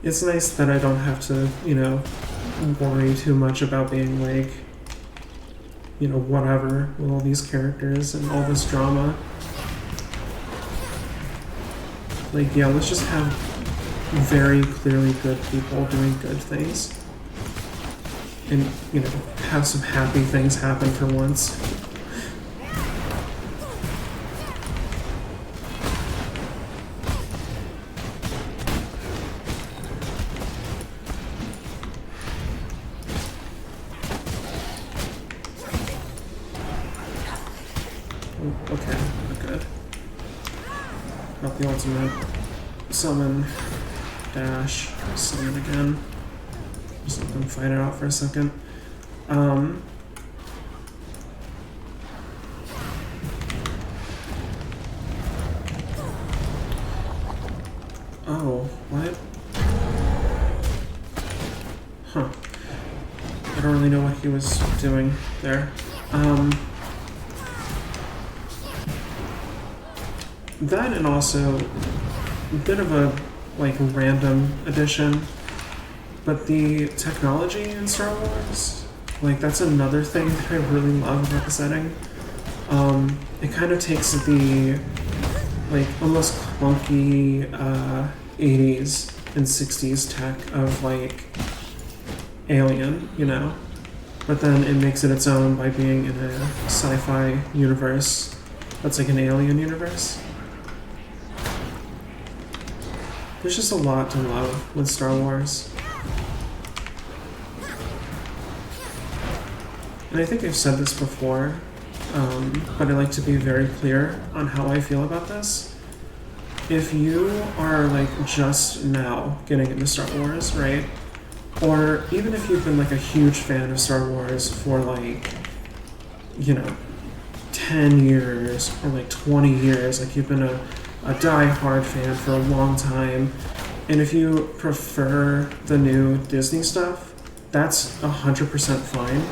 It's nice that I don't have to, you know, worry too much about being like, you know, whatever with all these characters and all this drama. Like, yeah, let's just have very clearly good people doing good things. And, you know, have some happy things happen for once. Oh, okay, we're good. Got the ultimate summon dash. Summon again. Just let them fight it out for a second. Oh, what? Huh. I don't really know what he was doing there. That and also a bit of a like random addition, but the technology in Star Wars, like that's another thing that I really love about the setting. It kind of takes the like almost clunky 80s and 60s tech of like Alien, you know, but then it makes it its own by being in a sci-fi universe that's like an alien universe. There's just a lot to love with Star Wars. And I think I've said this before, but I like to be very clear on how I feel about this. If you are like just now getting into Star Wars, right? Or even if you've been like a huge fan of Star Wars for like, you know, 10 years or like 20 years, like you've been a die-hard fan for a long time, and if you prefer the new Disney stuff, that's 100% fine.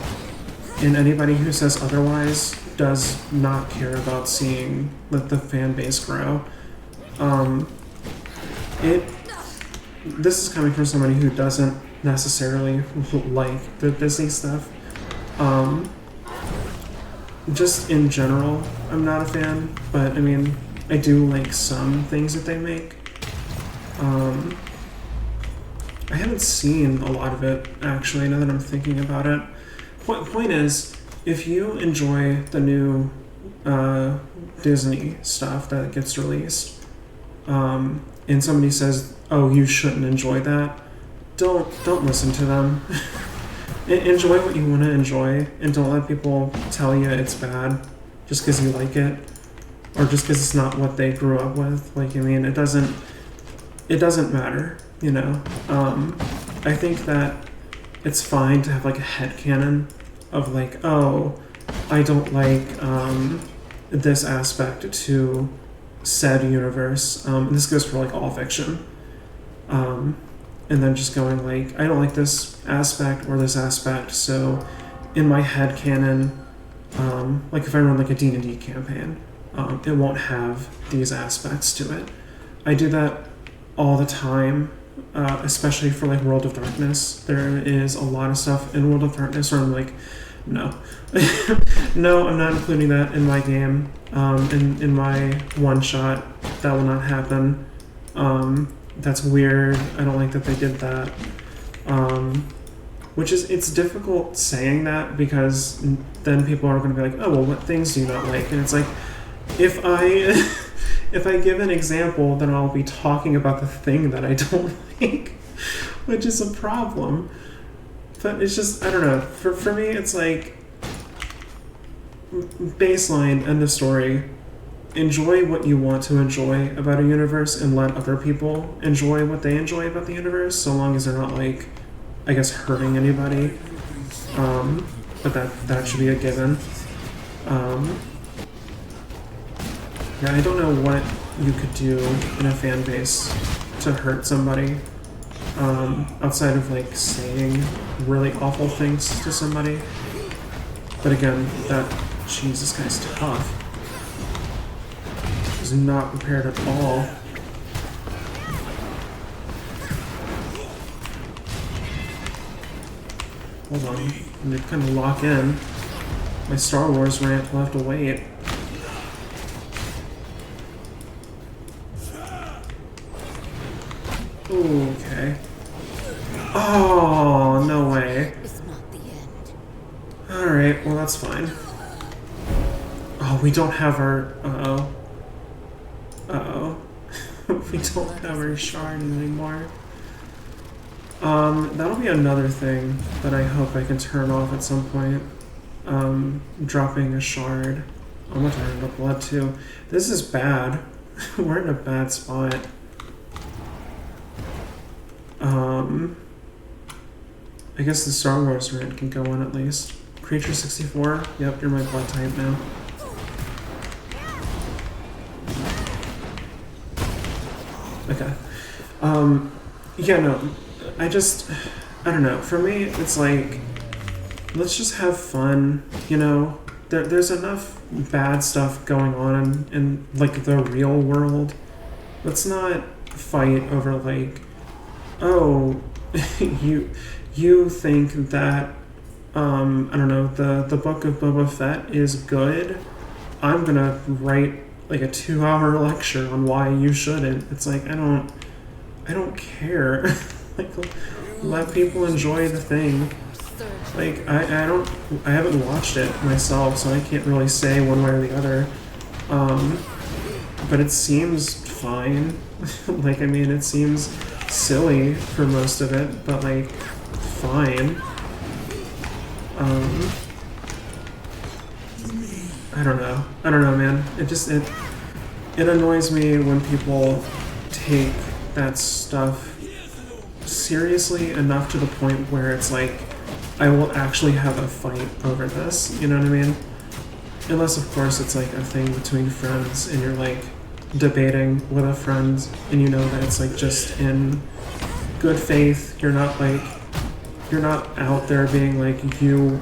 And anybody who says otherwise does not care about seeing the fan base grow. This is coming from somebody who doesn't necessarily like the Disney stuff. Just in general, I'm not a fan, but I mean, I do like some things that they make. I haven't seen a lot of it, actually, now that I'm thinking about it. Point is, if you enjoy the new Disney stuff that gets released, and somebody says, oh, you shouldn't enjoy that, don't listen to them. Enjoy what you want to enjoy, and don't let people tell you it's bad just because you like it, or just because it's not what they grew up with. Like, I mean, it doesn't matter, you know? I think that it's fine to have like a headcanon of like, oh, I don't like this aspect to said universe. This goes for like all fiction. And then just going like, I don't like this aspect or this aspect, so in my headcanon, like if I run like a D&D campaign, it won't have these aspects to it. I do that all the time, especially for like World of Darkness. There is a lot of stuff in World of Darkness where I'm like, no. No, I'm not including that in my game. In my one-shot, that will not happen. That's weird. I don't like that they did that. It's difficult saying that, because then people are going to be like, oh, well, what things do you not like? And it's like, if I give an example, then I'll be talking about the thing that I don't like, which is a problem. But it's just, I don't know. For me, it's like, baseline, end of story. Enjoy what you want to enjoy about a universe, and let other people enjoy what they enjoy about the universe, so long as they're not like, I guess, hurting anybody. But that should be a given. Yeah, I don't know what you could do in a fan base to hurt somebody, outside of like saying really awful things to somebody. But again, jeez, this guy's tough. He's not prepared at all. Hold on, I need to kind of lock in. My Star Wars rant will have to wait. Okay. Oh, no way. It's not the end. Alright, well that's fine. Oh, we don't have our... Uh-oh. Uh-oh. We don't have our shard anymore. That'll be another thing that I hope I can turn off at some point. Dropping a shard. I'm gonna turn into blood too. This is bad. We're in a bad spot. I guess the Star Wars rant can go on at least. Creature 64. Yep, you're my blood type now. Okay. Yeah, no. I don't know. For me, it's like, let's just have fun, you know? There's enough bad stuff going on in like the real world. Let's not fight over like, oh, you think that I don't know, the book of Boba Fett is good. I'm gonna write like a 2-hour lecture on why you shouldn't. It's like I don't care. Like, let people enjoy the thing. Like I haven't watched it myself, so I can't really say one way or the other. But it seems fine. Like, I mean, it seems silly for most of it, but like fine. I don't know, man. It annoys me when people take that stuff seriously enough to the point where it's like, I will actually have a fight over this, you know what I mean? Unless, of course, it's like a thing between friends and you're like debating with a friend and you know that it's like just in good faith. You're not out there being like, you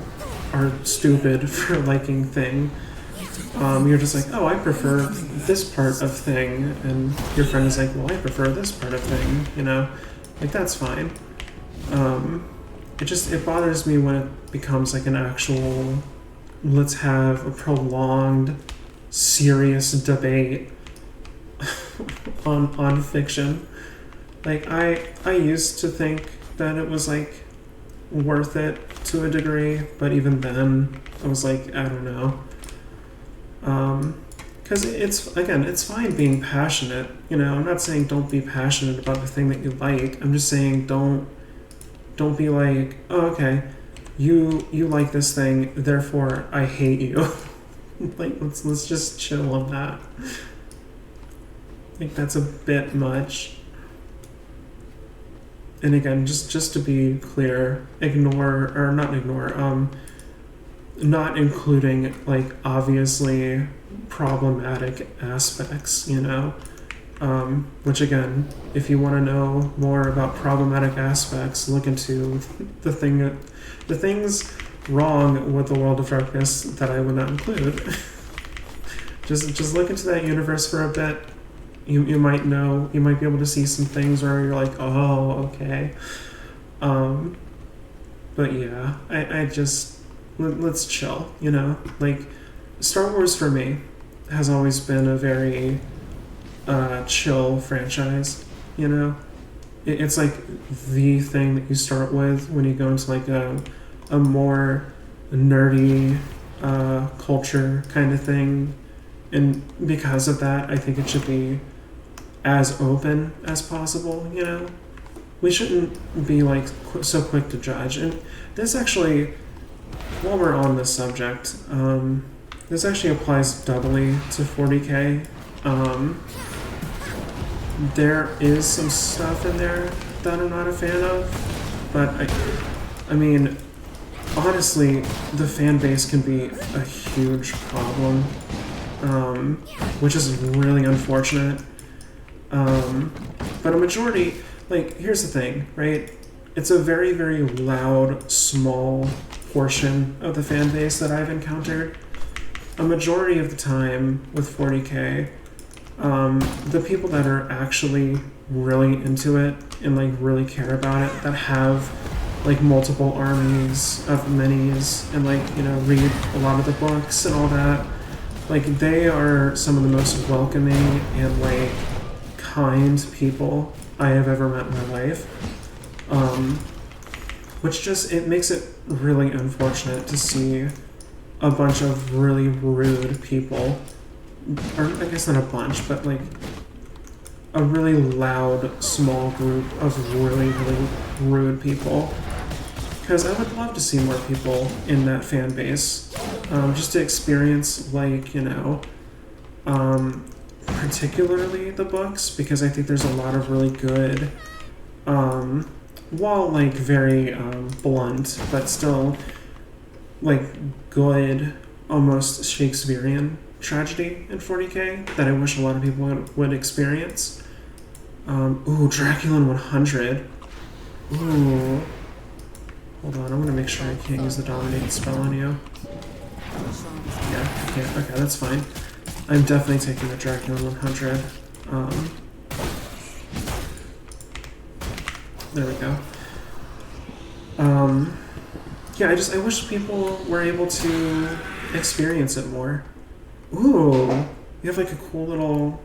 are stupid for liking thing. You're just like, oh, I prefer this part of thing, and your friend is like, well, I prefer this part of thing, you know? Like, that's fine. It bothers me when it becomes like an actual, let's have a prolonged, serious debate on fiction. Like, I used to think that it was like worth it to a degree, but even then I was like, I don't know. Because it's fine being passionate, you know. I'm not saying don't be passionate about the thing that you like. I'm just saying don't be like, oh, okay, you like this thing, therefore I hate you. Like, let's just chill on that. I think that's a bit much. And again, just to be clear, not including like obviously problematic aspects, you know. Which again, if you want to know more about problematic aspects, look into the things wrong with the World of Darkness that I would not include. just look into that universe for a bit. You might know, you might be able to see some things where you're like, oh, okay. But yeah, I just, let's chill, you know? Like, Star Wars for me has always been a very chill franchise, you know? It's like the thing that you start with when you go into like a more nerdy culture kind of thing. And because of that, I think it should be as open as possible, you know? We shouldn't be like so quick to judge. And this actually, while we're on this subject, this actually applies doubly to 40K. There is some stuff in there that I'm not a fan of, but I mean, honestly, the fan base can be a huge problem, which is really unfortunate. But a majority, like, here's the thing, right? It's a very, very loud, small portion of the fan base that I've encountered. A majority of the time with 40K, the people that are actually really into it and like really care about it, that have like multiple armies of minis and like, you know, read a lot of the books and all that, like, they are some of the most welcoming and like kind people I have ever met in my life. Which just, it makes it really unfortunate to see a bunch of really rude people, or I guess not a bunch, but like a really loud, small group of really, really rude people. Because I would love to see more people in that fan base, just to experience, like, you know, particularly the books, because I think there's a lot of really good while like very blunt, but still like good, almost Shakespearean tragedy in 40k that I wish a lot of people would experience. Ooh, Draculan 100. Ooh. Hold on, I'm gonna make sure I can't use the Dominate spell on you. Yeah, I can't. Okay, that's fine. I'm definitely taking the Draculan 100. There we go. Yeah, I wish people were able to experience it more. Ooh, you have like a cool little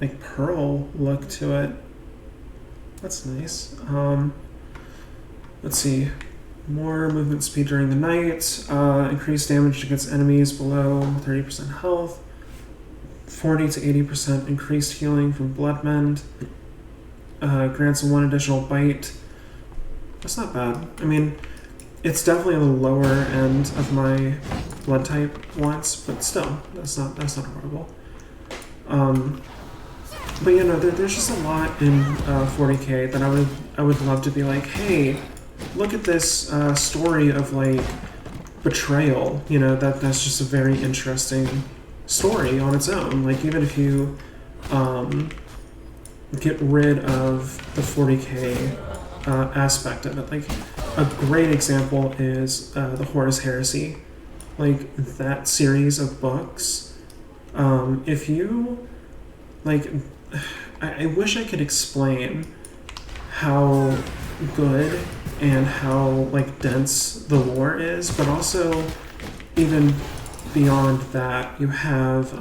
like pearl look to it. That's nice. Let's see. More movement speed during the night, increased damage against enemies below 30% health, 40 to 80% increased healing from blood mend, grants 1 additional bite. That's not bad. I mean, it's definitely on the lower end of my blood type wants, but still, that's not horrible. But you know, there's just a lot in 40k that I would love to be like, hey, look at this story of like betrayal. You know, that's just a very interesting story on its own. Like even if you get rid of the 40k aspect of it, like a great example is the Horus Heresy, like that series of books. If you like, I wish I could explain how good and how like dense the lore is, but also even beyond that, you have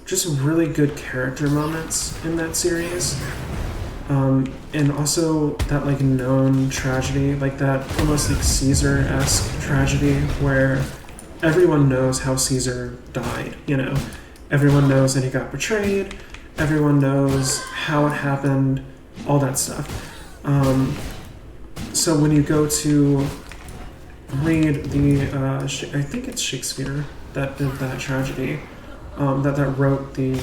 just really good character moments in that series, and also that like known tragedy, like that almost like Caesar-esque tragedy where everyone knows how Caesar died. You know, everyone knows that he got betrayed. Everyone knows how it happened. All that stuff. So when you go to read the, I think it's Shakespeare that did that tragedy, that wrote the,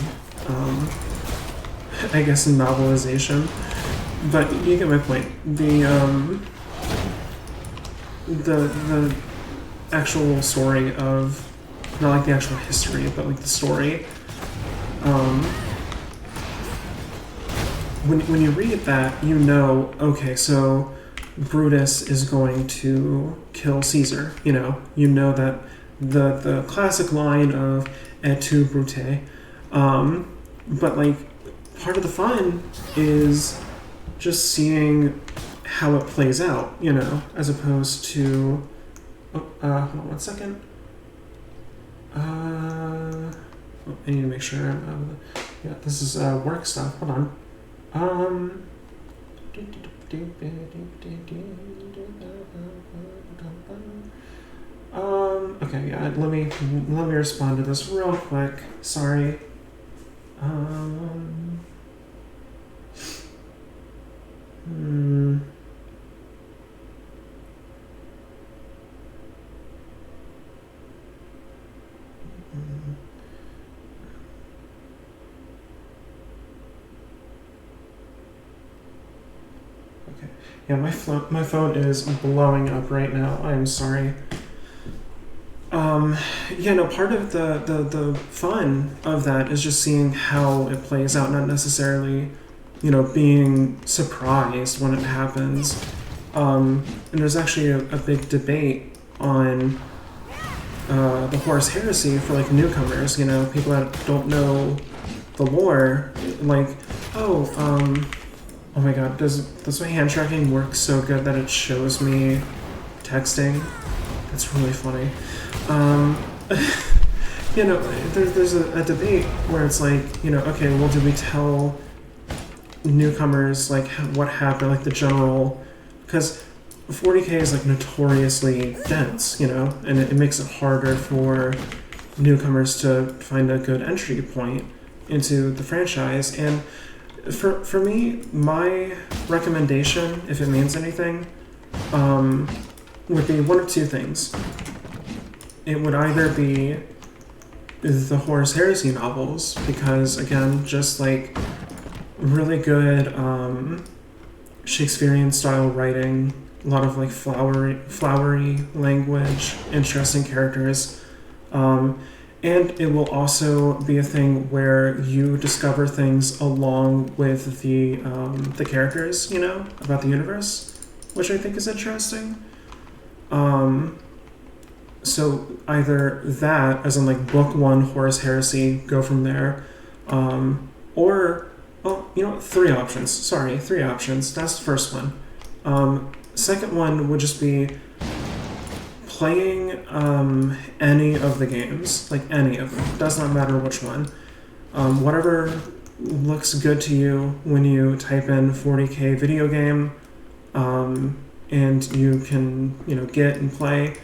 I guess, novelization. But you get my point. The actual story of, not like the actual history, but like the story. When you read that, you know, okay, so Brutus is going to kill Caesar. You know that the classic line of "et tu, Brute," but like part of the fun is just seeing how it plays out. You know, as opposed to hold on 1 second. I need to make sure I'm yeah, this is work stuff. Hold on. Okay, yeah, let me respond to this real quick. Sorry. Okay. Yeah, my phone is blowing up right now. I'm sorry. Yeah, no, part of the fun of that is just seeing how it plays out, not necessarily, you know, being surprised when it happens. And there's actually a big debate on the Horus Heresy for like newcomers, you know, people that don't know the lore, like, oh my god, does my hand tracking work so good that it shows me texting? That's really funny. You know, there's a debate where it's like, you know, okay, well, did we tell newcomers like what happened, like the general, because 40k is like notoriously dense, you know, and it makes it harder for newcomers to find a good entry point into the franchise. And for me, my recommendation, if it means anything, would be one of two things. It would either be the Horus Heresy novels, because again, just like really good Shakespearean style writing, a lot of like flowery language, interesting characters. And it will also be a thing where you discover things along with the characters, you know, about the universe, which I think is interesting. So either that, as in like book one, Horus Heresy, go from there, or well, you know, three options. Sorry, three options. That's the first one. Second one would just be playing any of the games, like any of them. Does not matter which one. Whatever looks good to you when you type in 40k video game, and you can, you know, get and play.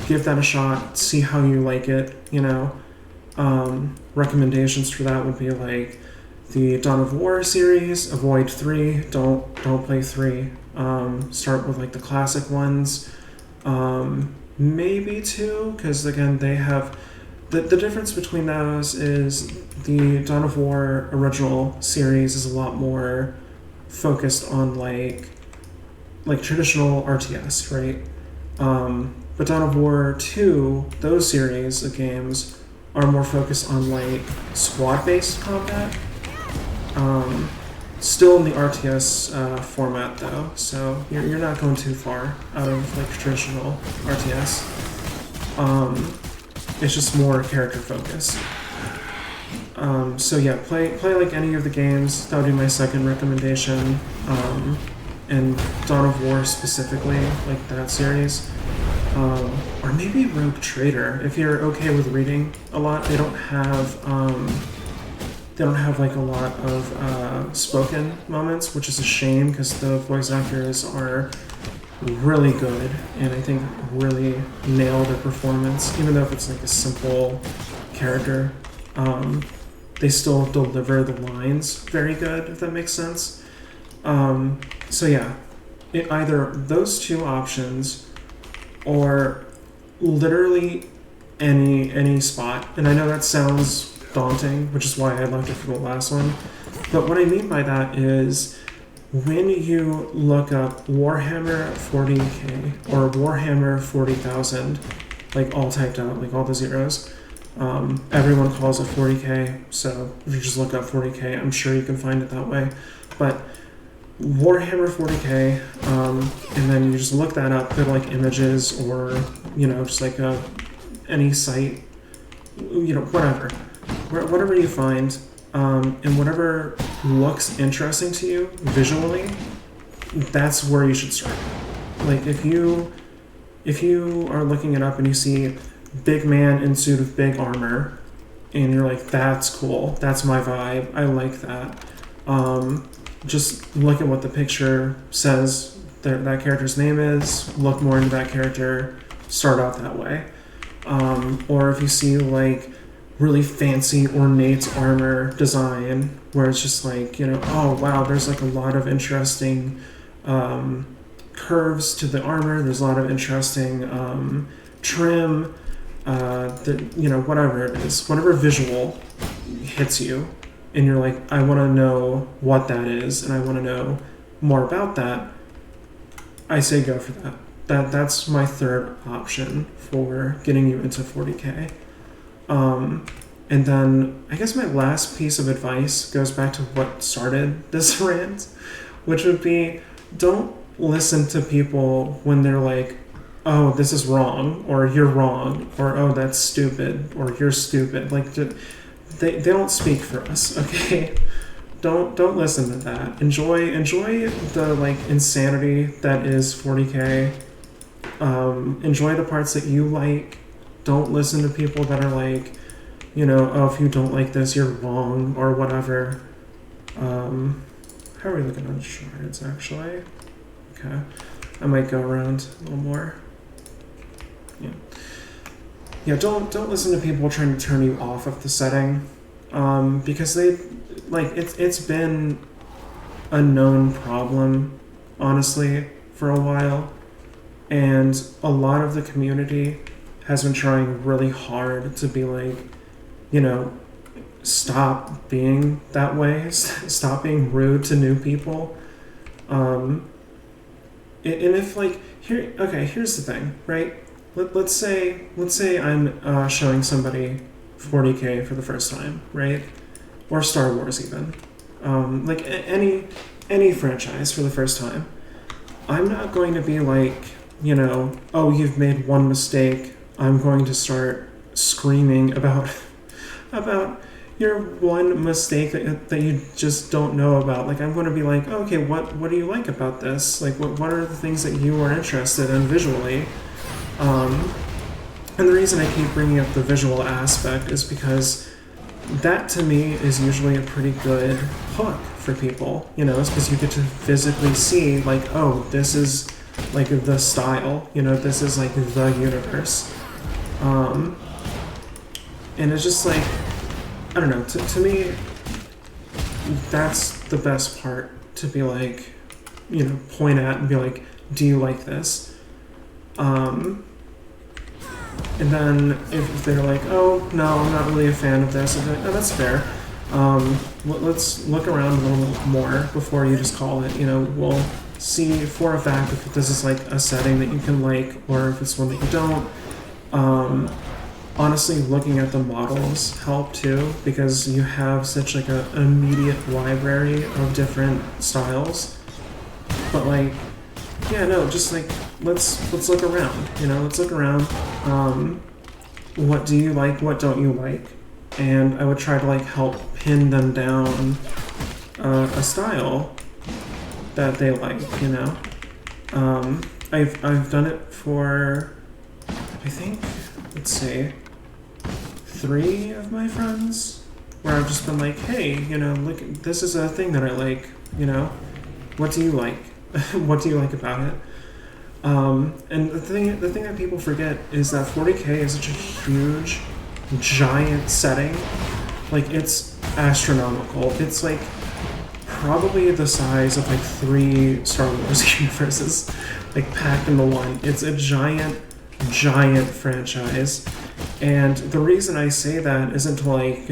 Give that a shot. See how you like it. You know, recommendations for that would be like the Dawn of War series. Avoid 3. Don't play 3. Start with like the classic ones. Maybe 2, because again they have the difference between those is the Dawn of War original series is a lot more focused on like traditional RTS, right? But Dawn of War 2, those series of games are more focused on like squad-based combat. Still in the RTS format though, so you're not going too far out of like traditional RTS. It's just more character focused. So yeah, play like any of the games. That would be my second recommendation. And Dawn of War specifically, like that series. Or maybe Rogue Trader, if you're okay with reading a lot. They don't have like a lot of spoken moments, which is a shame because the voice actors are really good and I think really nail their performance. Even though if it's like a simple character, they still deliver the lines very good, if that makes sense. So yeah, either those two options or literally any spot. And I know that sounds daunting, which is why I left it for the last one. But what I mean by that is when you look up Warhammer 40k or Warhammer 40,000, like all typed out, like all the zeros, everyone calls it 40k, so if you just look up 40k, I'm sure you can find it that way. But Warhammer 40k, and then you just look that up, go to like images or, you know, just like any site, you know, whatever you find, and whatever looks interesting to you visually, that's where you should start. Like if you are looking it up and you see big man in suit of big armor, and you're like, that's cool, that's my vibe, I like that. Just look at what the picture says that character's name is, look more into that character, start out that way. Or if you see like really fancy ornate armor design where it's just like, you know, oh wow, there's like a lot of interesting curves to the armor, there's a lot of interesting trim, you know, whatever it is, whatever visual hits you and you're like, I want to know what that is and I want to know more about that, I say go for that. That's my third option for getting you into 40k. And then I guess my last piece of advice goes back to what started this rant, which would be don't listen to people when they're like, oh, this is wrong, or you're wrong, or oh, that's stupid, or you're stupid. Like, they don't speak for us, okay? Don't listen to that. Enjoy the like insanity that is 40k. Enjoy the parts that you like. Don't listen to people that are like, you know, oh, if you don't like this, you're wrong, or whatever. How are we looking on shards, actually? Okay. I might go around a little more. Yeah, don't listen to people trying to turn you off of the setting, because they, like, it's been a known problem, honestly, for a while, and a lot of the community has been trying really hard to be like, you know, stop being that way. Stop being rude to new people. And if like here's the thing, right? Let's say I'm showing somebody 40K for the first time, right? Or Star Wars even, like any franchise for the first time. I'm not going to be like, oh, you've made one mistake. I'm going to start screaming about your one mistake that you just don't know about. Like, I'm going to be like, oh, okay, what do you like about this? Like, what are the things that you are interested in visually? And the reason I keep bringing up the visual aspect is because that to me is usually a pretty good hook for people. It's because you get to physically see, like, oh, this is like the style. This is like the universe. And it's just like, I don't know, to me, that's the best part, to be like, point at and be like, do you like this? And then if they're like, oh, no, I'm not really a fan of this, I'm like, oh, that's fair. Let's look around a little more before you just call it. We'll see for a fact if this is like a setting that you can like, or if it's one that you don't. Honestly, looking at the models help too, because you have such like an immediate library of different styles. But like, yeah, no, just like let's look around. Let's look around. What do you like? What don't you like? And I would try to like help pin them down a style that they like. I've done it for, I think, let's see, 3 of my friends, where I've just been like, hey, look, this is a thing that I like, what do you like? What do you like about it? And the thing that people forget is that 40K is such a huge, giant setting. Like, it's astronomical. It's like probably the size of like 3 Star Wars universes, like packed into one. It's a giant franchise. And the reason I say that isn't to like,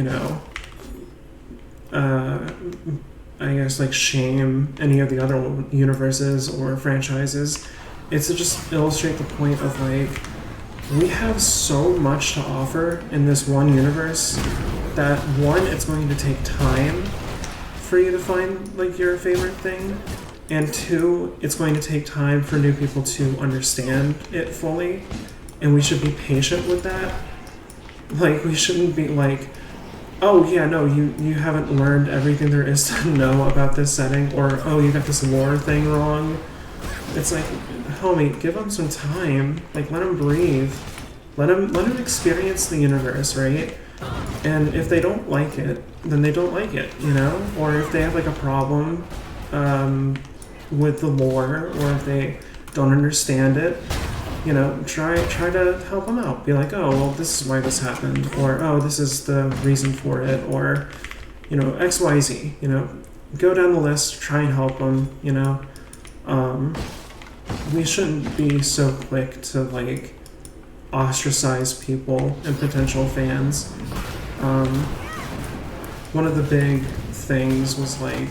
I guess like shame any of the other universes or franchises. It's to just illustrate the point of like, we have so much to offer in this one universe that one, it's going to take time for you to find like your favorite thing, and 2, it's going to take time for new people to understand it fully, and we should be patient with that. Like, we shouldn't be like, oh yeah, no, you haven't learned everything there is to know about this setting, or oh, you got this lore thing wrong. It's like, homie, give them some time. Like, let them breathe. Let them experience the universe, right? And if they don't like it, then they don't like it, Or if they have like a problem with the lore, or if they don't understand it, try to help them out. Be like, oh, well, this is why this happened, or oh, this is the reason for it, or XYZ. Go down the list, try and help them. We shouldn't be so quick to like ostracize people and potential fans. One of the big things was like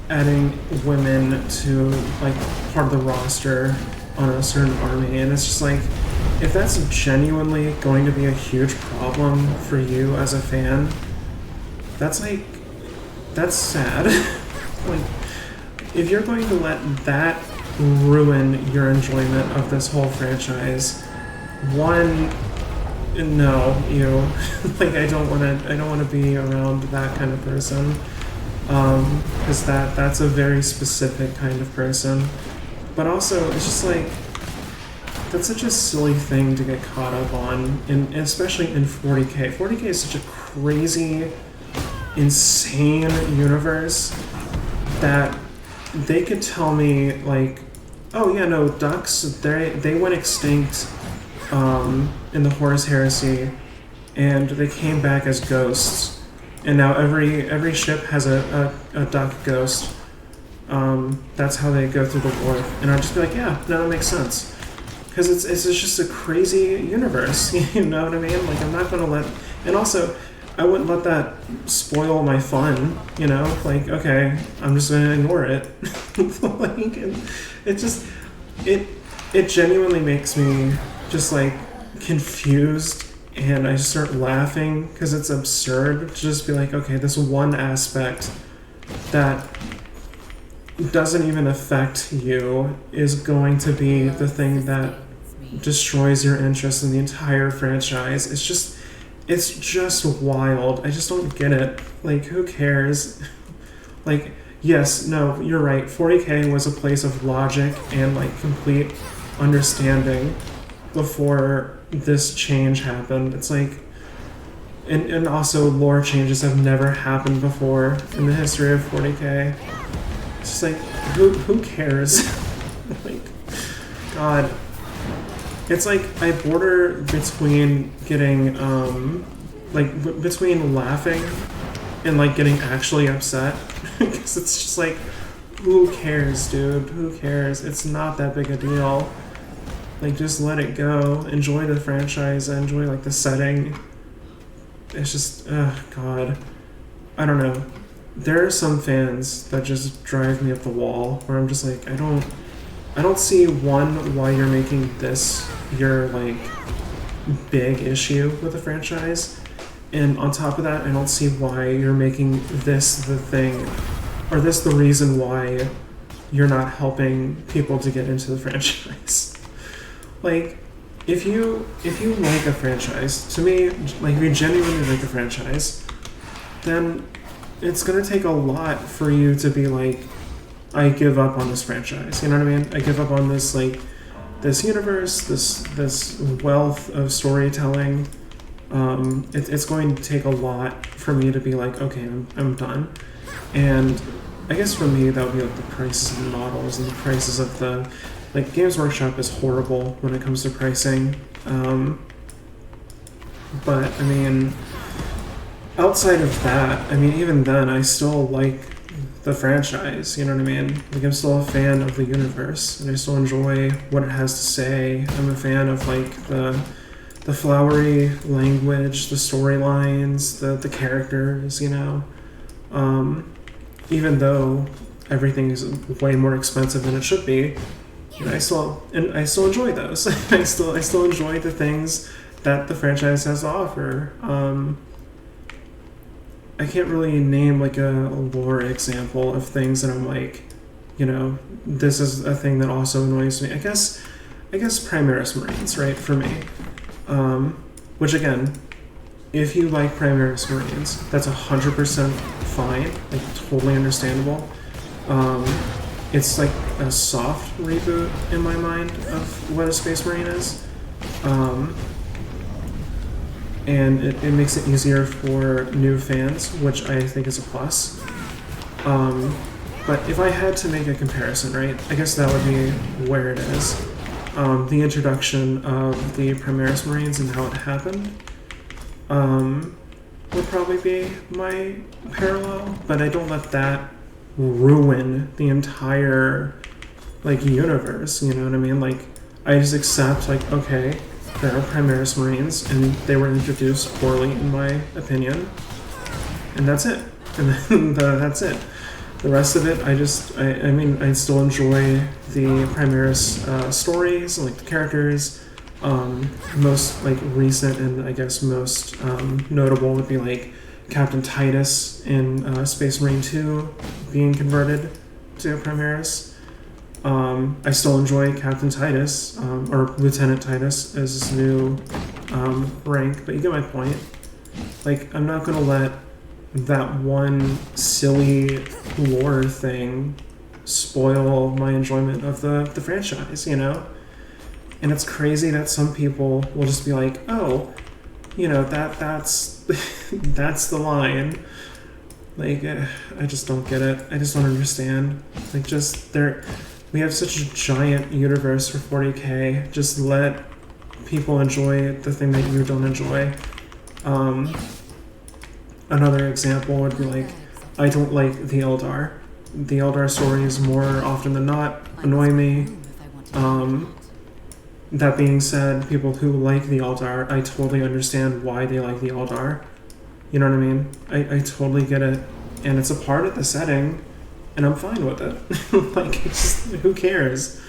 adding women to like part of the roster on a certain army, and it's just like, if that's genuinely going to be a huge problem for you as a fan, that's sad. Like, if you're going to let that ruin your enjoyment of this whole franchise, one, no, like, I don't want to be around that kind of person, because that's a very specific kind of person. But also, it's just like, that's such a silly thing to get caught up on, especially in 40K. 40K is such a crazy, insane universe that they could tell me, like, oh yeah, no, ducks, they went extinct in the Horus Heresy, and they came back as ghosts, and now every ship has a duck ghost. That's how they go through the warp. And I'd just be like, yeah, no, that makes sense. because it's just a crazy universe. You know what I mean? Like I'm not gonna let, and also I wouldn't let that spoil my fun. You know, like okay, I'm just gonna ignore it. Like it just it genuinely makes me just like confused, and I just start laughing because it's absurd to just be like, okay, this one aspect that doesn't even affect you is going to be the thing that destroys your interest in the entire franchise. It's just wild. I just don't get it. Like, who cares? Like, yes, no, you're right. 40K was a place of logic and like complete understanding before this change happened. It's like, and also lore changes have never happened before in the history of 40K. It's just like, who cares? Like, God. It's like I border between getting, between laughing and like getting actually upset. Because it's just like, who cares, dude? Who cares? It's not that big a deal. Like, just let it go. Enjoy the franchise. Enjoy like the setting. It's just, God. I don't know. There are some fans that just drive me up the wall where I'm just like, I don't see why you're making this your like big issue with the franchise, and on top of that, I don't see why you're making this the thing, or this the reason why you're not helping people to get into the franchise. Like, if you like a franchise, to me, like if you genuinely like a franchise, then it's gonna take a lot for you to be like, I give up on this franchise. You know what I mean? I give up on this like this universe, this wealth of storytelling. It's going to take a lot for me to be like, okay, I'm done. And I guess for me that would be like the prices of the models and the prices of the like Games Workshop is horrible when it comes to pricing. But I mean, outside of that, I mean, even then, I still like the franchise, you know what I mean? Like, I'm still a fan of the universe, and I still enjoy what it has to say. I'm a fan of, like, the flowery language, the storylines, the characters, you know? Even though everything is way more expensive than it should be, you know, I still enjoy those. I still enjoy the things that the franchise has to offer. I can't really name like a lore example of things that I'm like, you know, this is a thing that also annoys me. I guess Primaris Marines, right, for me. Which again, if you like Primaris Marines, that's 100% fine, like totally understandable. It's like a soft reboot in my mind of what a Space Marine is. And it makes it easier for new fans, which I think is a plus. But if I had to make a comparison, right, I guess that would be where it is. The introduction of the Primaris Marines and how it happened would probably be my parallel, but I don't let that ruin the entire like universe, you know what I mean? Like, I just accept, like, okay, there are Primaris Marines, and they were introduced poorly, in my opinion. And that's it. And then that's it. The rest of it, I mean, I still enjoy the Primaris stories, and, like, the characters. Most, like, recent and, I guess, most notable would be, like, Captain Titus in Space Marine 2 being converted to Primaris. I still enjoy Captain Titus, or Lieutenant Titus as his new rank, but you get my point. Like, I'm not gonna let that one silly lore thing spoil my enjoyment of the franchise, you know? And it's crazy that some people will just be like, oh, you know, that's that's the line. Like, I just don't get it. I just don't understand. Like, we have such a giant universe for 40K. Just let people enjoy the thing that you don't enjoy. Another example would be like, I don't like the Eldar. The Eldar stories more often than not annoy me. That being said, people who like the Eldar, I totally understand why they like the Eldar. You know what I mean? I totally get it. And it's a part of the setting, and I'm fine with it. Like, who cares?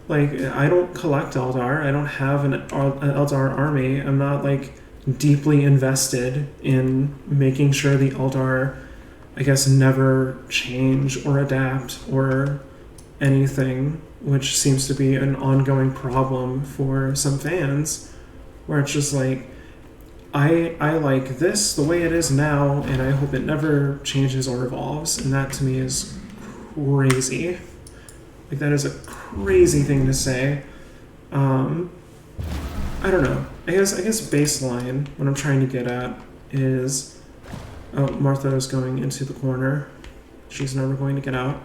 Like, I don't collect Eldar. I don't have an Eldar army. I'm not, like, deeply invested in making sure the Eldar, I guess, never change or adapt or anything, which seems to be an ongoing problem for some fans, where it's just like, I like this the way it is now, and I hope it never changes or evolves, and that to me is crazy. Like, that is a crazy thing to say. I don't know. I guess baseline, what I'm trying to get at is, oh, Martha is going into the corner. She's never going to get out.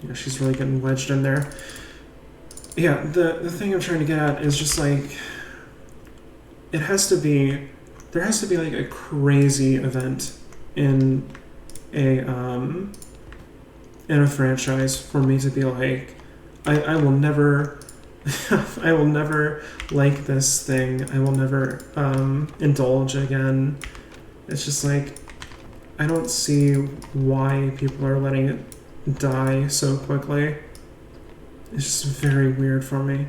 Yeah, she's really getting wedged in there. Yeah, the thing I'm trying to get at is just like, there has to be like a crazy event in a franchise for me to be like, I will never I will never like this thing. I will never indulge again. It's just like, I don't see why people are letting it die so quickly. It's just very weird for me.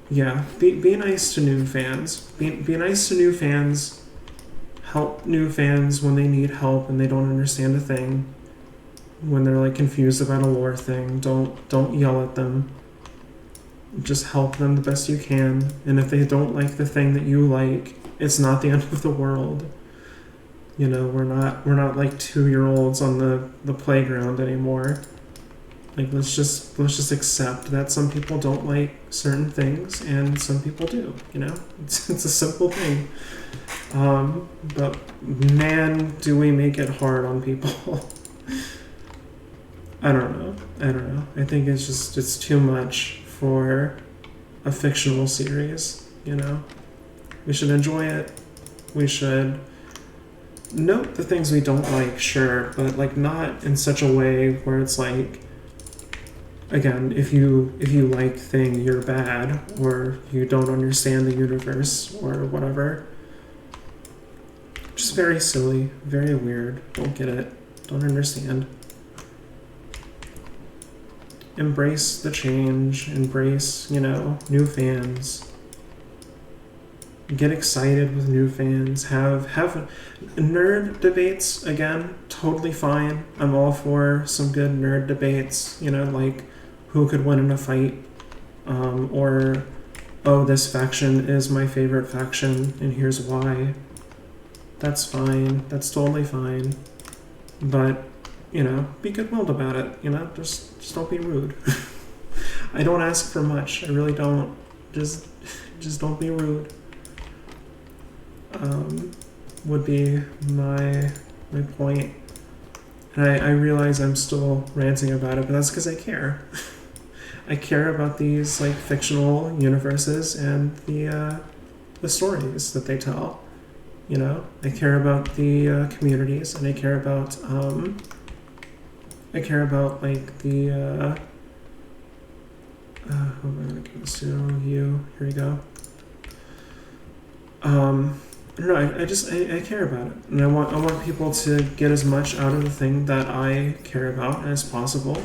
Yeah, be nice to new fans. Be nice to new fans. Help new fans when they need help and they don't understand a thing. When they're like confused about a lore thing, don't yell at them. Just help them the best you can. And if they don't like the thing that you like, it's not the end of the world. You know, we're not like 2-year-olds on the playground anymore. Like, let's just accept that some people don't like certain things and some people do, you know? It's a simple thing. But man, do we make it hard on people. I don't know. I think it's too much for a fictional series, you know? We should enjoy it. We should note the things we don't like, sure, but like not in such a way where it's like, again, if you like thing, you're bad, or you don't understand the universe, or whatever. Just very silly, very weird. Don't get it. Don't understand. Embrace the change. Embrace, you know, new fans. Get excited with new fans. Have nerd debates again. Totally fine. I'm all for some good nerd debates. You know, like who could win in a fight, or oh, this faction is my favorite faction and here's why. That's fine. That's totally fine. But you know, be good-willed about it. You know, just don't be rude. I don't ask for much. I really don't. Just don't be rude. Would be my point. And I realize I'm still ranting about it, but that's because I care. I care about these like fictional universes and the stories that they tell. You know, I care about the communities, and I care about like the hold on, I'm gonna give this to you. Here you go. I don't know. I care about it, and I want people to get as much out of the thing that I care about as possible.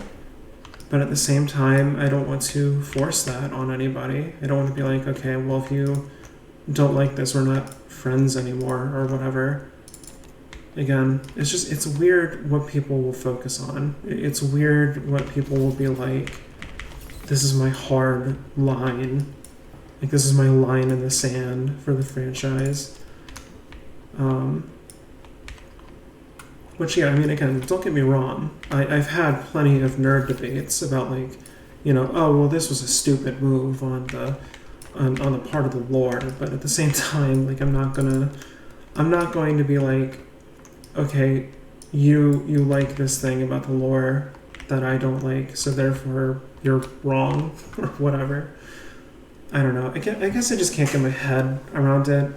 But at the same time, I don't want to force that on anybody. I don't want to be like, okay, well, if you don't like this, we're not friends anymore, or whatever. Again, it's weird what people will focus on. It's weird what people will be like, this is my hard line. Like, this is my line in the sand for the franchise. Which, yeah, I mean, again, don't get me wrong. I've had plenty of nerd debates about, like, you know, oh, well, this was a stupid move on the part of the lore, but at the same time, like, I'm not going to be like, okay, you like this thing about the lore that I don't like, so therefore you're wrong, or whatever. I don't know. I guess I just can't get my head around it.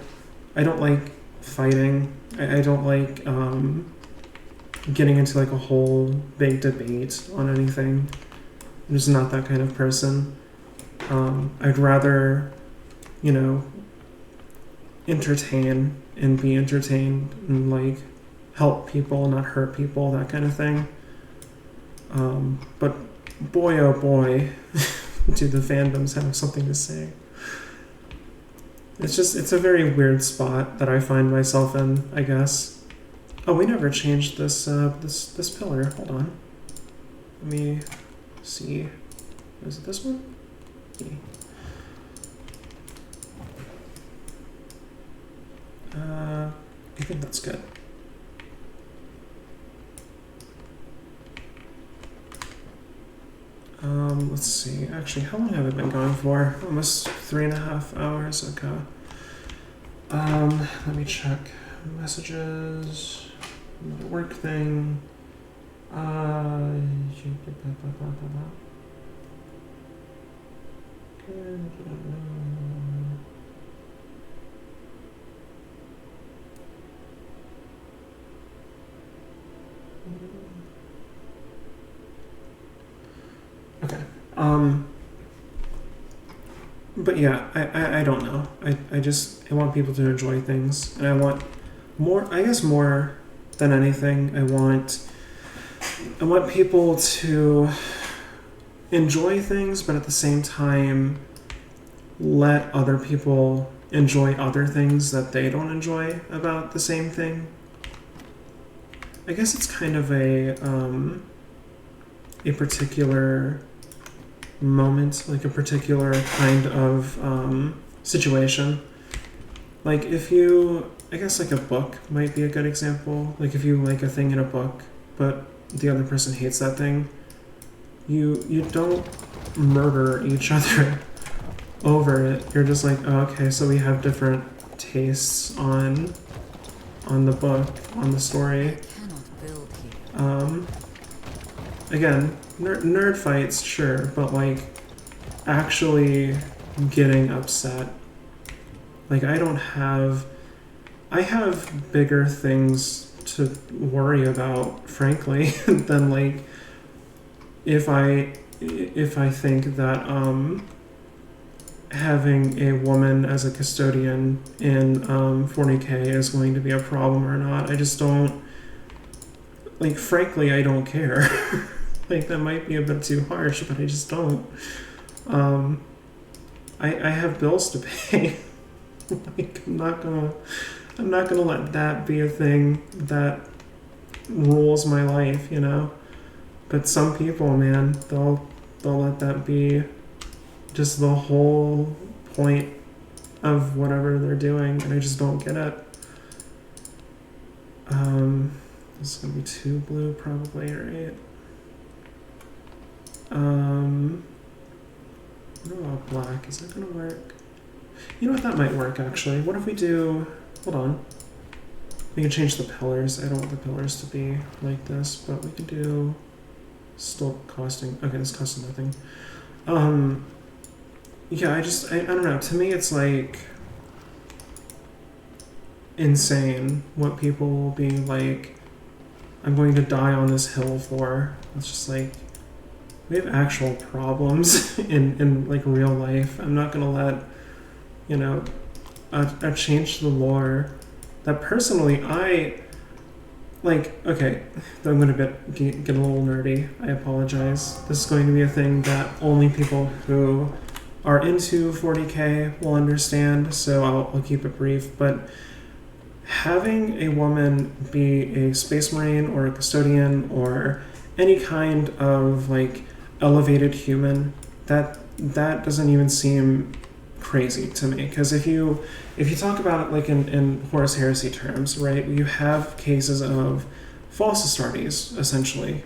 I don't like fighting. I don't like getting into like a whole big debate on anything. I'm just not that kind of person. I'd rather, you know, entertain and be entertained and like help people, not hurt people, that kind of thing. But boy, oh boy, do the fandoms have something to say. It's a very weird spot that I find myself in, I guess. Oh, we never changed this this pillar. Hold on. Let me see. Is it this one? Yeah. I think that's good. Let's see. Actually, how long have I been going for? Almost 3.5 hours. Okay. Let me check messages. The work thing. Okay. But yeah, I don't know. I want people to enjoy things, and I want more. I guess more than anything, I want people to enjoy things, but at the same time, let other people enjoy other things that they don't enjoy about the same thing. I guess it's kind of a particular moment, like a particular kind of situation. Like if you, I guess like a book might be a good example. Like if you like a thing in a book, but the other person hates that thing, you don't murder each other over it. You're just like, oh, okay, so we have different tastes on the book, on the story. Again, nerd fights, sure, but like actually getting upset. Like I have bigger things to worry about, frankly, than like if I think that having a woman as a custodian in 40K is going to be a problem or not. I just don't, like, frankly, I don't care. Like, that might be a bit too harsh, but I just don't. I have bills to pay. Like, I'm not gonna let that be a thing that rules my life, you know? But some people, man, they'll let that be just the whole point of whatever they're doing, and I just don't get it. This is gonna be too blue, probably, right? What about black? Is that gonna work? You know what? That might work, actually. What if we do... Hold on. We can change the pillars. I don't want the pillars to be like this, but we can do... Still costing... Okay, this costs nothing. Yeah, I don't know. To me, it's like... insane what people will be like, I'm going to die on this hill for. It's just like... We have actual problems in like real life. I'm not gonna let, you know, a change to the lore that personally I like. Okay, I'm gonna get a little nerdy. I apologize. This is going to be a thing that only people who are into 40K will understand. So I'll keep it brief. But having a woman be a space marine or a custodian or any kind of like elevated human, that doesn't even seem crazy to me. Because if you talk about it like in Horus Heresy terms, right, you have cases of false Astartes, essentially,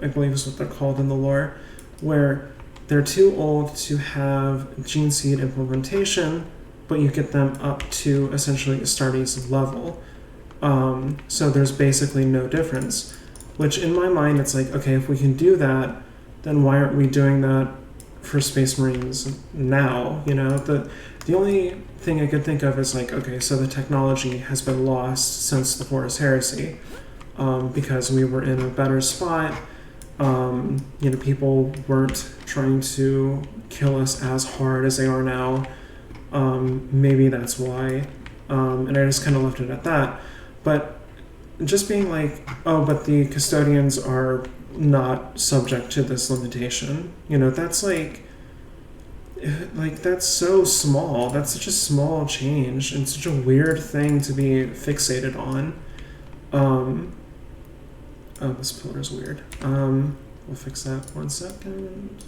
I believe is what they're called in the lore, where they're too old to have gene seed implementation, but you get them up to essentially Astartes level. So there's basically no difference, which in my mind it's like, okay, if we can do that, then why aren't we doing that for Space Marines now? You know, the only thing I could think of is like, okay, so the technology has been lost since the Horus Heresy. because we were in a better spot. People weren't trying to kill us as hard as they are now. Maybe that's why. And I just kind of left it at that. But just being like, oh, but the custodians are not subject to this limitation. That's like that's so small. That's such a small change and such a weird thing to be fixated on. Oh, this pillar's weird. We'll fix that 1 second.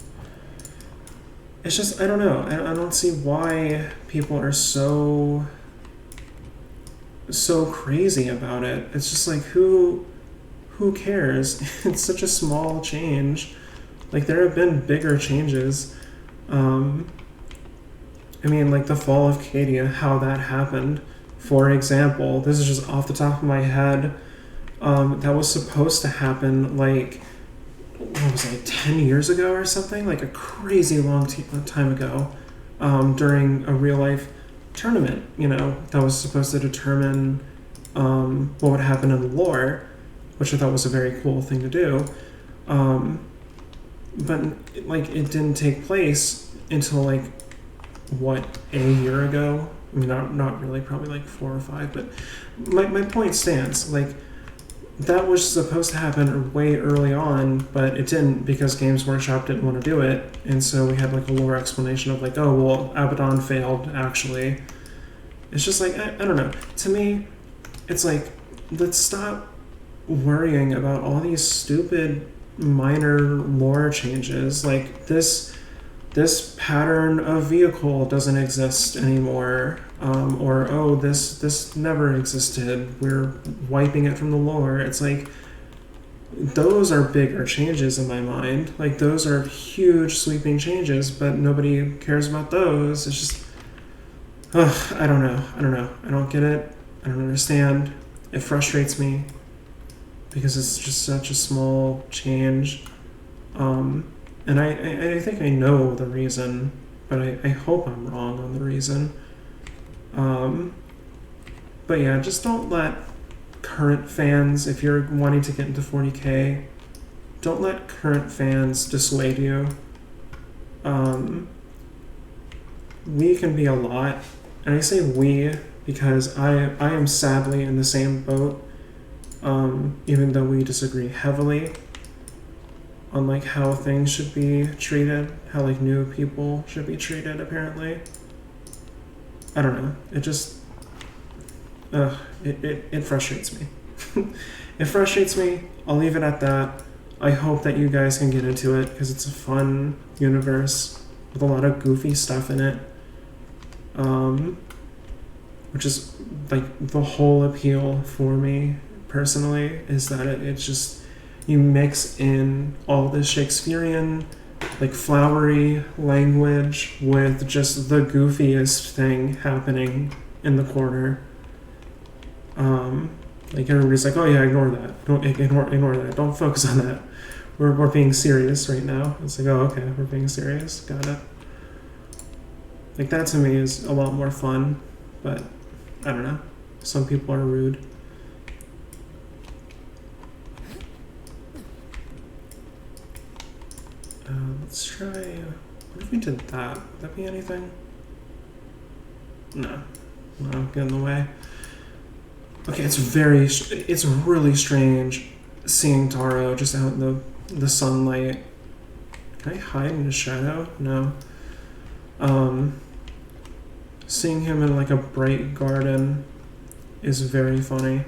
It's just, I don't know. I don't see why people are so crazy about it. It's just like, who cares? It's such a small change. Like, there have been bigger changes. Like the fall of Cadia, how that happened. For example, this is just off the top of my head. That was supposed to happen like, 10 years ago or something? Like a crazy long time ago, during a real life tournament, that was supposed to determine what would happen in the lore, which I thought was a very cool thing to do. But it didn't take place until a year ago. I mean, not really, probably 4 or 5, but my point stands. That was supposed to happen way early on, but it didn't because Games Workshop didn't want to do it, and so we had a lore explanation of oh, well, Abaddon failed, actually. It's just I don't know. To me, it's let's stop worrying about all these stupid minor lore changes. This pattern of vehicle doesn't exist anymore, or oh, this never existed, we're wiping it from the lore. It's those are bigger changes in my mind. Those are huge sweeping changes, but nobody cares about those. It's just, I don't know. I don't get it. I don't understand. It frustrates me because it's just such a small change. And I think I know the reason, but I hope I'm wrong on the reason. But yeah, just don't let current fans, if you're wanting to get into 40k, don't let current fans dissuade you. We can be a lot, and I say we because I am sadly in the same boat, even though we disagree heavily on how things should be treated, how new people should be treated, apparently. I don't know. It just it frustrates me. It frustrates me. I'll leave it at that. I hope that you guys can get into it because it's a fun universe with a lot of goofy stuff in it. Which is the whole appeal for me personally, is that it's just, you mix in all this Shakespearean, flowery language with just the goofiest thing happening in the corner. Everybody's oh yeah, ignore that. Don't ignore that. Don't focus on that. We're being serious right now. It's oh, okay, we're being serious. Got it. That to me is a lot more fun, but I don't know. Some people are rude. Let's try. What if we did that? Would that be anything? No. Get in the way. Okay, it's really strange seeing Taro just out in the sunlight. Can I hide in the shadow? No. Seeing him in a bright garden is very funny.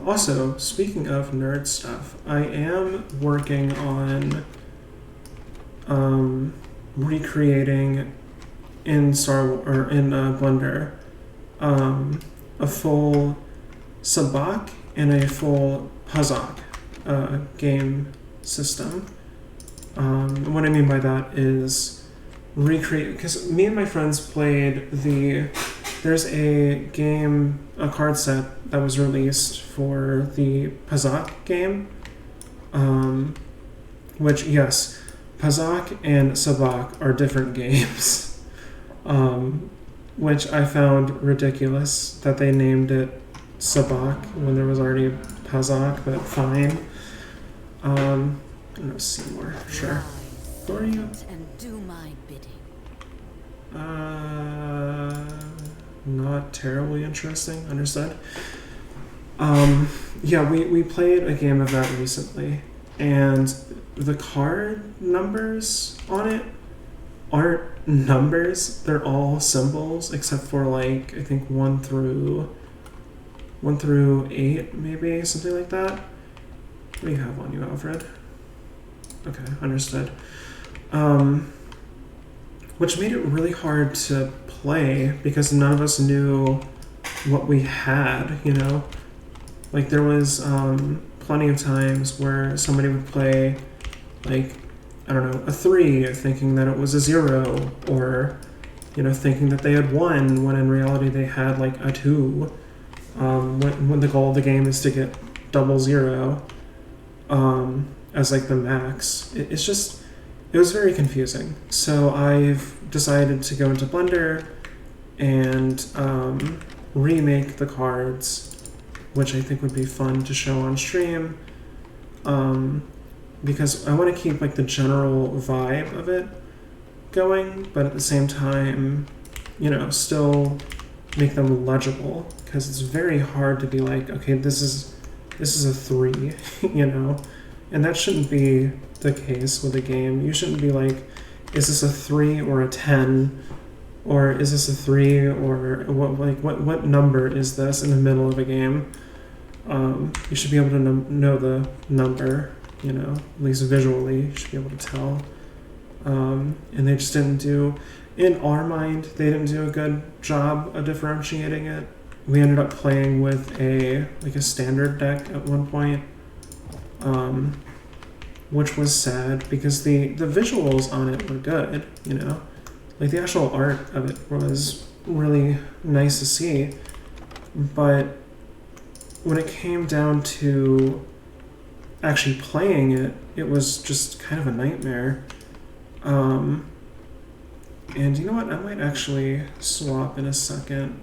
Also, speaking of nerd stuff, I am working on recreating in Blender a full sabak and a full pazak game system. What I mean by that is recreate, because me and my friends played there's a card set that was released for the Pazak game, which, yes, Pazak and Sabak are different games. which I found ridiculous that they named it Sabak when there was already Pazak, but fine. No, Seymour, sure. Who are you? And do my bidding. Not terribly interesting. Understood. Yeah, we played a game of that recently, and the card numbers on it aren't numbers. They're all symbols, except for like I think 1 through 8, maybe something like that. What do you have on you, Alfred? Okay, understood. Which made it really hard to play because none of us knew what we had, you know? Like there was plenty of times where somebody would play like, I don't know, a 3 thinking that it was a 0, or, you know, thinking that they had won when in reality they had like a 2. When the goal of the game is to get 00 as like the max. It was very confusing. So I've decided to go into Blender and remake the cards, which I think would be fun to show on stream, because I want to keep like the general vibe of it going, but at the same time, you know, still make them legible, because it's very hard to be like, okay, this is a 3, you know, and that shouldn't be the case with a game. You shouldn't be like, is this a 3 or a 10, or is this a 3 or what number is this in the middle of a game? You should be able to know the number, you know, at least visually you should be able to tell. And they just didn't do, in our mind, they didn't do a good job of differentiating it. We ended up playing with a standard deck at one point, which was sad because the visuals on it were good, you know, like the actual art of it was really nice to see, but when it came down to actually playing it, it was just kind of a nightmare. And you know what? I might actually swap in a second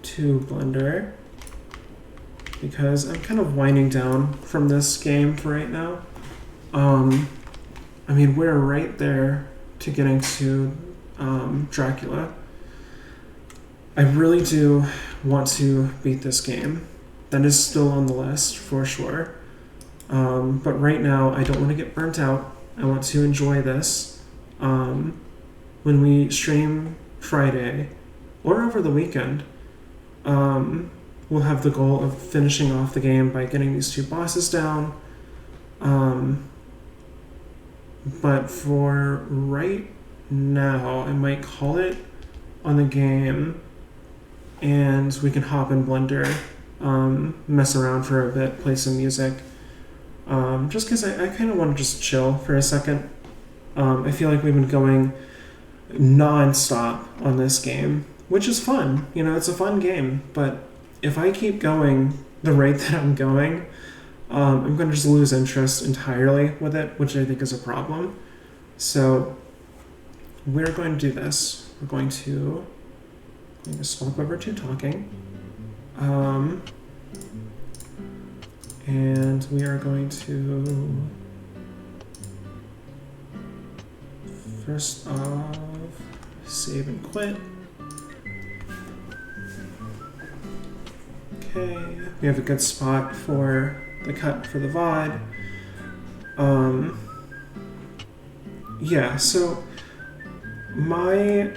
to Blender because I'm kind of winding down from this game for right now. I mean, we're right there to getting to Dracula. I really do want to beat this game. That is still on the list for sure. But right now, I don't want to get burnt out. I want to enjoy this. When we stream Friday or over the weekend, we'll have the goal of finishing off the game by getting these 2 bosses down. But for right now, I might call it on the game and we can hop in Blender, mess around for a bit, play some music. Just because I kind of want to just chill for a second. I feel like we've been going non-stop on this game, which is fun. You know, it's a fun game, but if I keep going the rate that I'm going, I'm going to just lose interest entirely with it, which I think is a problem. So we're going to do this. We're going to swap over to talking. And we are going to first off save and quit. Okay, we have a good spot for the cut for the VOD. Yeah, so my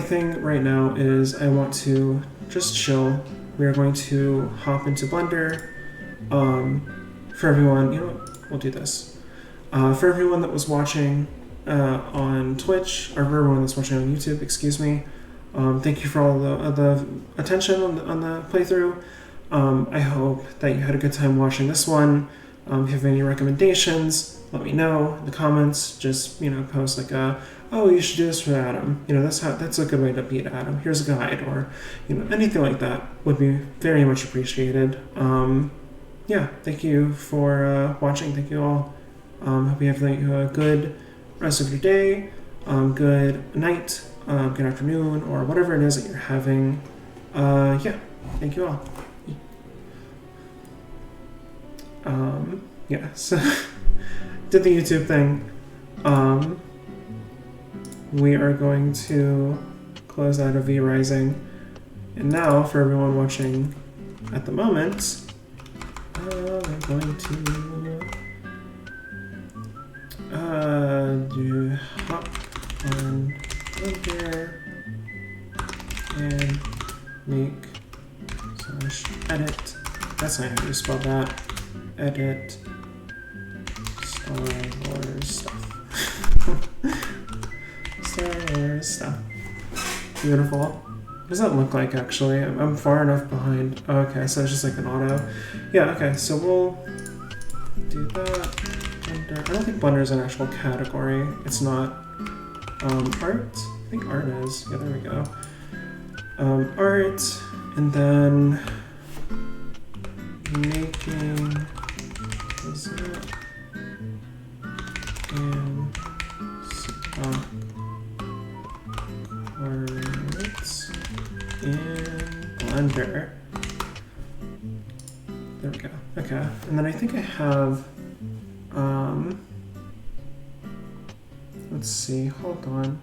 thing right now is I want to just chill. We are going to hop into Blender. For everyone, you know what? We'll do this. For everyone that was watching on Twitch, or for everyone that's watching on YouTube, excuse me, thank you for all the attention on the playthrough. I hope that you had a good time watching this one. If you have any recommendations, let me know in the comments. Just, you know, post like oh, you should do this for Adam. You know, that's a good way to beat Adam. Here's a guide, or, you know, anything like that would be very much appreciated. Yeah, thank you for watching. Thank you all. Hope you have a good rest of your day, good night, good afternoon, or whatever it is that you're having. Yeah, thank you all. Yeah, so did the YouTube thing. We are going to close out of V Rising. And now, for everyone watching at the moment, we're going to do hop on here and make / edit. That's not how you spell that. Edit Star Wars stuff. Star Wars stuff. Beautiful. What does that look like, actually? I'm far enough behind. Oh, okay, so it's just like an auto. Yeah, okay, so we'll do that. Blender. I don't think Blender is an actual category. It's not. Art? I think art is. Yeah, there we go. Art, and then making is that and stock cards in Blender. There we go. Okay, and then I think I have let's see, hold on.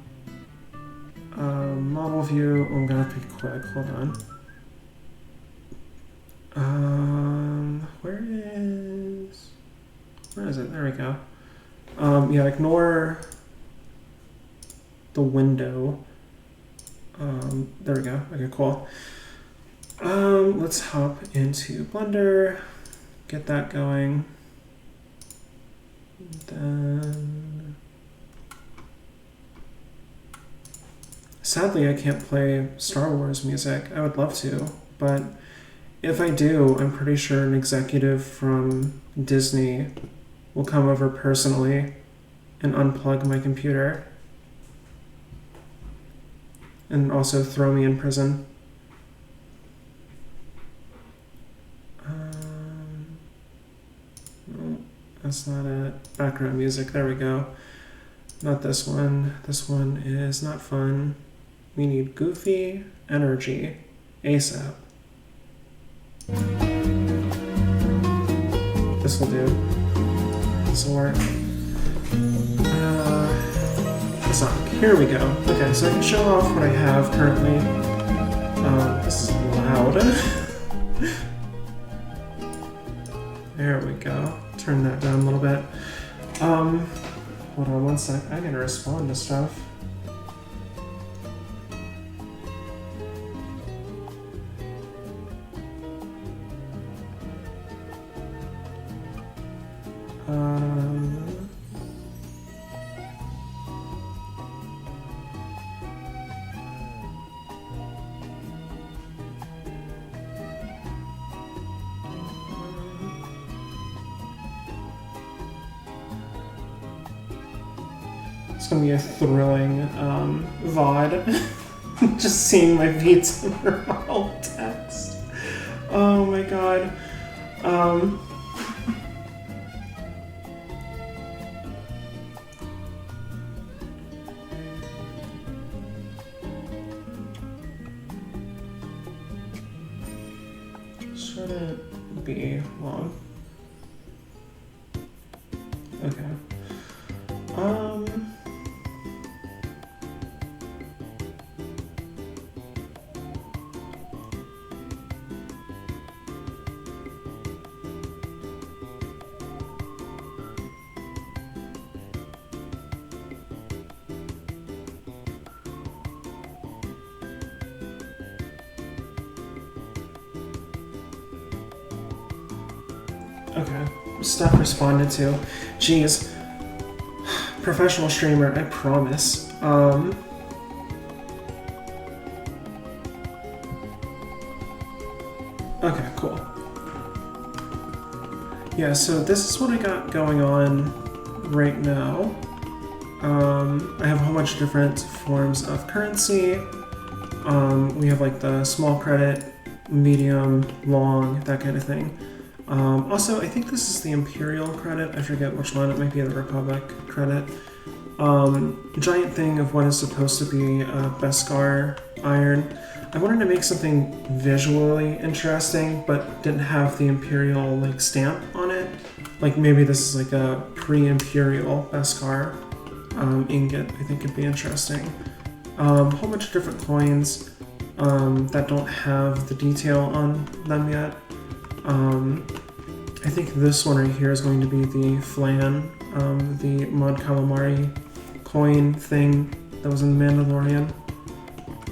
Model view, I'm gonna have to be quick, hold on. Where is it? There we go. Yeah, ignore the window. There we go. Okay, cool. Let's hop into Blender, get that going. Then, sadly, I can't play Star Wars music. I would love to, but if I do, I'm pretty sure an executive from Disney will come over personally and unplug my computer and also throw me in prison. No, that's not it. Background music, there we go. Not this one. This one is not fun. We need goofy energy ASAP. This will do. This will work. Sonic. Here we go. Okay, so I can show off what I have currently. This is loud. There we go. Turn that down a little bit. Hold on one sec. I gotta respond to stuff. It's gonna be a thrilling VOD. Just seeing my beats in all text. Oh my god. Shouldn't be long. Okay. Okay, stuff responded to. Jeez. Professional streamer, I promise. Okay, cool. Yeah, so this is what I got going on right now. I have a whole bunch of different forms of currency. We have like the small credit, medium, long, that kind of thing. Also, I think this is the Imperial credit. I forget which one. It might be the Republic credit. giant thing of what is supposed to be a Beskar iron. I wanted to make something visually interesting, but didn't have the Imperial like stamp on it. Like maybe this is like a pre-Imperial Beskar ingot. I think could be interesting. A whole bunch of different coins that don't have the detail on them yet. I think this one right here is going to be the Flan, the Mud Calamari coin thing that was in Mandalorian.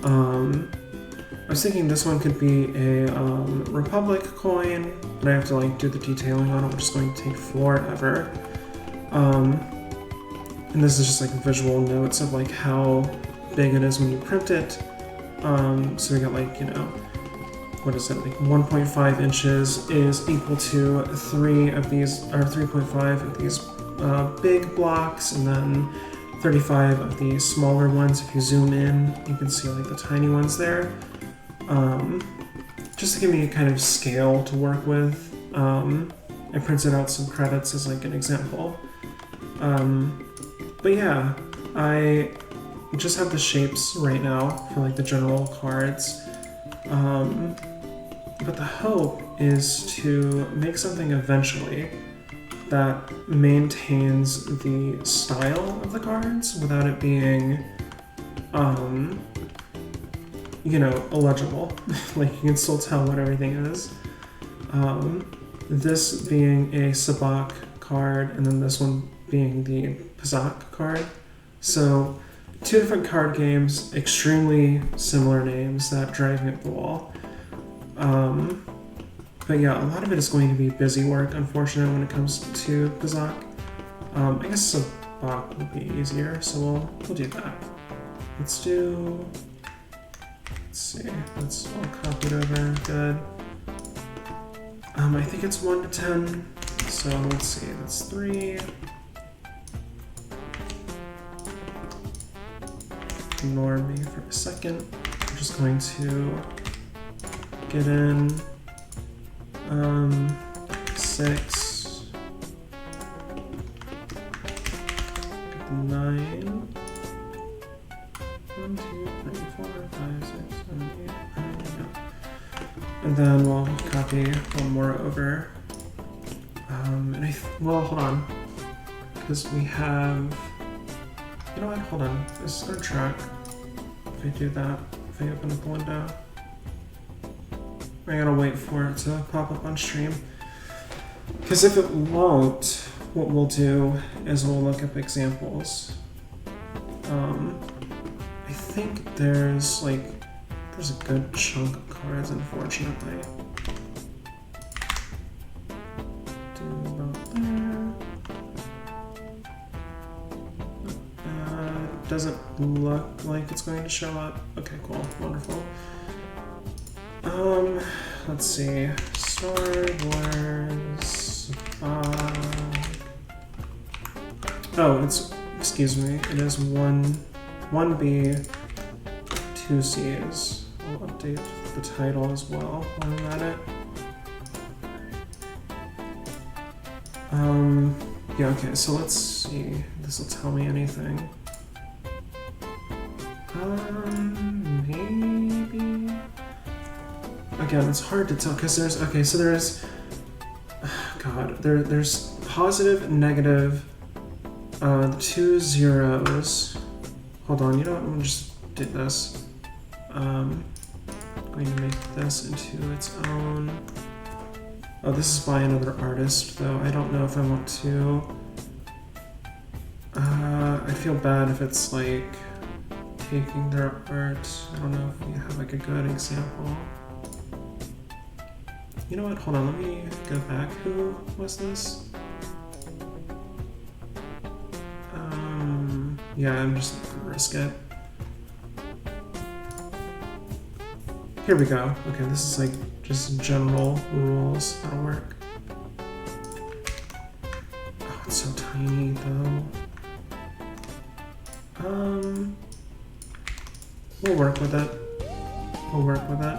I was thinking this one could be a Republic coin, but I have to like do the detailing on it, which is going to take forever. And this is just like visual notes of like how big it is when you print it. So we got like, you know, what is it, like 1.5 inches is equal to 3 of these, or 3.5 of these big blocks, and then 35 of the smaller ones. If you zoom in, you can see like the tiny ones there. Just to give me a kind of scale to work with. I printed out some credits as like an example. But yeah, I just have the shapes right now for like the general cards. But the hope is to make something eventually that maintains the style of the cards without it being, you know, illegible. Like you can still tell what everything is. This being a Sabak card, and then this one being the Pazak card. So, two different card games, extremely similar names that drive me up the wall. But yeah, a lot of it is going to be busy work, unfortunately, when it comes to Pazak. I guess Sabak will be easier, so we'll do that. Let's see, that's all copied over, good. I think it's 1 to 10, so let's see, that's 3. Ignore me for a second. I'm just going to get in 6, get 9. 1, 2, 3, 4, 5, 6, 7, 8, 9, yeah. And then we'll copy one more over. Well, hold on, because we have. You know what? Hold on. Is this gonna track? If I do that, if I open up the window, I gotta wait for it to pop up on stream. Because if it won't, what we'll do is we'll look up examples. I think there's a good chunk of cards, unfortunately. Do about there. Doesn't look like it's going to show up. Okay, cool, wonderful. Let's see. Star Wars. Oh, excuse me. It is 1B, 2 C's. I'll update the title as well while I'm at it. Yeah, okay, so let's see. This will tell me anything. Maybe. Again, it's hard to tell because there's there's positive, negative, 2 zeros. Hold on, you know what? I'm gonna just do this. I'm going to make this into its own. Oh, this is by another artist, though. I don't know if I want to. I feel bad if it's like taking their art. I don't know if we have like a good example. You know what? Hold on, let me go back. Who was this? Yeah, I'm just gonna risk it. Here we go. Okay, this is like just general rules. That'll work. Oh, it's so tiny though. We'll work with it. We'll work with it.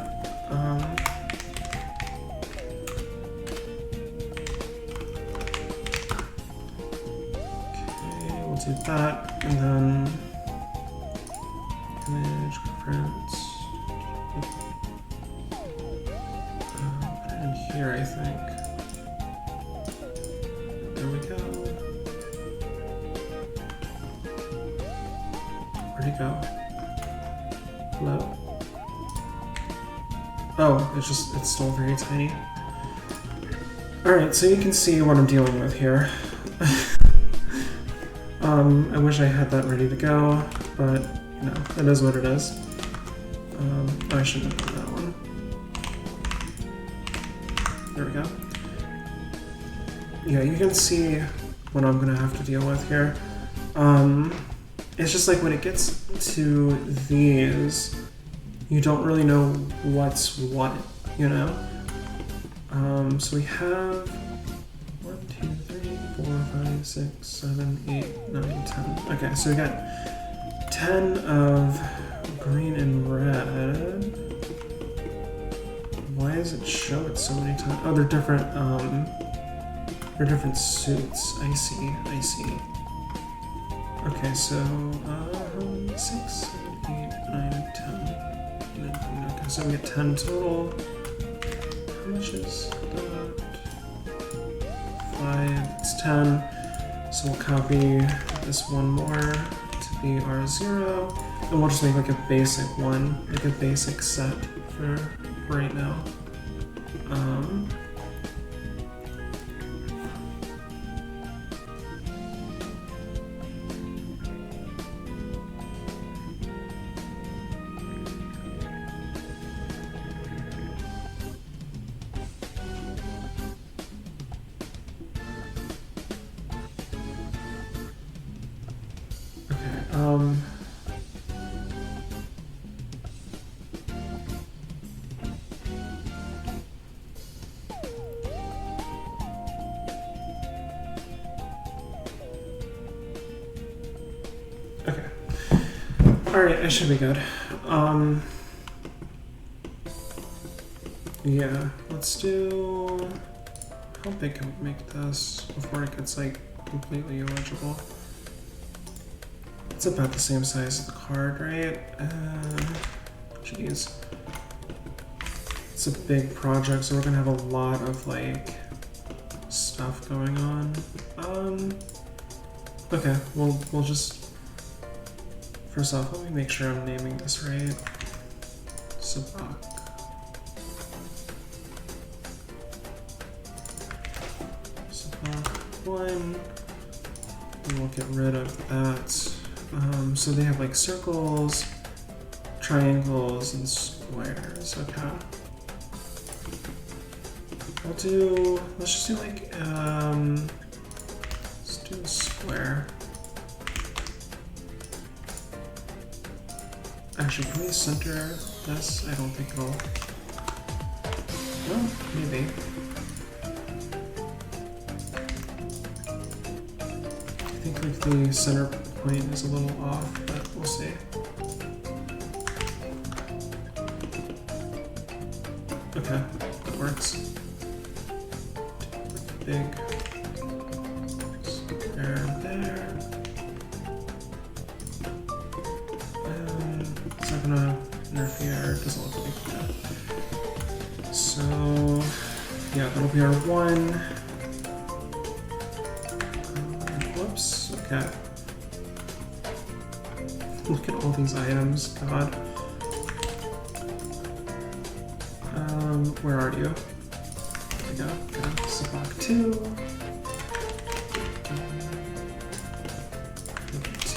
Okay, we'll do that, and then image preference. Put it in here, I think. There we go. Where'd he go? Hello? Oh, it's still very tiny. Alright, so you can see what I'm dealing with here. I wish I had that ready to go, but, you know, it is what it is. I shouldn't have done that one. There we go. Yeah, you can see what I'm gonna have to deal with here. It's just like when it gets to these, you don't really know what's what, you know? So we have 1, 2, 3, 4, 5, 6, 7, 8, 9, 10. Okay, so we got 10 of green and red. Why does it show it so many times? Oh, they're different suits. I see. Okay, so 6, 7, 8, 9, 10. Okay, so we get 10 total. How much is that? 5, it's 10. So we'll copy this one more to be R0. And we'll just make like a basic one, like a basic set for right now. Okay. Alright, I should be good. Yeah, let's do... How big can we make this before it gets, like, completely illegible? It's about the same size as the card, right? Jeez. It's a big project, so we're gonna have a lot of, like, stuff going on. Okay, we'll just... First off, let me make sure I'm naming this right. Sabak. Sabak 1. And we'll get rid of that. So they have like circles, triangles, and squares. Okay. Let's just do like, let's do a square. Actually, can we center this? I don't think it'll... Well, maybe. I think like the center point is a little off, but we'll see. Okay, that works. Big square there. It's not gonna interfere, it doesn't look like that. So, yeah, that'll be our 1. Whoops, okay. Look at all these items, God. Where are you? There we go, okay, Sabak 2.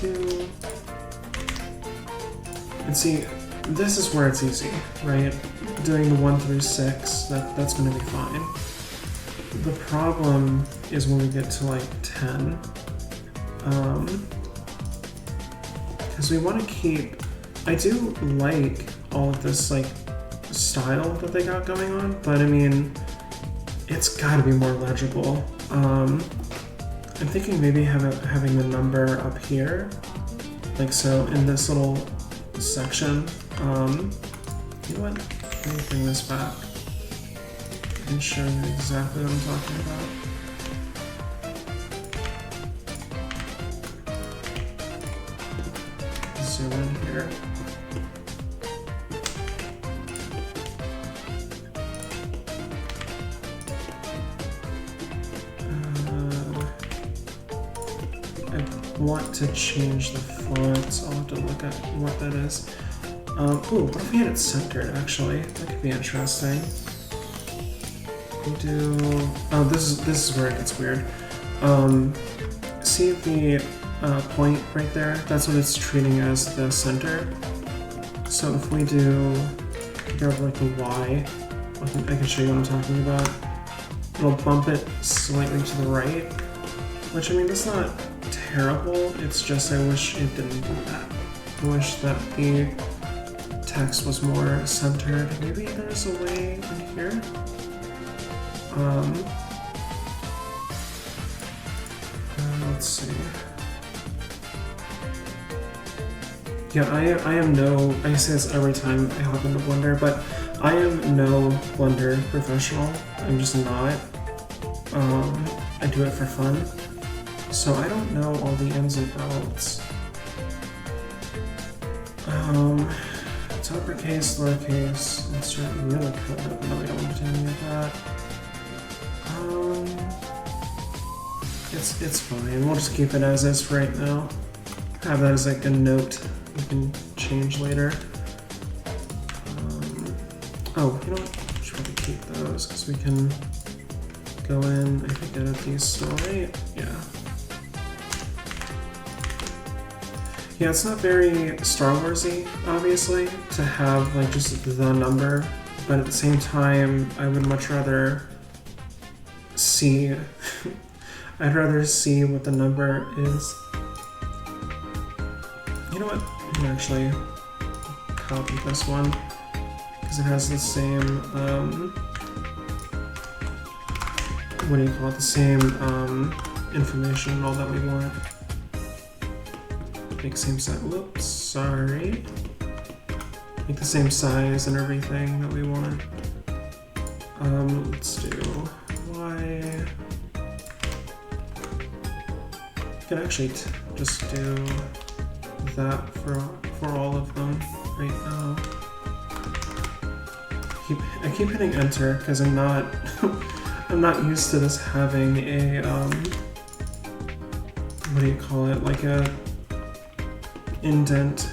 2. And see, this is where it's easy, right? Doing the 1 through 6, that's gonna be fine. The problem is when we get to like 10. Because we want to keep... I do like all of this like style that they got going on, but I mean, it's gotta be more legible. I'm thinking maybe having the number up here, like so in this little section. You know what? Let me bring this back and show you exactly what I'm talking about. zoom in here. I want to change the font, so I'll have to look at what that is. Ooh, what if we had it centered, actually? That could be interesting. We do... Oh, this is where it gets weird. See the point right there? That's what it's treating as the center. So if we do... grab like the Y, I can show you what I'm talking about. It'll bump it slightly to the right. Which, I mean, that's not terrible. It's just I wish it didn't do that. I wish that the text was more centered. Maybe there's a way in here? Let's see. Yeah, I am no, I say this every time I hop into Blender, but I am no Blender professional. I'm just not. I do it for fun. So I don't know all the ins and outs. It's uppercase, lowercase, insert really code. No, we don't want to do any of that. It's fine. We'll just keep it as is for right now. Have that as like a note we can change later. Oh, you know what? I should probably keep those because we can go in. I think edit these still, right? Yeah. Yeah, it's not very Star Wars-y, obviously, to have like just the number, but at the same time, I would much rather see. I'd rather see what the number is. You know what? I can actually copy this one because it has the same. What do you call it? The same information and all that we want. Make same size. Whoops, sorry. Make the same size and everything that we want. Let's do Y. I can actually just do that for all of them right now. I keep hitting enter because I'm not I'm not used to this having a what do you call it? Like a indent.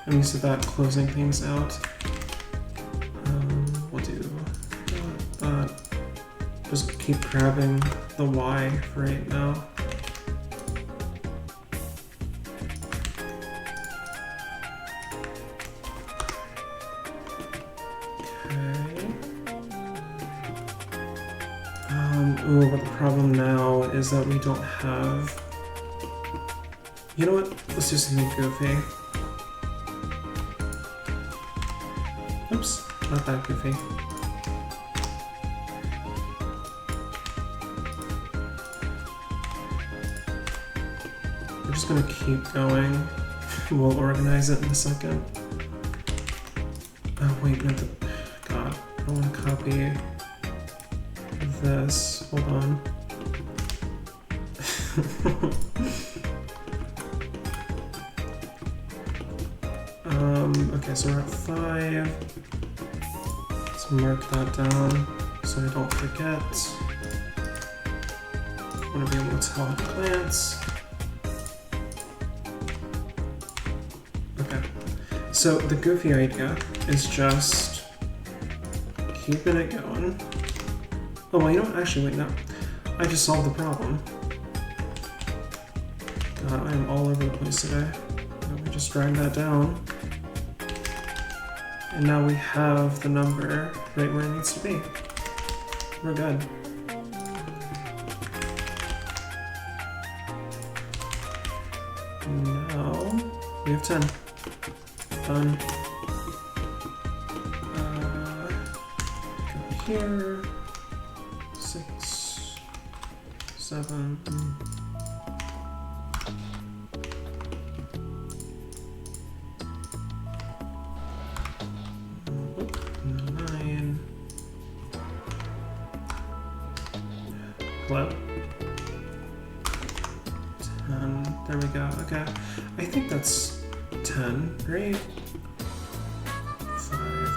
I'm used to that closing things out. We'll do that. Just keep grabbing the Y for right now. Ooh, but the problem now is that we don't have... You know what? Let's do something goofy. Oops, not that goofy. We're just gonna keep going. We'll organize it in a second. Oh wait, not the... God, I don't want to copy this. Hold on. Okay, so we're at 5. Let's mark that down so I don't forget. I want to be able to tell the plants. Okay, so the goofy idea is just keeping it going. Oh, well, you know what? Actually, wait, no. I just solved the problem. God, I am all over the place today. Let me just drag that down. And now we have the number right where it needs to be. We're good. Now, we have 10. Done. Go here. 6, 7. 9. Hello. 10. There we go. Okay. I think that's 10, right? 5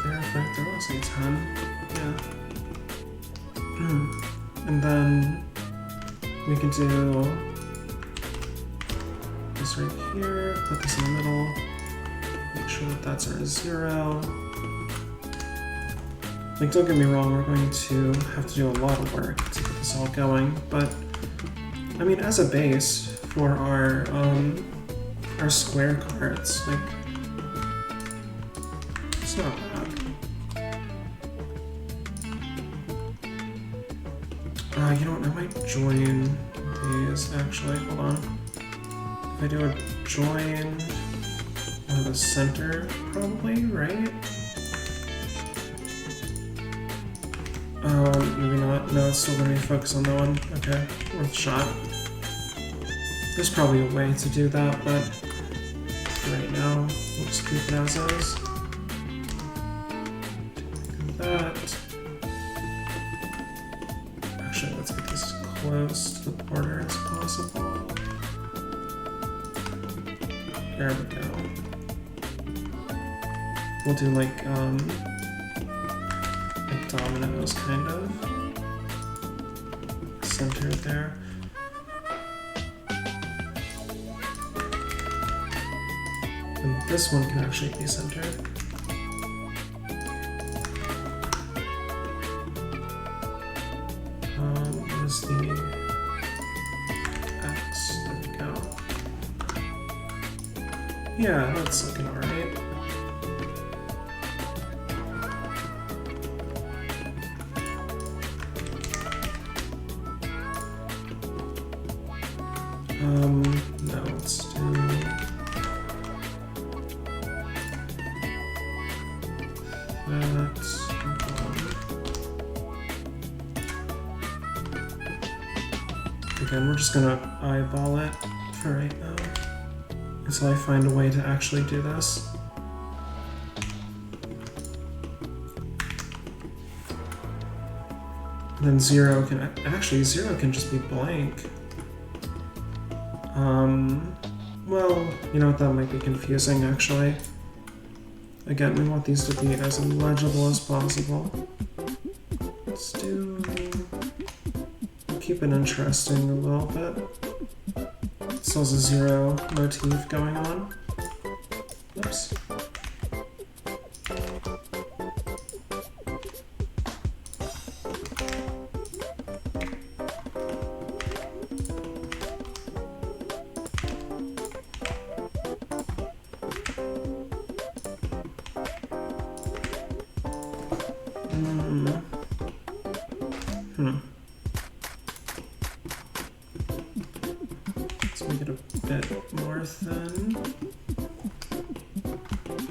there, 5 there, I'll say 10. Yeah. And then we can do this right here, put this in the middle, make sure that that's our 0. Like, don't get me wrong, we're going to have to do a lot of work to get this all going, but I mean, as a base for our square cards, like, it's not bad. You know what, I might join these, actually, hold on. If I do a join on the center, probably, right? Maybe not. No, it's still gonna be focused on that one. Okay, worth a shot. There's probably a way to do that, but for right now, we'll just keep it as is. Do that. Actually, let's get this as close to the border as possible. There we go. We'll do like dominoes, kind of. Centered there. And this one can actually be centered. What is the X? There we go. Yeah, that's looking alright. No, let's do that. Again, we're just gonna eyeball it for right now until I find a way to actually do this. And then 0 can actually 0 can just be blank. Well, you know what, that might be confusing actually. Again, we want these to be as illegible as possible. Let's keep it interesting a little bit. Still has a 0 motif going on. Oops. Let's make it a bit more thin.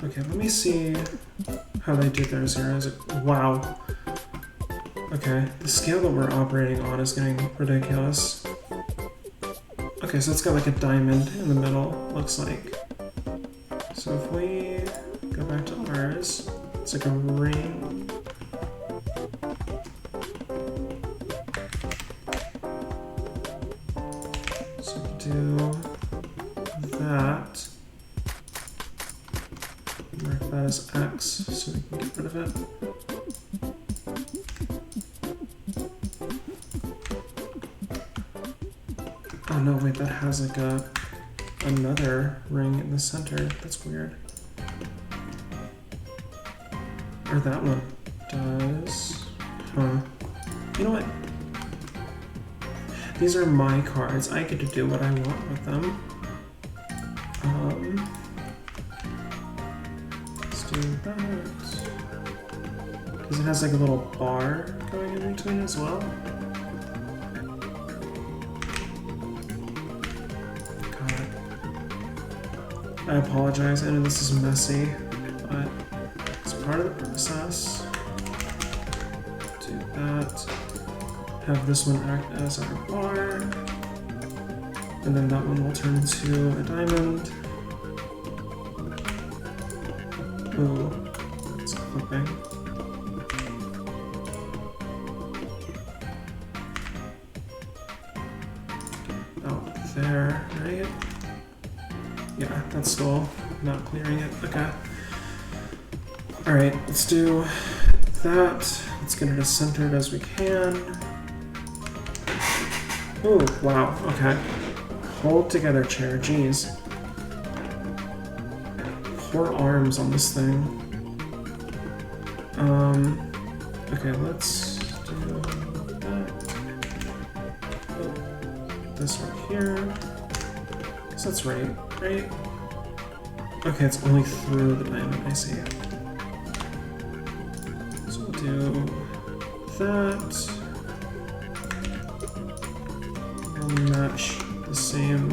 Okay, let me see how they did their zeros. Wow. Okay, the scale that we're operating on is getting ridiculous. Okay, so it's got like a diamond in the middle, looks like. So if we go back to ours, it's like a ring. So we do that. Mark that as X so we can get rid of it. Oh no, wait, that has like another ring in the center. That's weird. Or that one does. Huh. You know what? These are my cards. I get to do what I want with them. Let's do that. Because it has like a little bar going in between as well. God. I apologize. I know this is messy, but it's part of the process. Do that. Have this one act as our bar, and then that one will turn into a diamond. Oh, it's clipping. Out there, right? Yeah, that's cool. not clearing it. Okay. Alright, let's do that. Let's get it as centered as we can. Oh, wow, okay. Hold together, chair, jeez. 4 arms on this thing. Okay, let's do that. Oh, this right here. So that's right? Okay, it's only through the diamond, I see. So we'll do that. We'll match the same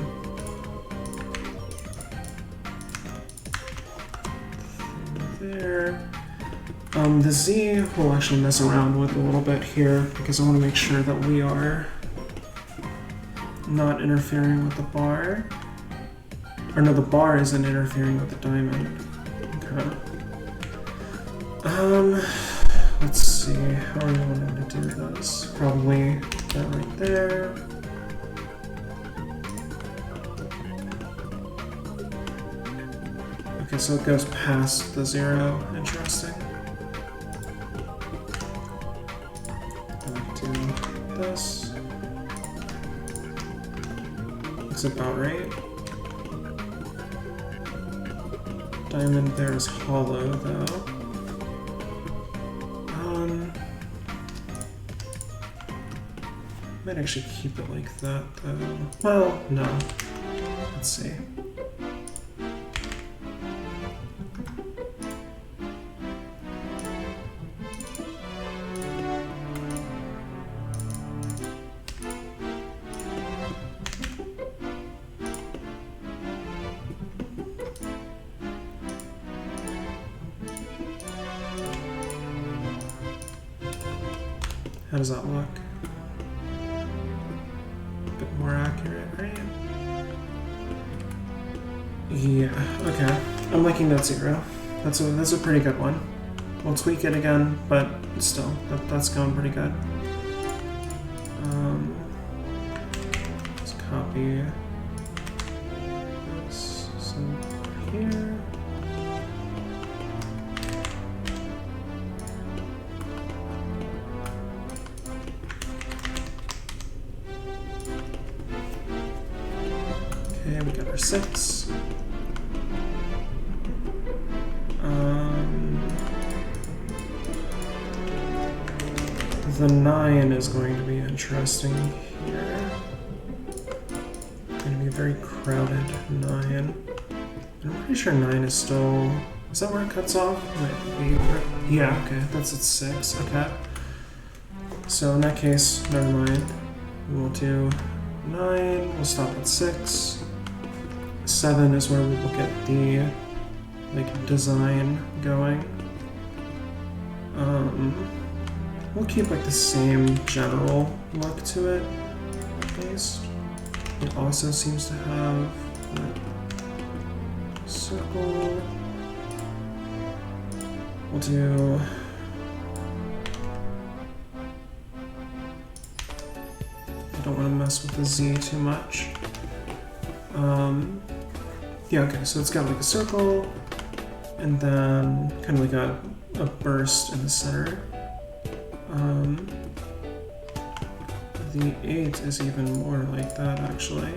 there. The Z we'll actually mess around with a little bit here because I want to make sure that we are not interfering with the bar. Or no, the bar isn't interfering with the diamond. Okay. Let's see, how are we wanting to do this? Probably that right there. Okay, so it goes past the 0. Interesting. Back to this. Looks about right. Diamond there is hollow, though. Might actually keep it like that, though. Well, no. Let's see. How does that look? A bit more accurate, right? Yeah, okay. I'm liking that 0. That's a pretty good one. We'll tweak it again, but still, that's going pretty good. Let's copy this. So here. Okay, we got our 6. The 9 is going to be interesting here. It's going to be a very crowded 9. I'm pretty sure 9 is still... Is that where it cuts off? Yeah, okay, that's at 6, okay. So in that case, never mind. We'll do 9, we'll stop at 6. 7 is where we will get the design going. We'll keep the same general look to it, at least. It also seems to have that circle. We'll do... I don't want to mess with the Z too much. Yeah, okay, so it's got a circle, and then kind of a burst in the center. The 8 is even more like that, actually.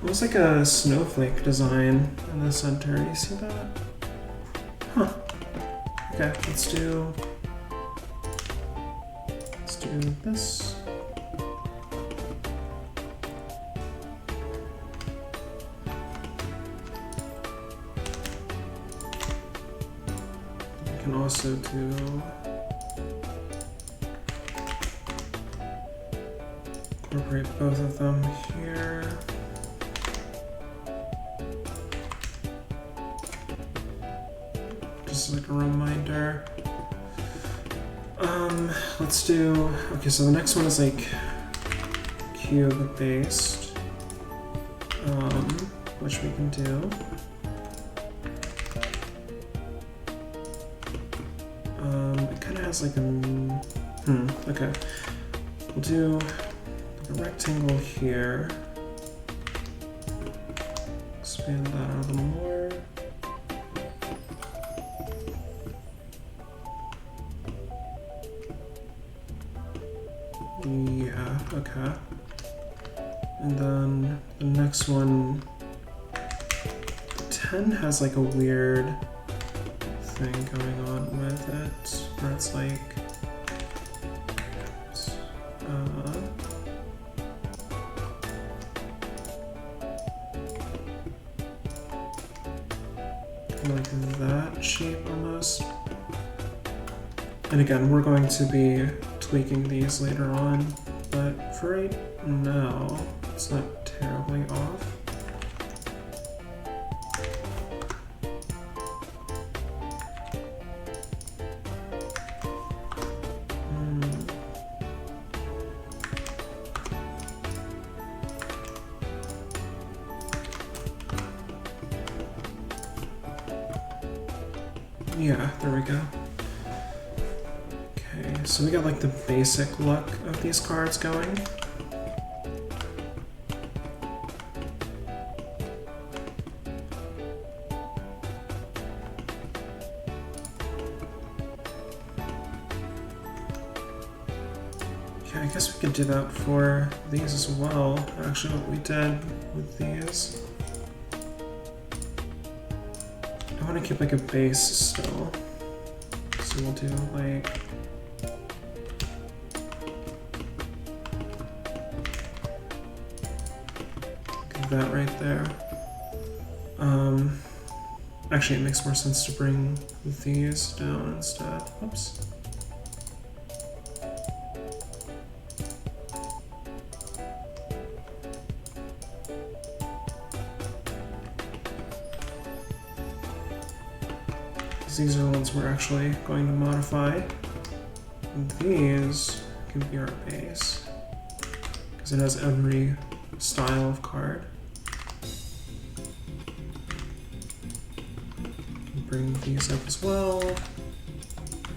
Almost like a snowflake design in the center. You see that? Huh. Okay, let's do this. We can also do incorporate both of them here. Just like a reminder. Let's do, okay, so the next one is cube based, which we can do. It kind of has a, okay. We'll do a rectangle here. Let's Expand that out a little more. Yeah, okay. And then the next one, 10 has like a weird thing going on with it, where it's like, like that shape almost. And again, we're going to be tweaking these later on, but for right now, it's not terribly off. Yeah, there we go. Okay, so we got like the basic look of these cards going. Okay, I guess we could do that for these as well. Actually, what we did with these. I want to keep like a base still. So we'll do like that right there. Actually, it makes more sense to bring these down instead. Oops. These are the ones we're actually going to modify. And these can be our base, because it has every style of card. Bring these up as well.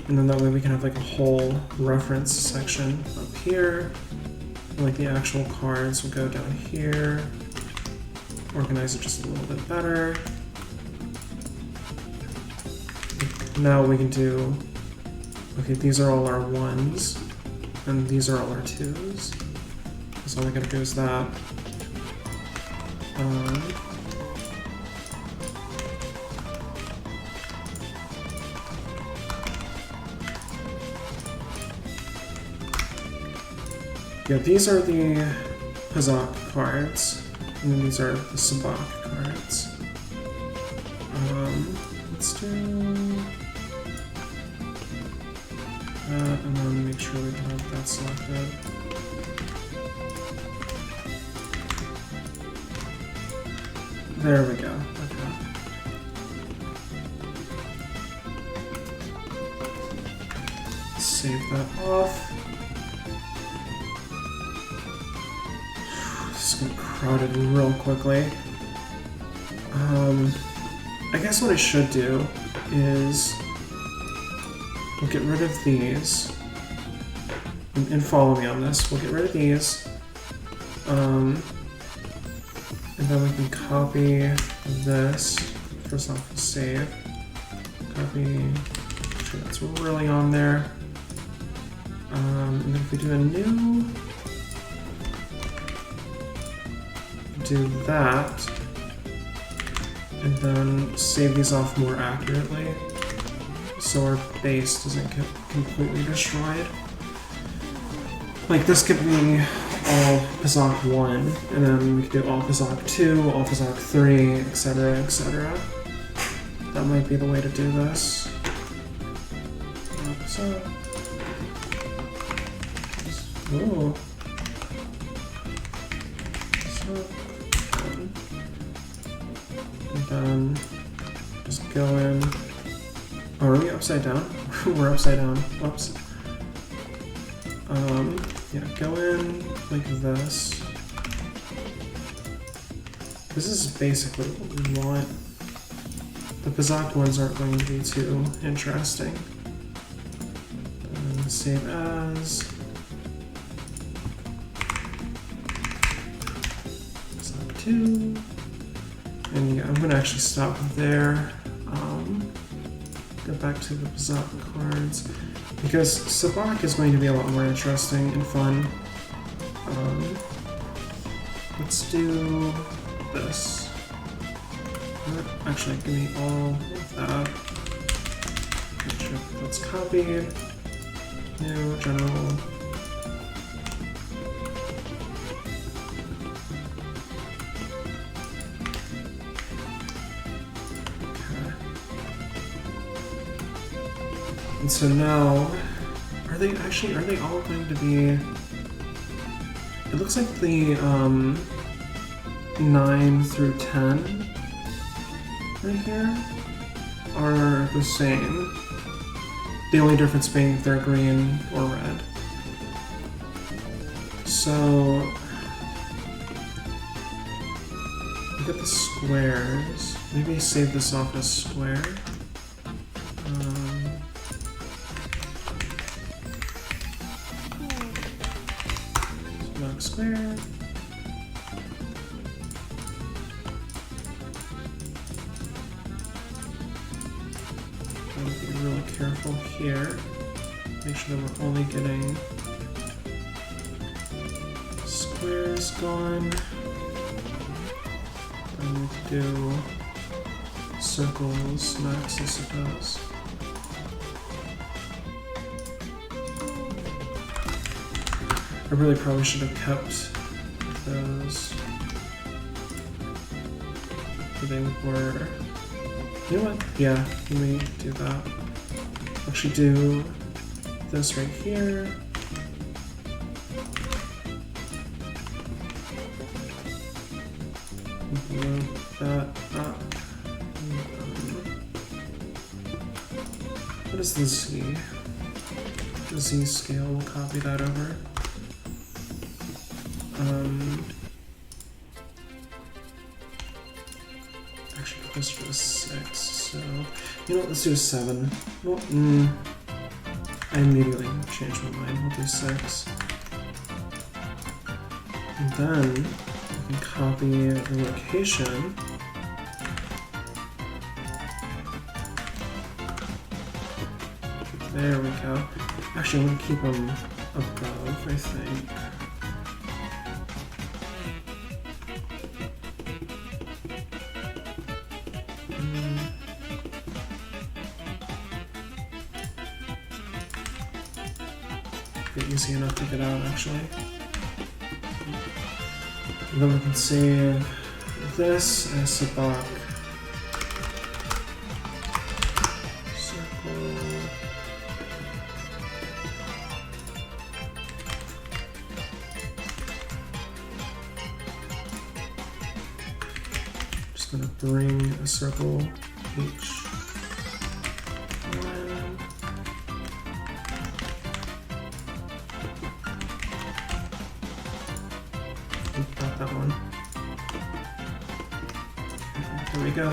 And then that way we can have like a whole reference section up here. And like the actual cards will go down here. Organize it just a little bit better. Now we can do, okay, these are all our 1s, and these are all our 2s. So all we gotta do is that. Yeah, these are the Pazak cards, and then these are the Sabak cards. Let's do that, and then make sure we have that selected. There we go. Okay. Save that off. This is gonna crowd it real quickly. I guess what I should do is we'll get rid of these, and follow me on this. We'll get rid of these, and then we can copy this. First off, we'll save. Copy. Make sure that's really on there. And then if we do a new, do that. And then save these off more accurately, so our base doesn't get completely destroyed. Like this could be all Pazak 1, and then we could do all Pazak 2, all Pazak 3, etc., etc. That might be the way to do this. So, ooh. And just go in. Oh, are we upside down? We're upside down. Whoops. Yeah, go in like this. This is basically what we want. The Pazak ones aren't going to be too interesting. Save as. Pazak 2. And yeah, I'm gonna actually stop there. Go back to the Bazak cards because Sabak is going to be a lot more interesting and fun. Let's do this. Actually, give me all of that. Make sure that's copied. New general. And so now, are they all going to be, it looks like the 9 through 10 right here are the same. The only difference being if they're green or red. So, we got the squares. Maybe save this off as square. Square. Gotta be really careful here. Make sure that we're only getting squares gone. I need to do circles next, I suppose. I really probably should have kept those. They were. You know what? Yeah, let me do that. Actually, do this right here. Blow that up. What is the Z? The Z scale, we'll copy that over. Actually, this was 6, so you know what? Let's do a 7. Well, I immediately changed my mind. We'll do 6, and then we can copy the location. There we go. Actually, I'm gonna keep them above, I think. Easy enough to get out, actually. And then we can save this as Sabak. Circle. Just gonna bring a circle each. Got that one. There we go.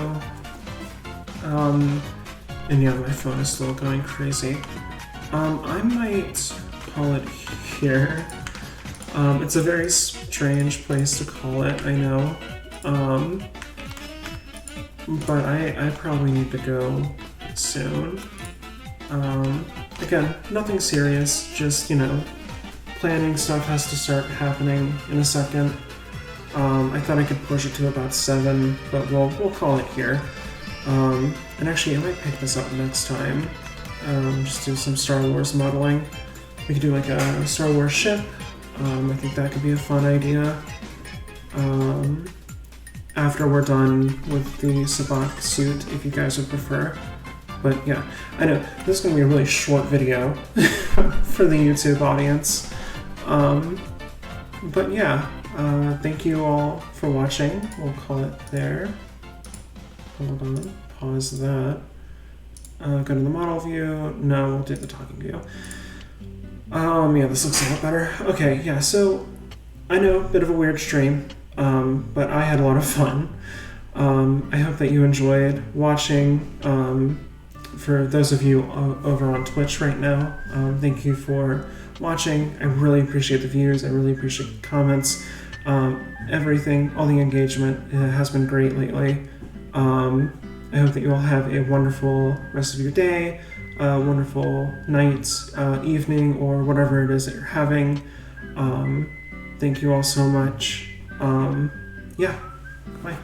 And yeah, my phone is still going crazy. I might call it here. It's a very strange place to call it, I know. But I probably need to go soon. Again, nothing serious, just, you know, planning stuff has to start happening in a second. I thought I could push it to about 7, but we'll call it here. And actually, I might pick this up next time. Just do some Star Wars modeling. We could do like a Star Wars ship. I think that could be a fun idea. After we're done with the Sabak suit, if you guys would prefer. But yeah, I know this is going to be a really short video for the YouTube audience. But yeah, thank you all for watching. We'll call it there. Hold on, pause that. Go to the model view. No, we'll do the talking view. Yeah, this looks a lot better. Okay, yeah, so I know, bit of a weird stream, but I had a lot of fun. I hope that you enjoyed watching. For those of you over on Twitch right now, thank you for watching. I really appreciate the views. I really appreciate the comments. everything, all the engagement has been great lately. I hope that you all have a wonderful rest of your day, wonderful night, evening, or whatever it is that you're having. Thank you all so much. Yeah, bye.